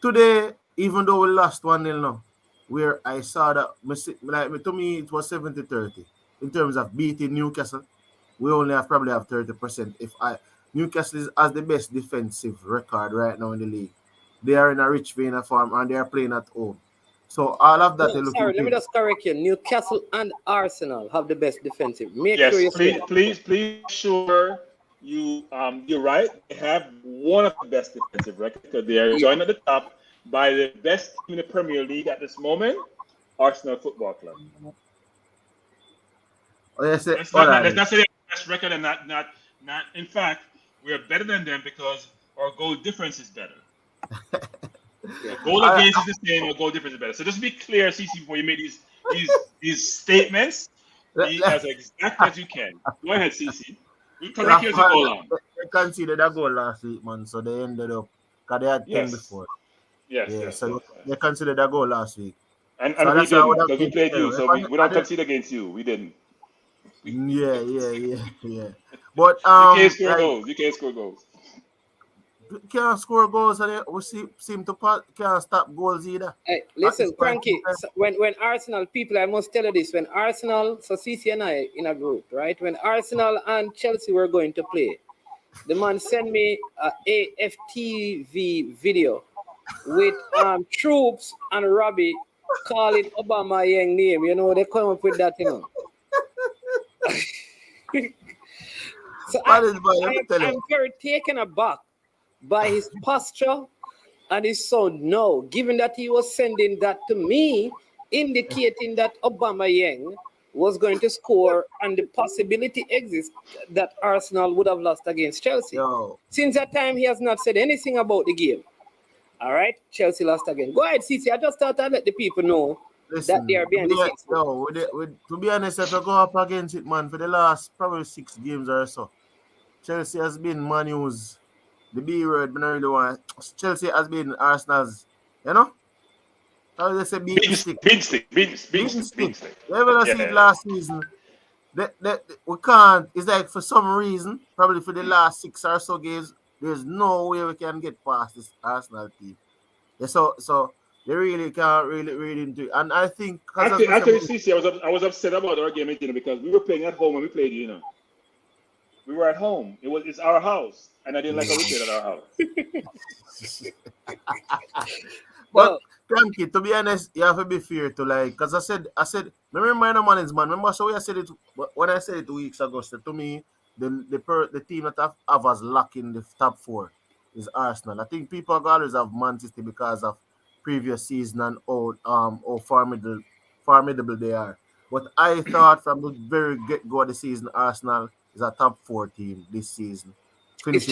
Today, even though we lost 1-0 now, where I saw that, to me, it was 70-30 in terms of beating Newcastle. We only probably have 30%. Newcastle has the best defensive record right now in the league. They are in a rich vein of form and they are playing at home. So all of that. Sorry, let me just correct you. Newcastle and Arsenal have the best defensive. Please sure you're right. They have one of the best defensive records. They are joined at the top by the best team in the Premier League at this moment, Arsenal Football Club. Let's not say best record and not. In fact, we are better than them because our goal difference is better. Goal against is the same, or goal difference is better. So just be clear, CC, before you make these statements, be as exact as you can. Go ahead, CC. We correct you as you go along. They conceded a goal last week, man, so they ended up because they had 10 before. Yes. They considered a goal last week. And so we didn't, because we played you, so we don't concede against you. We didn't. Yeah. But you can't score goals. You can't score goals. can't score goals and we seem to can't stop goals either. Hey, listen, Cranky, so when Arsenal, people, I must tell you this, when Arsenal, so CC and I in a group, right? When Arsenal and Chelsea were going to play, the man sent me a AFTV video with Troops and Robbie calling Obama a young name. You know, they come up with that, you know. So I'm very taken aback by his posture and his sound now, given that he was sending that to me, indicating that Obama Yang was going to score and the possibility exists that Arsenal would have lost against Chelsea. Yo. Since that time, he has not said anything about the game. All right, Chelsea lost again. Go ahead, CC. I just thought I'd let the people know that they are behind the scenes. No, to be honest, if you go up against it, man, for the last probably 6 games or so, Chelsea has been Man U's, the B word, but I really want. Chelsea has been Arsenal's, you know? How do they say beating stick? Beating stick. You ever see it last season? We can't. It's like for some reason, probably for the last 6 or so games, there's no way we can get past this Arsenal team. Yeah, so they really can't really into it. And I think actually, CC, I was upset about our game, you know, because we were playing at home and we played, you know. We were at home. It's our house, and I didn't like how we played at our house. But Cranky, to be honest, you have to be fair to like, because I said, remember the man's man. Remember, so I said it when I said it 2 weeks ago. So to me, the team that have us locked in the top 4 is Arsenal. I think people always have Man City because of previous season and how formidable they are. But I thought from the very get-go of the season, Arsenal is a top 4 team this season. Is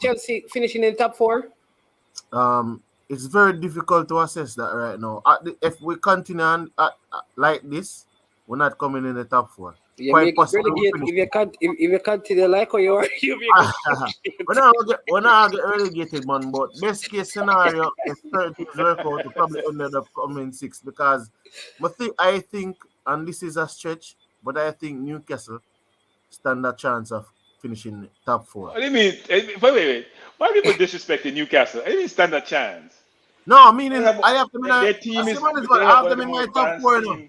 Chelsea finishing in top 4? It's very difficult to assess that right now. If we continue like this, we're not coming in the top 4. Quite possible. If you continue like how you are, you'll be we're not get relegated, man. But best case scenario, if 30 teams work out, we probably ended up coming 6 because I think, and this is a stretch, but I think Newcastle stand a chance of finishing top 4. What do you mean? Wait. Why are people disrespecting Newcastle? I didn't stand a chance. No, meaning I have them in their team is. I have them in my top 4 now.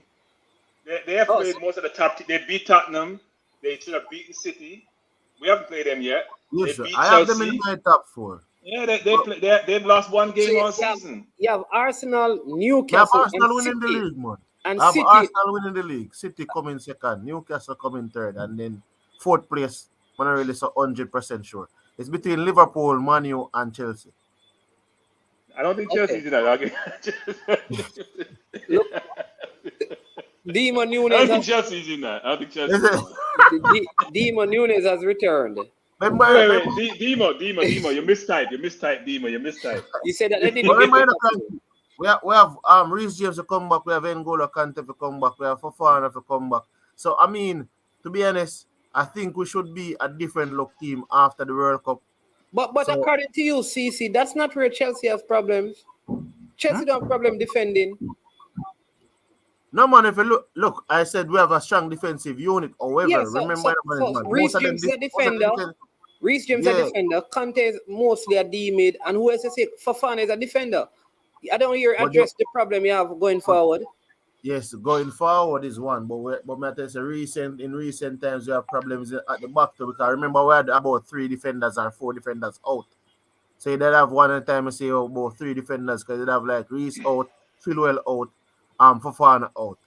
They have played most of the top. They beat Tottenham. They should have beaten City. We haven't played them yet. Yes, sir. I have them in my top 4. Yeah, they've lost 1 game all season. You have Arsenal, Newcastle, Arsenal winning the league, man. And I have City. Arsenal winning the league. City coming 2nd, Newcastle coming 3rd, and then 4th place. I'm not really so 100% sure. It's between Liverpool, Man U, and Chelsea. I don't think Chelsea's in that argument. Demon Nunes. I don't think Chelsea's in that. Demon Nunes has returned. Wait. Demo. You mistyped, Demo. You mistyped. You said that they didn't we have Reece James to come back. We have N'Golo Kante to come back. We have Fofana to come back. So, I mean, to be honest, I think we should be a different look team after the World Cup. But according to you, CC, that's not where Chelsea has problems. Chelsea don't have problem defending. No, man, if you look, I said we have a strong defensive unit. However, remember, Reece James is a defender. Reece James is a defender. Kante is mostly a D-mid. And who else is it? Fofana is a defender. I don't hear address the problem you have going forward. Yes, going forward is one, but matters in recent times we have problems at the back too, because remember we had about 3 defenders or 4 defenders out. So you don't have one at a time and say about 3 defenders because you have like Reece out, Chilwell out, Fofana out.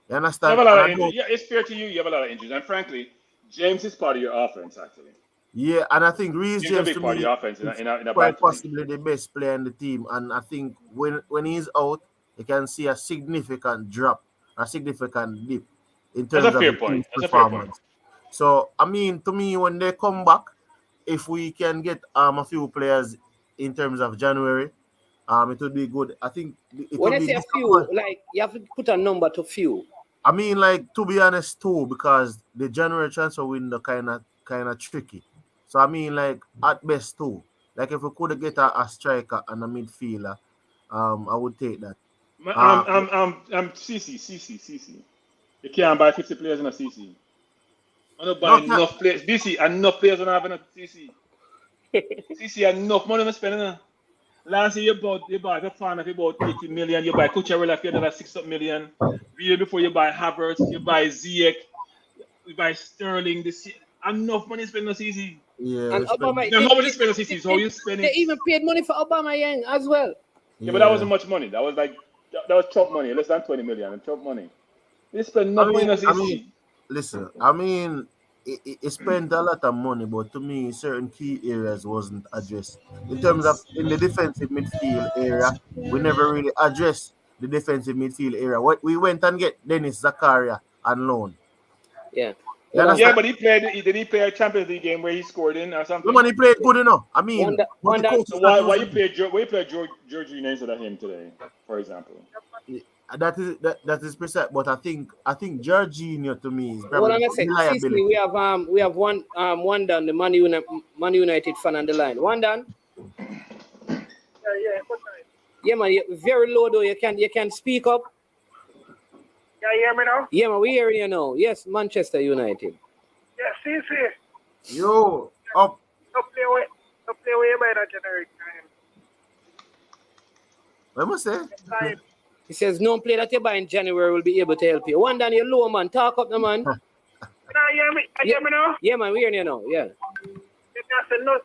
You understand? You have a lot of injuries. Yeah, it's fair to you. You have a lot of injuries, and frankly, James is part of your offense actually. Yeah, and I think Reece James to me offense in a quite possibly the best player in the team, and I think when he's out, you can see a significant drop, a significant dip in terms of the performance. So, I mean, to me, when they come back, if we can get a few players in terms of January, it would be good. I think when I say a few, like you have to put a number to few. I mean, like, to be honest, 2, because the January transfer window kind of tricky. So I mean, like, at best 2. Like, if we could get a striker and a midfielder, I would take that. CC. You can't buy 50 players in a CC. I'm not buying enough players. BC, enough players don't have enough CC. See, enough money to spend. Last year you bought a fan of about 80 million. You buy Cucurella for another 6 million. The year before you buy Havertz, you buy Ziyech, you buy Sterling. This year. Enough money spent this easy. Yeah, And we spend. Obama, Now how much you spend this easy is how you spend they it. even paid money for Obama Yang as well. Yeah, but that Yeah. wasn't much money. That was chop money, less than 20 million and chop money. They spend I enough money mean, this I mean, easy. listen. I mean, it spent a lot of money, but to me, certain key areas wasn't addressed. In terms of in the defensive midfield area, we never really addressed the defensive midfield area. What we went and get Dennis Zakaria on loan. Yeah. You Hold on. Yeah, understand? but did he play a Champions League game where he scored in or The something? money played good enough. I mean, but One the that coach So is not why you using play Georgina instead of him today, for example? it. That is precise. But I think Jorginho to me is hold probably on the a sec. reliability. Cecily, we have one down, the Man United fan on the line. One down. Yeah, man, you're very low though. You can speak up. Yeah, you hear me now? Yeah, man, we hearing you now. Yes, Manchester United. Yeah, see. Yo, up. Don't play away by that generic time. What must say? Time. He says no play that you buy in January will be able to help you. One down, you're low, man. Talk up, the man. Now you hear me? You hear me now? Yeah, man, we hearing you now. Yeah. That's don't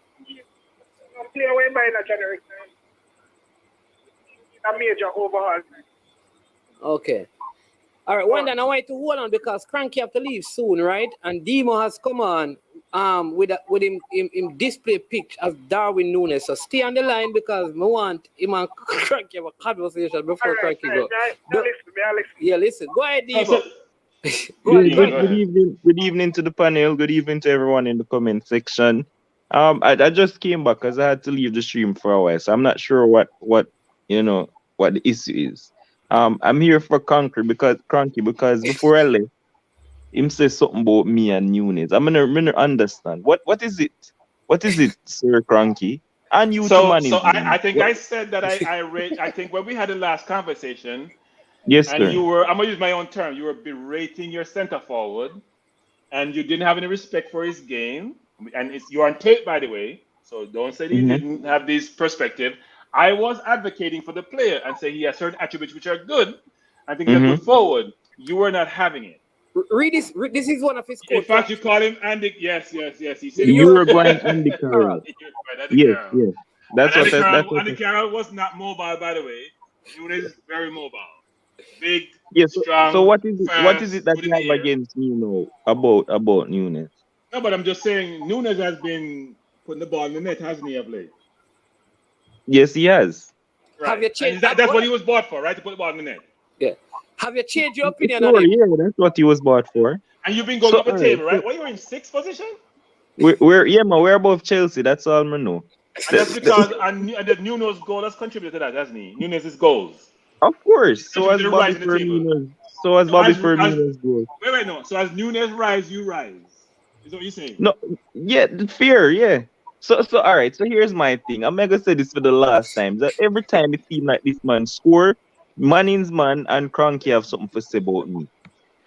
play away by that generic time. A major overhaul. Okay. All right, one down. I want you to hold on because Cranky have to leave soon, right? And Demo has come on with him display picture as Darwin Nunes. So stay on the line because I want him and Cranky have a conversation before Cranky go. Yeah, listen. Go ahead, Demo. Good evening to the panel. Good evening to everyone in the comment section. I just came back because I had to leave the stream for a while, so I'm not sure what the issue is. I'm here for Cranky because before I left, him say something about me and Nunes. I'm gonna understand what is it? What is it, Sir Cranky? And you So I think I said that I rate. I think when we had the last conversation, yes, and sir. I'm gonna use my own term. You were berating your center forward, and you didn't have any respect for his game. And you're on tape, by the way. So don't say that you didn't have this perspective. I was advocating for the player and saying he has certain attributes which are good. I think he's a good forward. You were not having it. Read this. This is one of his quotes. In fact, you call him Andy. Yes. He said you were going Andy Carroll. Yes. That's and what Andy Carroll was not mobile, by the way. Nunes is very mobile, big, yes. strong. So what is it? Fast, What is it that you have against me now about Nunes? No, but I'm just saying Nunes has been putting the ball in the net, hasn't he, of late? Yes, he has. Right. Have you changed? That's what he was bought for, right? To put the ball in the net. Yeah. Have you changed your opinion Sure, on him? yeah, that's what he was bought for. And you've been going up the table, right? What, you were in 6th position? We're above Chelsea. That's all I know. And that's because the Nunes goal has contributed to that, hasn't he? Nunes' goals. Of course. So has Bobby Firmino's. So has Bobby Firmino's goal. Wait, no. So as Nunes rise, you rise. Is that what you're saying? No, yeah, fair, yeah. So all right. So here's my thing. I'm gonna say this for the last time. That every time it seems like this man score, Manning's man and Cranky have something to say about me.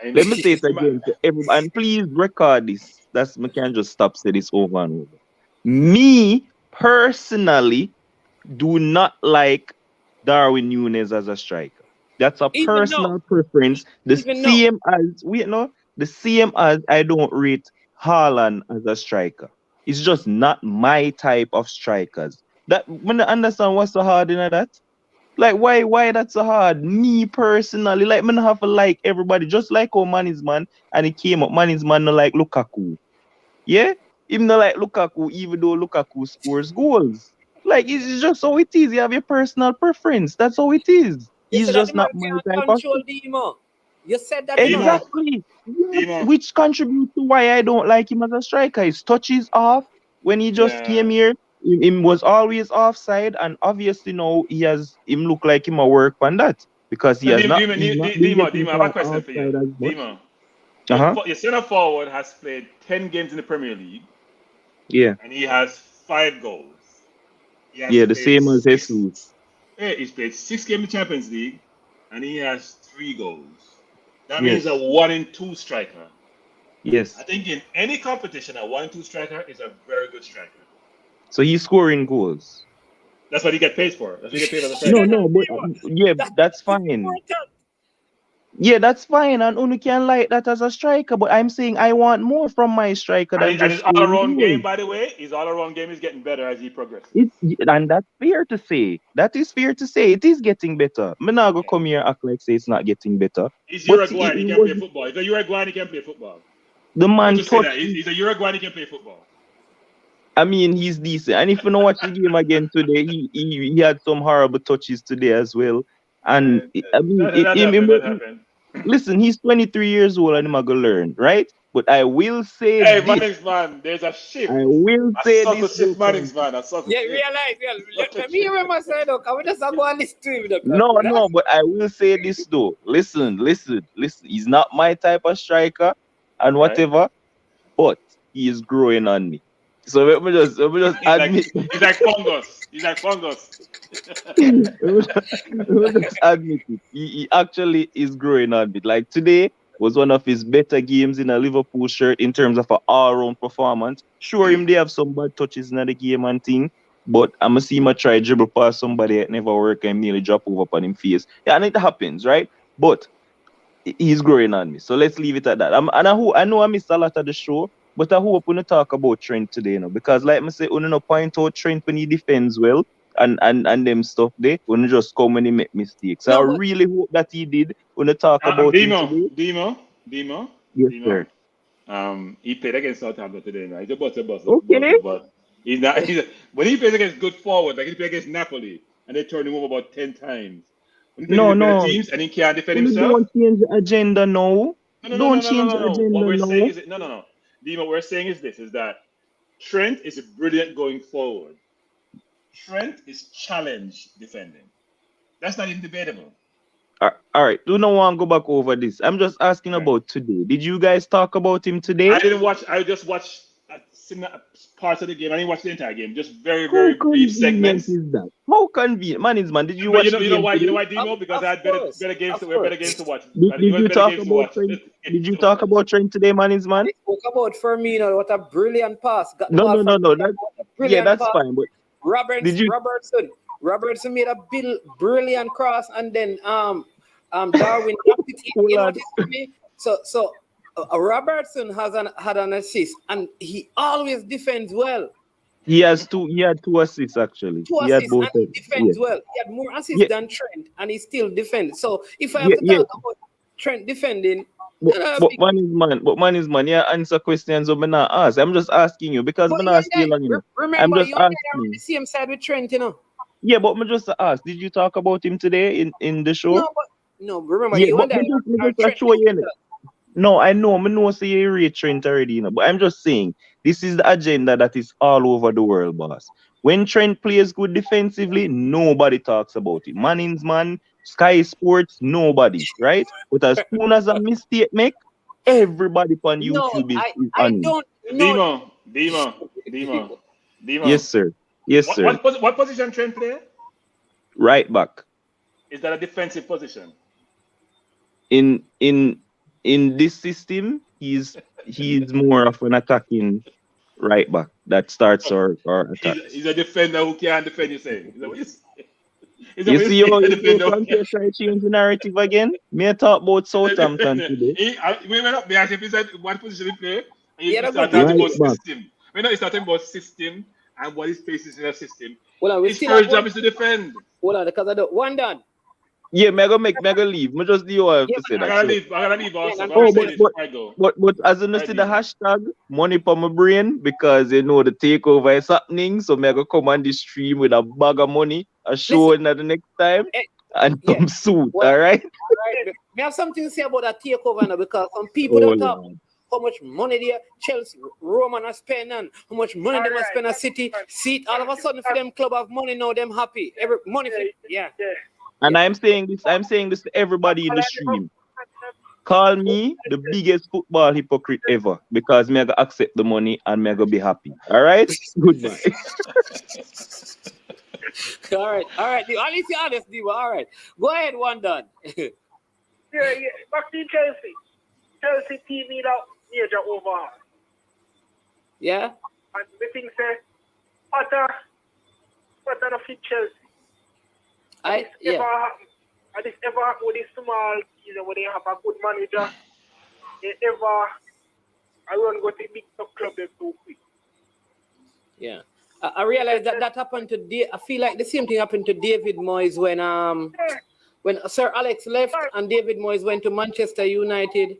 Let me say it again to everyone. And please record this. We can just stop say this over and over. Me personally do not like Darwin Nunes as a striker. That's a personal preference. The same as I don't rate Haaland as a striker. It's just not my type of strikers. That when I understand what's so hard in that. Like why that's so hard? Me personally, like me have to like everybody, just like how man is man, and it came up, man is man no like Lukaku. Yeah? Even though like Lukaku, even though Lukaku scores goals. Like it's just how it is. You have your personal preference. That's how it is. He's just not my type of. You said that exactly. Yeah. Which contributes to why I don't like him as a striker. His touch is off. When he just came here, him was always offside, and obviously now him look like him a work on that because he has not. Demo, I have a question for you. Demo, your center forward has played 10 games in the Premier League. Yeah. And he has 5 goals. The same as Jesus. Yeah, he's played 6 games in the Champions League, and he has 3 goals. That means a 1 in 2 striker. Yes. I think in any competition, a 1 in 2 striker is a very good striker. So he's scoring goals. That's what he get paid for. That's what he get paid for the No, striker. no, but yeah, that's fine. Yeah, that's fine, and Unu can like that as a striker. But I'm saying I want more from my striker than And just his scoring all-around game, goals. by the way, his all-around game is getting better as he progresses. And that's fair to say. That is fair to say. It is getting better. Me not go come here and act like say it's not getting better. He's But Uruguayan. He it can was play football. He's a Uruguayan. He can play football. the Don't man just say touch. that. He's a Uruguayan. He can play football. I mean, he's decent. And if you know watch the game again today, he had some horrible touches today as well. And I mean, That happened. listen, he's 23 years old and he's gonna learn, right? But I will say Hey, this. Mannings, man, there's a shift. I will A say subtle this. shift, Mannings, man. A subtle Yeah, shift. realize. Let me remember saying, look, I will just go and listen to him. No, but I will say this though. Listen. He's not my type of striker and whatever, but he is growing on me. So let me just admit. He's like fungus. He's like fungus. let me just admit it. He actually is growing on me. Like today was one of his better games in a Liverpool shirt in terms of an all-round performance. Sure, him they have some bad touches in the game and thing, but I'ma see him try dribble past somebody that never work and nearly drop over upon him face. Yeah, and it happens, right? But he's growing on me. So let's leave it at that. I know I missed a lot of the show, but I hope we don't talk about Trent today, because like I say, we no point out Trent when he defends well and them stuff there. We no just come when he make mistakes. I really hope that he did when we talk about him today. Demo. Yes, sir. He played against Southampton today. Right? He's a bust. Okay. But he's not. When he plays against good forward, like he played against Napoli, and they turned him over about 10 times. When he plays against better teams and he can't defend himself. Don't change the agenda now. No. Don't change the agenda What we're now. saying is no. Demo, what we're saying is this: is that Trent is brilliant going forward. Trent is challenged defending. That's not even debatable. All right. Do not want to go back over this. I'm just asking about today. Did you guys talk about him today? I didn't watch. I just watched parts of the game. I didn't watch the entire game. Just very How brief segments. convenient is that? How convenient, man? Did you watch the game? You know why, today? Demo? Because I had better games to watch. Did you talk about Trent? Did you talk about Trent today, man? I spoke about Firmino. What a brilliant pass. No. That's pass. fine. But Robertson made a brilliant cross, and then Darwin knocked it in. You notice me? So Robertson had an assist, and he always defends well. He had two assists actually. He defends well. He had more assists than Trent, and he still defends. So if I have to talk about Trent defending, but man is man. Yeah, answer questions I'm not ask. I'm just asking you because I'm not still on you. Remember, you're on the same side with Trent, you know. Yeah, but me just ask. Did you talk about him today in the show? No, remember you on that. No, I know say you rate Trent already, but I'm just saying this is the agenda that is all over the world, boss. When Trent plays good defensively, nobody talks about it. Manning's man, Sky Sports, nobody, right? But as soon as a mistake make, everybody on YouTube is on. Demo. Yes, sir. What position Trent play? Right back. Is that a defensive position? In this system, he's more of an attacking right back that starts or attacks. He's a defender who can't defend, you say. Is that what you say? You see how you try to change the narrative again? May I talk about Southampton today? We went up there if he said what position he play. He started about system. We know he's talking about system and what his faces in a system. His first job is to defend. Hold on, because I don't one done. Yeah, mega leave. Me just do what I have to say that. I gotta leave also. But as you see the hashtag money for my brain because the takeover is happening, so mega come on the stream with a bag of money, a show in the next time, and come soon. All right. We have something to say about that takeover now because some people don't talk how much money they Chelsea, Roman are spending, how much money they must spend at City. See, all of a sudden for them club have money now, them happy. Every money for And I'm saying this to everybody in the stream. Call me the biggest football hypocrite ever because me I go accept the money and me I go be happy. All right? Goodbye. All right. At least you're honest, Diva. All right. Go ahead, one done. Yeah. Back to Chelsea. Chelsea team need a major overhaul. Yeah? And the thing say, Potter no fit Chelsea. And this ever happen with this small season where they have a good manager. They ever I won't go to big top club them too quick. Yeah. I realized that happened to I feel like the same thing happened to David Moyes when Sir Alex left and David Moyes went to Manchester United.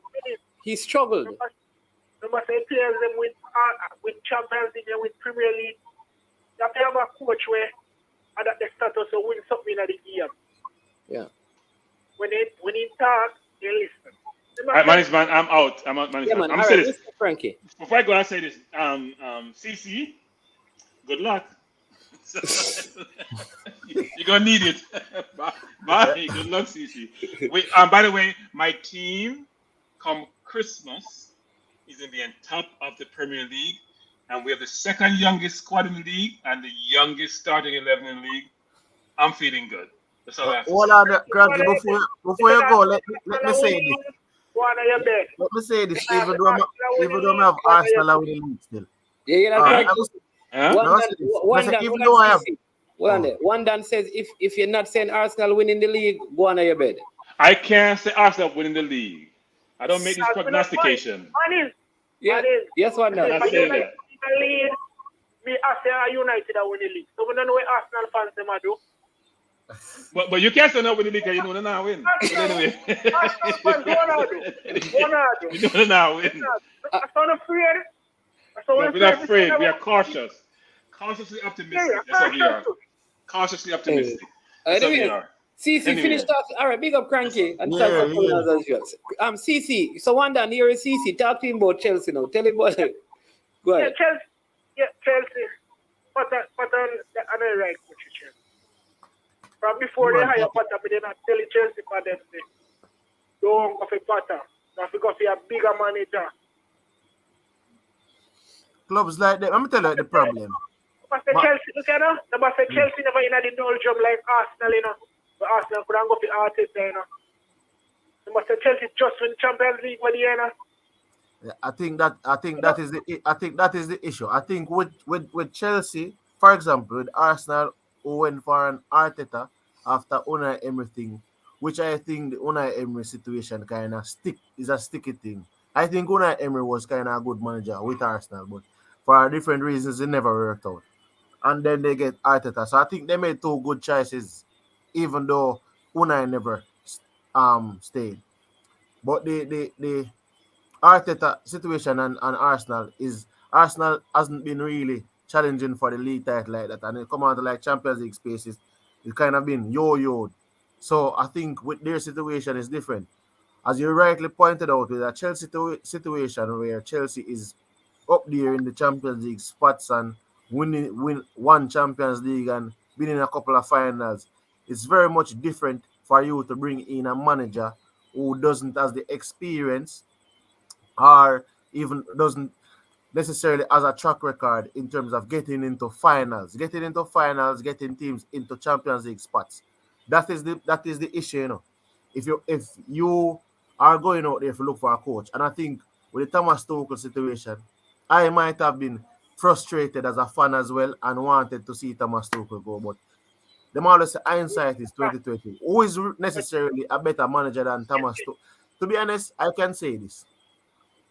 He struggled. Remember, say players them with Champions League and with Premier League. You have to have a coach where and at the status of win something at the game. Yeah. When he talk, they listen. All right, management, I'm out. I'm out, management. Yeah, man. I'm All saying right, this. Mr. Frankie. Before I go, I say this. CC, good luck. You're gonna need it. Bye. Good luck, CC. Wait, by the way, my team come Christmas is in the top of the Premier League, and we have the second youngest squad in the league and the youngest starting 11 in the league. I'm feeling good. That's all I have to Hold say. on, Granky, before you go, let me say this. One of your bed. Let me say this, even though I have Arsenal winning the league still. Yeah, you know, one Dan says if you're not saying Arsenal winning the league, go on your bed. I can't say Arsenal winning the league. I don't make this prognostication. Yes, one Dan. I'm not saying that. Lead, me Arsenal United are winning the league. So we don't know what Arsenal fans them do. But you can't say no win the league because you know they're not win. But anyway. Arsenal fans do. You know they're not win. I'm not afraid. No, we're not afraid. We are cautious. Cautiously optimistic. That's what we are. Cautiously optimistic. That's what we are. CC finished off. All right, big up Cranky. And CC. So one down here is CC. Talk to him about Chelsea now. Tell him about it. Go ahead. Chelsea. But I'm not right with Chelsea. From before they hire Potter, but they're not telling Chelsea for them. Don't go for Potter. Don't go for a bigger manager. Clubs like that, let me tell you the problem. Chelsea, look at them. Chelsea never in the doldrum like Arsenal, you know. But Arsenal couldn't go for Arteta, you know. Chelsea just win Champions League for the year, you know. Yeah, I think that is the issue. I think with Chelsea, for example, with Arsenal who went for an Arteta after Unai Emery thing, which I think the Unai Emery situation kind of is a sticky thing. I think Unai Emery was kind of a good manager with Arsenal, but for different reasons it never worked out. And then they get Arteta. So I think they made two good choices, even though Unai never stayed. But the Arteta situation and Arsenal hasn't been really challenging for the league title like that, and it come out to like Champions League spaces, it's kind of been yo-yoed. So I think with their situation is different. As you rightly pointed out, with a Chelsea situation where Chelsea is up there in the Champions League spots and win one Champions League and been in a couple of finals, it's very much different for you to bring in a manager who doesn't have the experience or even doesn't necessarily has a track record in terms of getting into finals, getting teams into Champions League spots. That is the issue, you know. If you are going out there to look for a coach, and I think with the Thomas Tuchel situation, I might have been frustrated as a fan as well and wanted to see Thomas Tuchel go, but the always say hindsight is 2020. Who is necessarily a better manager than Thomas Tuchel? To be honest, I can say this.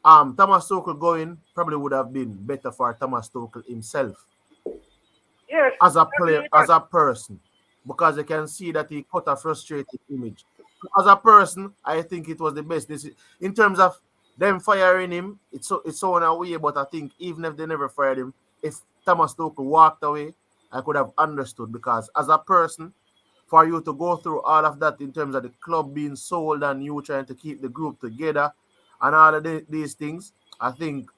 Thomas Tuchel going probably would have been better for Thomas Tuchel himself. Yes. As a player, as a person. Because you can see that he got a frustrated image. As a person, I think it was the best. In terms of them firing him, it's so in a way, but I think even if they never fired him, if Thomas Tuchel walked away, I could have understood, because as a person, for you to go through all of that in terms of the club being sold and you trying to keep the group together and all of these things, I think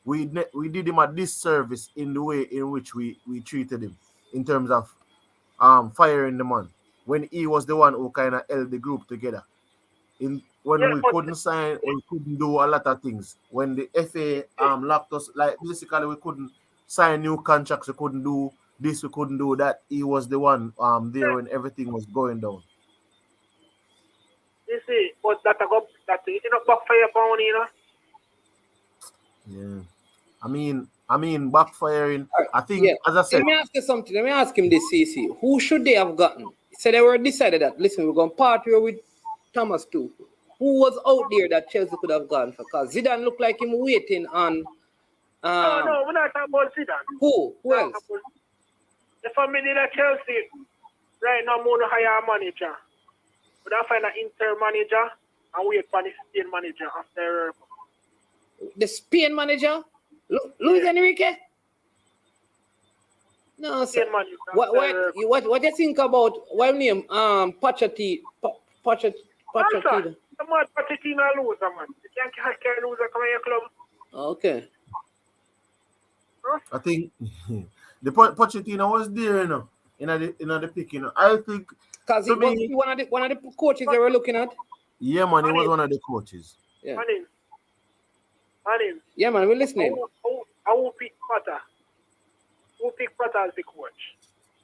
we did him a disservice in the way in which we treated him in terms of firing the man when he was the one who kind of held the group together. We couldn't sign, we couldn't do a lot of things. When the FA locked us, like basically we couldn't sign new contracts, we couldn't do this, we couldn't do that. He was the one there when everything was going down. You see, but that you know backfire upon, you know. Yeah, I mean, I mean, backfiring. I think, Yeah. as I said, Let me ask you something. Let me ask him this, CC. Who should they have gotten? So they were decided that, listen, we're going to partner with Thomas too. Who was out there that Chelsea could have gone for? Because Zidane looked like him waiting on... no, we're not talking about Zidane. Who else? The family at Chelsea, right now, I'm going to hire a manager. But I find an interim manager and wait for the Spain manager after... The Spain manager? Luis Enrique? No, sir. What do you think about what name? Pochettino. Pochettino. The man Pochettino loser, man. You can't lose a career club. Okay. Huh? I think the Pochettino was there, you know, in the pick, you know. I think because he was one of the coaches they were looking at. Yeah, man, he was one of the coaches. Yeah. Man. Yeah, man, we're listening. I will pick Potter. Who pick Potter as the coach?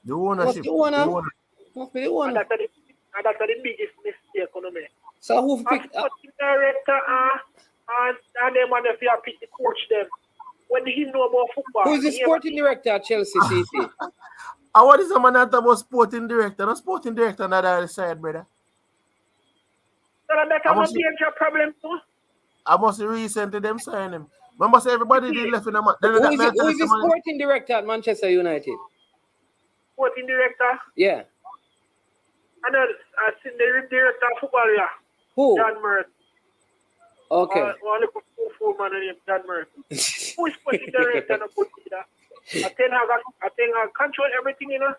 The ownership. Must be the owner. And that's the biggest mistake on me. So who picked? Sporting director and them and if you pick the coach them. When he know about football. Who's the sporting director at Chelsea, CC? What is a man that about sporting director? No sporting director on the other side, brother. So that's a major problem too. I must recently them sign him. Remember, say everybody did left in the match. Who is the sporting director at Manchester United? Sporting director? Yeah. And I seen the director of football, yeah. Who? John Merton. Okay. One of the man named John Merton. Who is sporting director? I think I control everything, you know.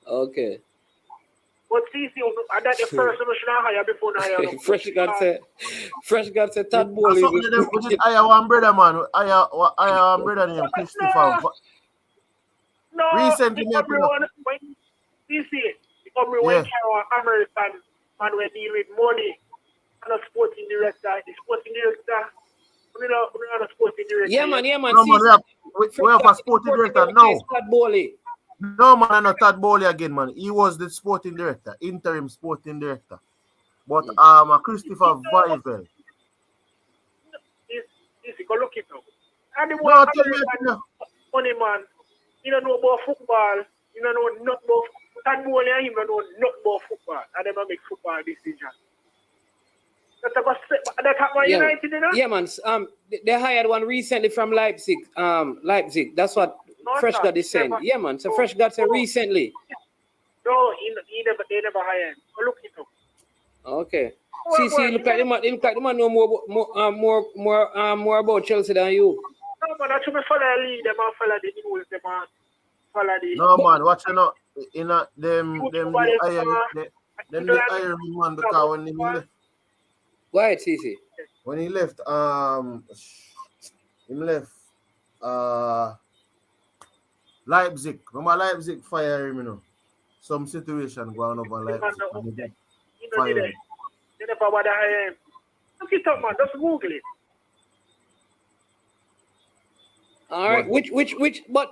Okay. But CC, I that the first one should hire before I Fresh got said Todd Bowley. I have one brother, man. I have one brother named Christopher. No, recently, CC, everyone American man will deal with money. And a sporting director, the sporting director. We not a sporting director. Yeah, man. No, man, we have a sporting director now. Todd Bowley. No, man, I'm not Todd Bowley again, man. He was the sporting director, interim sporting director. But Christopher Vivel. Easy, go look it up. And the no, money, man. You don't know about football. You don't know not about Todd Bowley and him don't know not about football. And they make football decisions. That's about United, you know? Yeah, man. They hired one recently from Leipzig. Leipzig. That's what Fresh God is saying. Yeah, man. So Fresh God said recently. No, they never hired. Go look it up. Okay. See, look like the man know more about Chelsea than you. No, man. I should follow the lead. Them and follow the news. Them and follow the. No, man. Watch out. You know them the Iron Man because when he left. Why, CC? When he left, Leipzig. Remember Leipzig fire him, you know. Some situation going over Leipzig. They never want to hire him. Look it up, man. Just Google it. All right.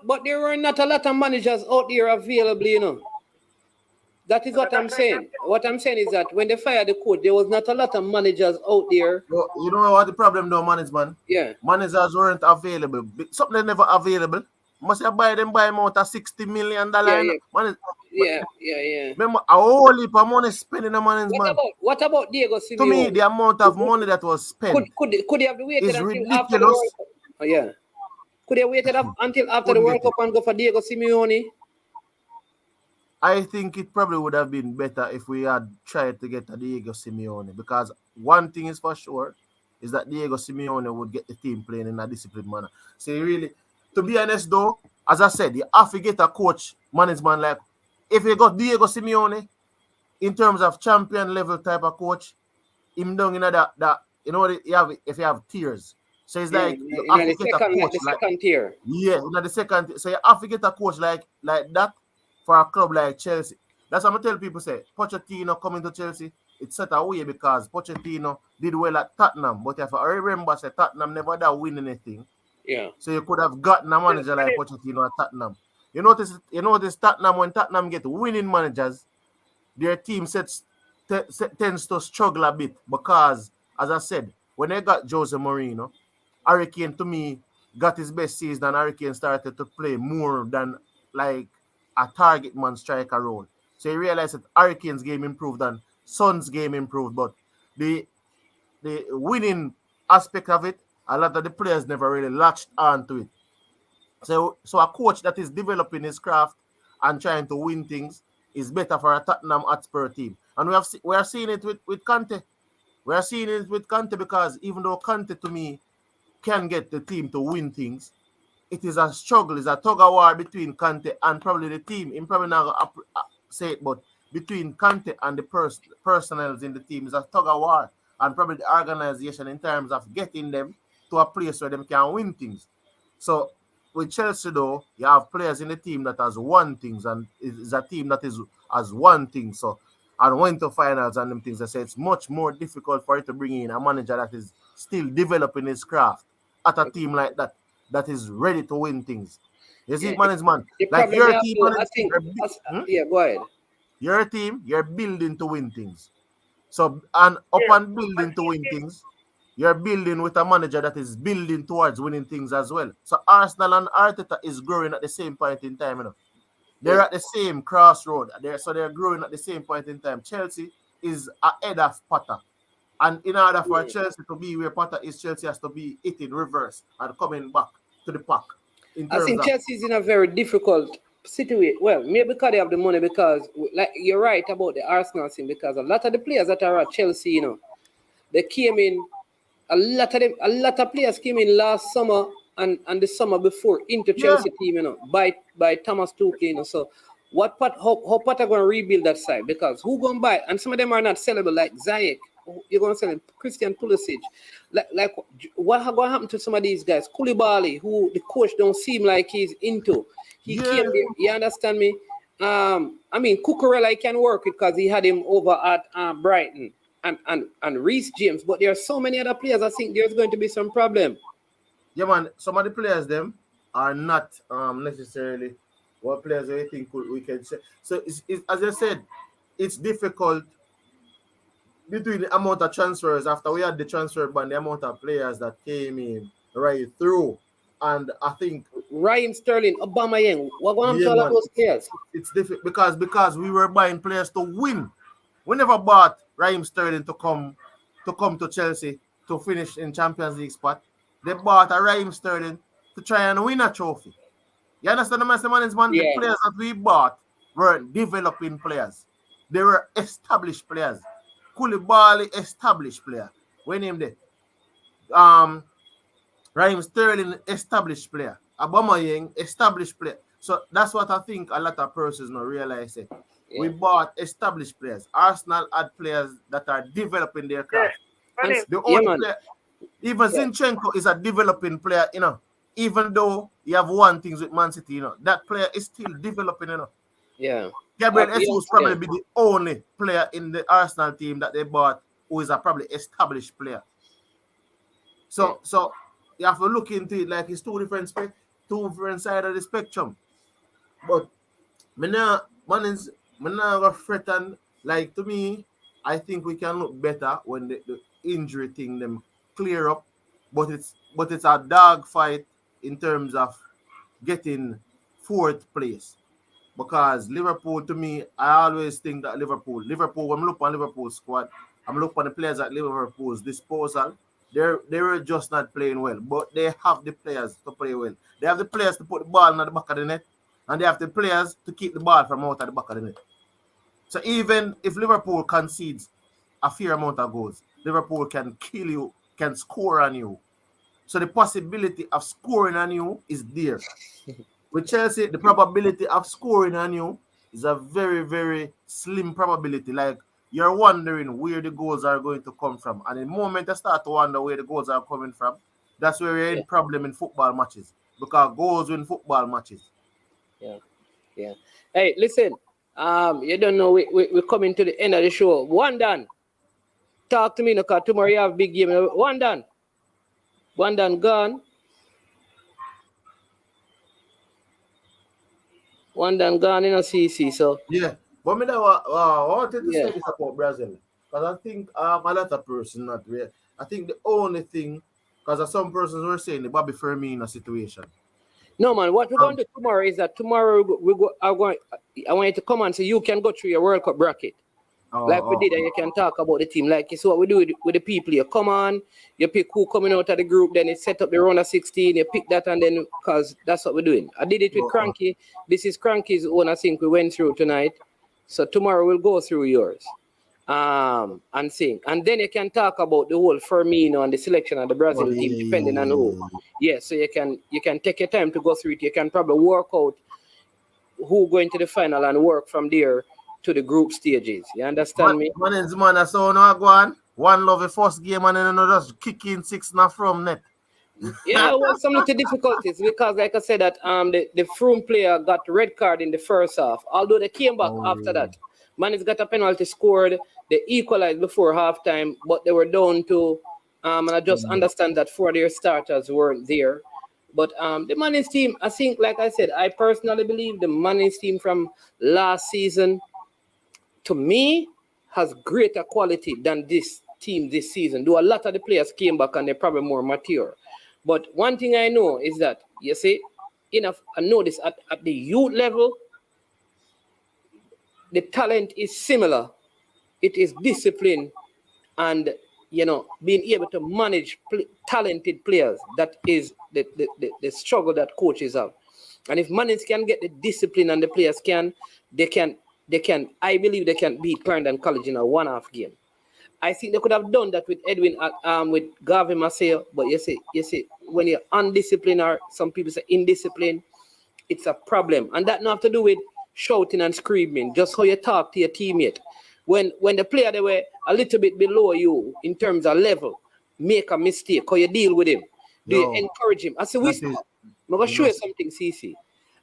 But there were not a lot of managers out there available, you know. That is what I'm saying. What I'm saying is that when they fired the coach, there was not a lot of managers out there. You know what the problem though, management? Yeah. Managers weren't available. Something never available. Must have buy them out of $60 million. Yeah. Remember, a whole heap of money spent in the management. What about Diego Simeone? To me, the amount of money that was spent could they have waited is until ridiculous. after the World Cup? Oh, yeah. Could they have waited until after the World Cup and go for Diego Simeone? I think it probably would have been better if we had tried to get a Diego Simeone, because one thing is for sure is that Diego Simeone would get the team playing in a disciplined manner. So really, to be honest though, as I said, you have to get a coach management like if you got Diego Simeone in terms of champion level type of coach, him down in that you know you have if you have tiers. So it's like you have to get a coach like second tier. Yeah, the second. So you have to get a coach like that. For a club like Chelsea. That's what I tell people say, Pochettino coming to Chelsea, it's set away because Pochettino did well at Tottenham, but if I remember, say Tottenham never did win anything. Yeah. So you could have gotten a manager like Pochettino at Tottenham. You notice Tottenham, when Tottenham get winning managers, their team tends to struggle a bit because, as I said, when they got Jose Mourinho, Harry Kane to me got his best season and Hurricane started to play more than like a target man striker role. So he realized that Hurricane's game improved and Sun's game improved, but the winning aspect of it, a lot of the players never really latched on to it. So a coach that is developing his craft and trying to win things is better for a Tottenham Hotspur team. And we are seeing it with Conte. We are seeing it with Conte because even though Conte to me can get the team to win things, it is a struggle, it's a tug of war between Conte and probably the team. I'm probably not going to say it, but between Conte and the personnels in the team is a tug of war, and probably the organization in terms of getting them to a place where they can win things. So with Chelsea, though, you have players in the team that has won things, and it's a team that has won things. So and went to finals and them things. I say it's much more difficult for you to bring in a manager that is still developing his craft at a team like that is ready to win things. You see, management, like your team, go ahead. Your team, you're building to win things. So and upon building to win things, you're building with a manager that is building towards winning things as well. So Arsenal and Arteta is growing at the same point in time, you know. They're at the same crossroad. They're growing at the same point in time. Chelsea is ahead of Potter. And in order for Chelsea to be where Potter is, Chelsea has to be hitting reverse and coming back to the pack. I think Chelsea is in a very difficult situation. Well, maybe because they have the money, because like you're right about the Arsenal thing, because a lot of the players that are at Chelsea, you know, they came in, a lot of players came in last summer and the summer before into Chelsea team, you know, by Thomas Tuchel, you know. So how Potter going to rebuild that side? Because who going to buy? And some of them are not sellable, like Ziyech. You're going to sell him. Christian Pulisic. Like what going to happen to some of these guys? Koulibaly, who the coach don't seem like he's into. He came there. You understand me? I mean, Cucurella can work it because he had him over at Brighton and Reece James. But there are so many other players. I think there's going to be some problem. Yeah, man. Some of the players them are not necessarily what players I think we can say. So it's as I said, it's difficult between the amount of transfers after we had the transfer ban, the amount of players that came in right through. And I think Raheem Sterling, Aubameyang, what going to all of those players? It's difficult because we were buying players to win. We never bought Raheem Sterling to come to Chelsea to finish in Champions League spot. They bought a Raheem Sterling to try and win a trophy. You understand the management? The players that we bought were developing players. They were established players. Koulibaly, established player. When him there. Raheem Sterling, established player. Aubameyang, established player. So that's what I think a lot of persons not realize it. We bought established players. Arsenal had players that are developing their craft. The only player, even Zinchenko is a developing player, you know. Even though you have won things with Man City, you know, that player is still developing, you know. Yeah. Gabriel Jesus probably be the only player in the Arsenal team that they bought who is a probably established player. So you have to look into it like it's two different sides of the spectrum. But me not go threaten. Like, to me, I think we can look better when the injury thing them clear up. But it's a dog fight in terms of getting fourth place. Because Liverpool, to me, I always think that Liverpool, when I look on Liverpool's squad, I'm looking on the players at Liverpool's disposal, they were just not playing well. But they have the players to play well. They have the players to put the ball in the back of the net, and they have the players to keep the ball from out of the back of the net. So even if Liverpool concedes a fair amount of goals, Liverpool can kill you, can score on you. So the possibility of scoring on you is there. With Chelsea, the probability of scoring on you is a very, very slim probability. Like, you're wondering where the goals are going to come from. And the moment you start to wonder where the goals are coming from, that's where you're in problem in football matches. Because goals win football matches. Yeah. Hey, listen. You don't know, we're coming to the end of the show. One done. Talk to me, because tomorrow you have a big game. One done gone. One done gone in a CC, so. Yeah. But me now, I wanted to say this about Brazil. Because I think a lot of persons not real. I think the only thing Because some persons were saying the Bobby Firmino situation. No, man. What we're going to do tomorrow is that tomorrow we go. I want you to come on so you can go through your World Cup bracket. Like we did, and you can talk about the team. Like it's what we do with the people. You come on, you pick who coming out of the group, then it set up the round of 16. You pick that, and then because that's what we're doing. I did it with Cranky. This is Cranky's one. I think we went through tonight. So tomorrow we'll go through yours, and sing, and then you can talk about the whole Firmino and the selection of the Brazil team, depending on who. Yeah, so you can take your time to go through it. You can probably work out who going to the final and work from there to the group stages. You understand me? Man, I saw no go on. One love the first game and then just kicking 6 now from net. Yeah, well, some little difficulties because, like I said, that the Froome player got red card in the first half. Although they came back after that, man, has got a penalty scored. They equalized before halftime, but they were down to. And I just understand that 4 of their starters weren't there. But the Manning's team, I think, like I said, I personally believe the Manning's team from last season, to me, has greater quality than this team this season. Though a lot of the players came back and they're probably more mature. But one thing I know is that, you see, I know this at the youth level, the talent is similar. It is discipline and, being able to manage talented players. That is the struggle that coaches have. And if Mannings can get the discipline and the players I believe they can beat Clarendon College in a one-half game. I think they could have done that with Edwin, with Gavin Marseille, but you see, when you're undisciplined or some people say indisciplined, it's a problem. And that not have to do with shouting and screaming, just how you talk to your teammate. When the player they were a little bit below you in terms of level, make a mistake, how you deal with him. Do you encourage him? I say, Whisper, I'm going to show you something, CC.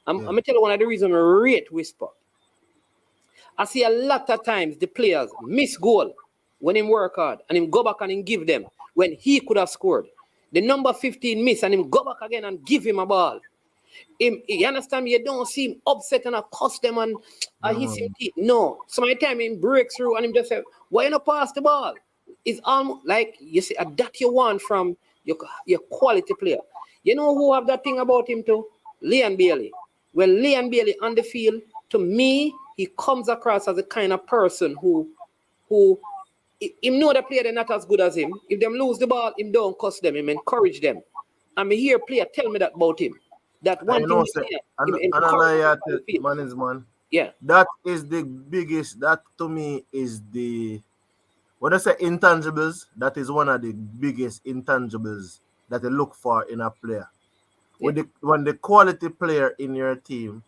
I'm going to tell you one of the reasons I rate Whisper. I see a lot of times the players miss goal when him work hard and him go back and him give them when he could have scored. The number 15 miss and him go back again and give him a ball. You understand me? You don't see him upset and cuss them and his teeth. No. Some of the time him breaks through and him just say, why you not pass the ball? It's almost like you see that you want from your quality player. You know who have that thing about him too? Leon Bailey. When Leon Bailey on the field, to me, he comes across as a kind of person who him know the player they're not as good as him. If them lose the ball, him don't cuss them, him encourage them. And me hear player tell me that about him. That one thing man. Yeah. That is the biggest, that to me is the, when I say intangibles, that is one of the biggest intangibles that I look for in a player. Yeah. When the quality player in your team,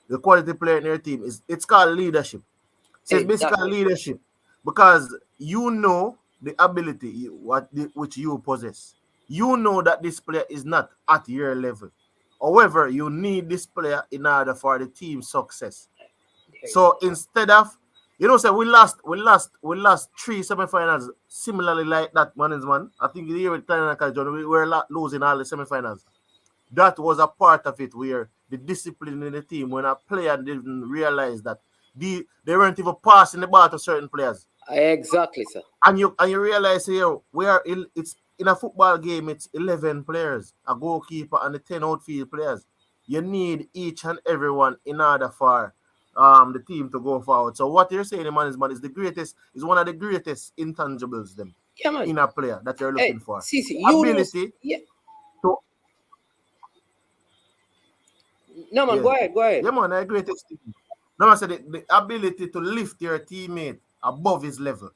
it's called leadership. So it's basically leadership because you know the ability which you possess. You know that this player is not at your level. However, you need this player in order for the team's success. So instead of, say we lost 3 semifinals similarly like that, man. I think the year with we were losing all the semifinals. That was a part of it where the discipline in the team, when a player didn't realize that they weren't even passing the ball to certain players. Exactly, sir. And you realize here it's in a football game, it's 11 players, a goalkeeper and the 10 outfield players. You need each and everyone in order for the team to go forward. So what you're saying, man, is one of the greatest intangibles in a player that you're looking for. Ability to. No, man, go ahead. Yeah, man, the greatest thing. No, I said the ability to lift your teammate above his level.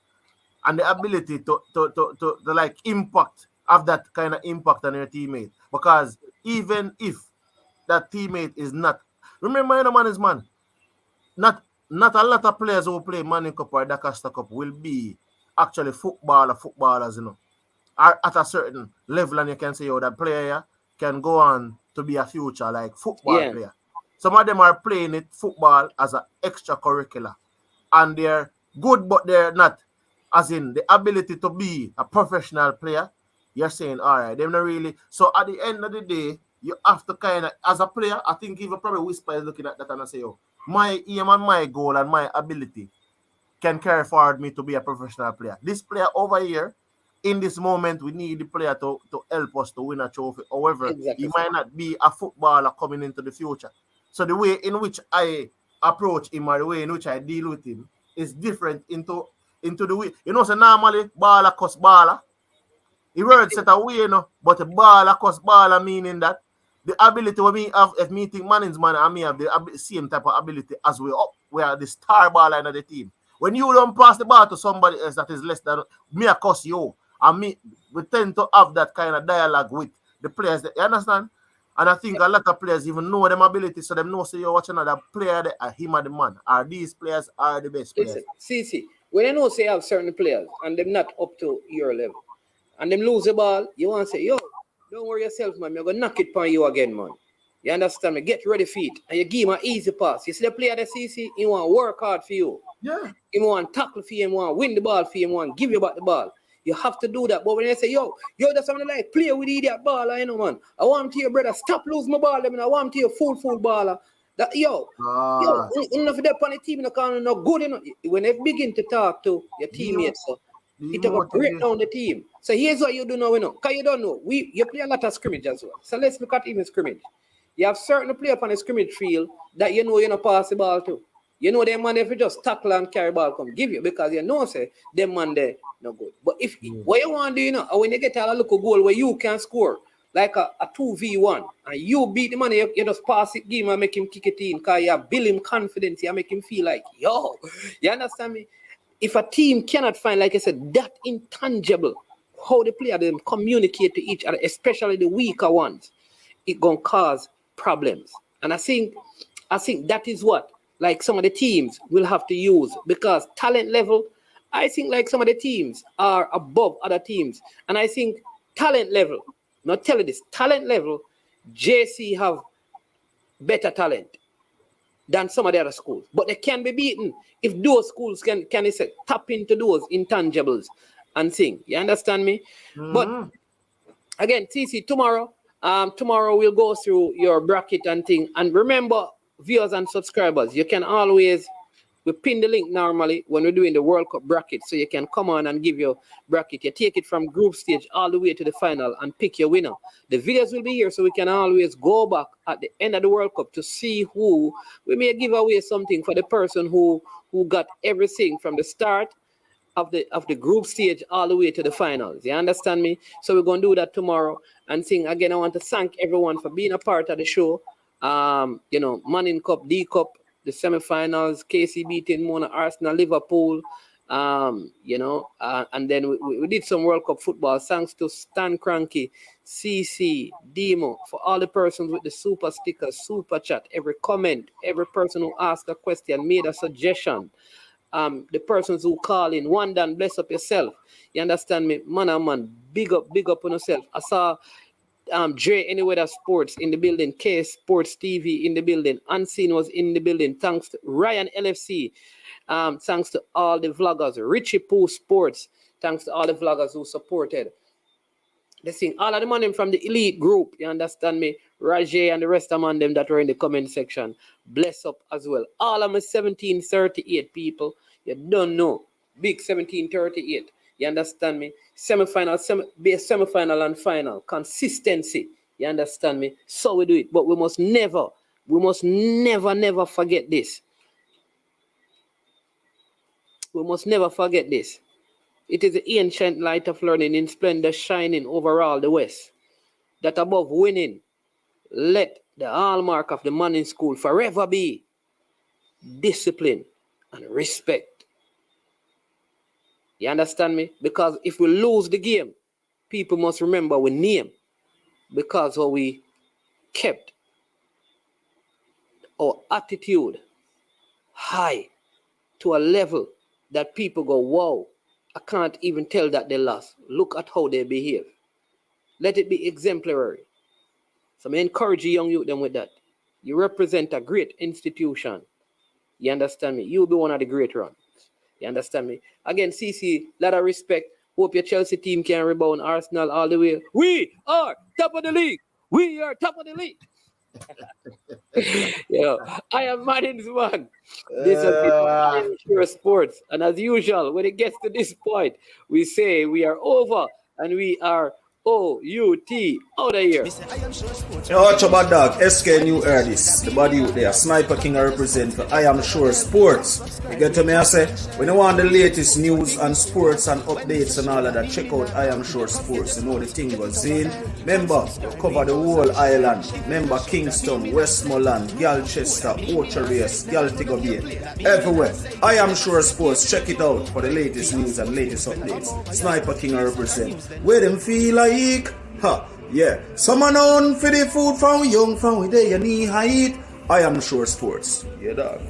And the ability to like impact, have that kind of impact on your teammate. Because even if that teammate is not, remember, man, not a lot of players who play Manning Cup or Dakasta Cup will be actually footballers, are at a certain level, and you can say, that player can go on to be a future like football player. Some of them are playing football as an extracurricular, and they're good, but they're not. As in the ability to be a professional player, you're saying, all right, they're not really. So at the end of the day, you have to kind of, as a player, I think even probably Whisper is looking at that and I say, my aim and my goal and my ability can carry forward me to be a professional player. This player over here, in this moment, we need the player to help us to win a trophy. However, Exactly. he might not be a footballer coming into the future. So the way in which I approach him or the way in which I deal with him is different into the way. You know, so normally, baller cost baller. The word set away, you know, but a baller cost baller, meaning that the ability we have, if me think Manning's man and me have the same type of ability as we up, we are the star baller in the team. When you don't pass the ball to somebody else that is less than me, of course you, and me, we tend to have that kind of dialogue with the players. You understand? And I think a lot of players even know them ability, so them know say you're watching another player that him or the man. Are these players are the best players? Listen, see, when you know say you have certain players and they're not up to your level, and them lose the ball, you want to say, yo, don't worry yourself, man. You're gonna knock it on you again, man. You understand me? Get ready for it. And you give him an easy pass. You see the player that CC, he want to work hard for you. Yeah. He want to tackle for you, he want to win the ball for you, he want to give you back the ball. You have to do that. But when they say, yo, that's something like play with idiot baller, you know, man. I want to your brother, stop losing my ball, I mean, I want to your full baller. That enough of that on the team, not good enough. When they begin to talk to your teammates, so it will break down the team. So here's what you do now, because you don't know. You play a lot of scrimmage as well. So let's look at even scrimmage. You have certain players on the scrimmage field that you know you're not pass the ball to. You know them man if you just tackle and carry ball come give you because you know say them man there no good. But if what you want to do, you know, when you get a look goal where you can score like a 2v1 and you beat the man, you just pass it, give him and make him kick it in because you build him confidence, you make him feel like, yo, you understand me? If a team cannot find, like I said, that intangible, how the player them communicate to each other, especially the weaker ones, it's gonna cause problems. And I think that is what like some of the teams will have to use because talent level, I think like some of the teams are above other teams. And I think talent level, not tell you this, talent level, JC have better talent than some of the other schools. But they can be beaten if those schools can say, tap into those intangibles and sing. You understand me? But again, TC, tomorrow we'll go through your bracket and thing. And remember, viewers and subscribers, you can always, we pin the link normally when we're doing the World Cup bracket, so you can come on and give your bracket. You take it from group stage all the way to the final and pick your winner. The videos will be here, so we can always go back at the end of the World Cup to see who, we may give away something for the person who got everything from the start of the group stage all the way to the finals. You understand me? So we're going to do that tomorrow. And thing again, I want to thank everyone for being a part of the show. You know, Manning Cup, D Cup, the semifinals, KC beating Mona, Arsenal, Liverpool, you know, and then we did some World Cup football. Thanks to Stan Cranky, CC, Demo, for all the persons with the super stickers, super chat, every comment, every person who asked a question, made a suggestion. The persons who call in, one done, bless up yourself. You understand me? Man, big up on yourself. I saw Dre Anywhere Sports in the building, K Sports TV in the building, Unseen was in the building. Thanks to Ryan LFC. Thanks to all the vloggers, Richie Pooh Sports. Thanks to all the vloggers who supported. Let's sing all of the money from the elite group. You understand me? Rajay and the rest of them that were in the comment section. Bless up as well. All of my 1738 people. You don't know. Big 1738. You understand me? Semi-final and final. Consistency. You understand me? So we do it. But we must never forget this. We must never forget this. It is the ancient light of learning in splendor shining over all the West. That above winning, let the hallmark of the Manning School forever be discipline and respect. You understand me? Because if we lose the game, people must remember we name because how we kept our attitude high to a level that people go, wow, I can't even tell that they lost. Look at how they behave. Let it be exemplary. So I encourage you young youth them with that. You represent a great institution. You understand me? You'll be one of the great runs. You understand me? Again, CC, lot of respect. Hope your Chelsea team can rebound Arsenal all the way. We are top of the league. We are top of the league. Yo, I am Madden's man. This has been I Am Sure Sports. And as usual, when it gets to this point, we say we are over and we are O-U-T out of here. Yo, watch about dog. SK New Erdis. The body out there. Sniper King I represent for I Am Sure Sports. You get to me, I say, when you want the latest news and sports and updates and all of that, check out I Am Sure Sports. You know the thing goes in. Remember, cover the whole island. Remember Kingston, Westmoreland, Galchester, Orchard Race, Galtigo Bay. Everywhere. I Am Sure Sports. Check it out for the latest news and latest updates. Sniper King I represent. Where them feel like? Ha, yeah. Someone on for the food from young, from we there, you need height. I Am Sure Sports. Yeah, dog.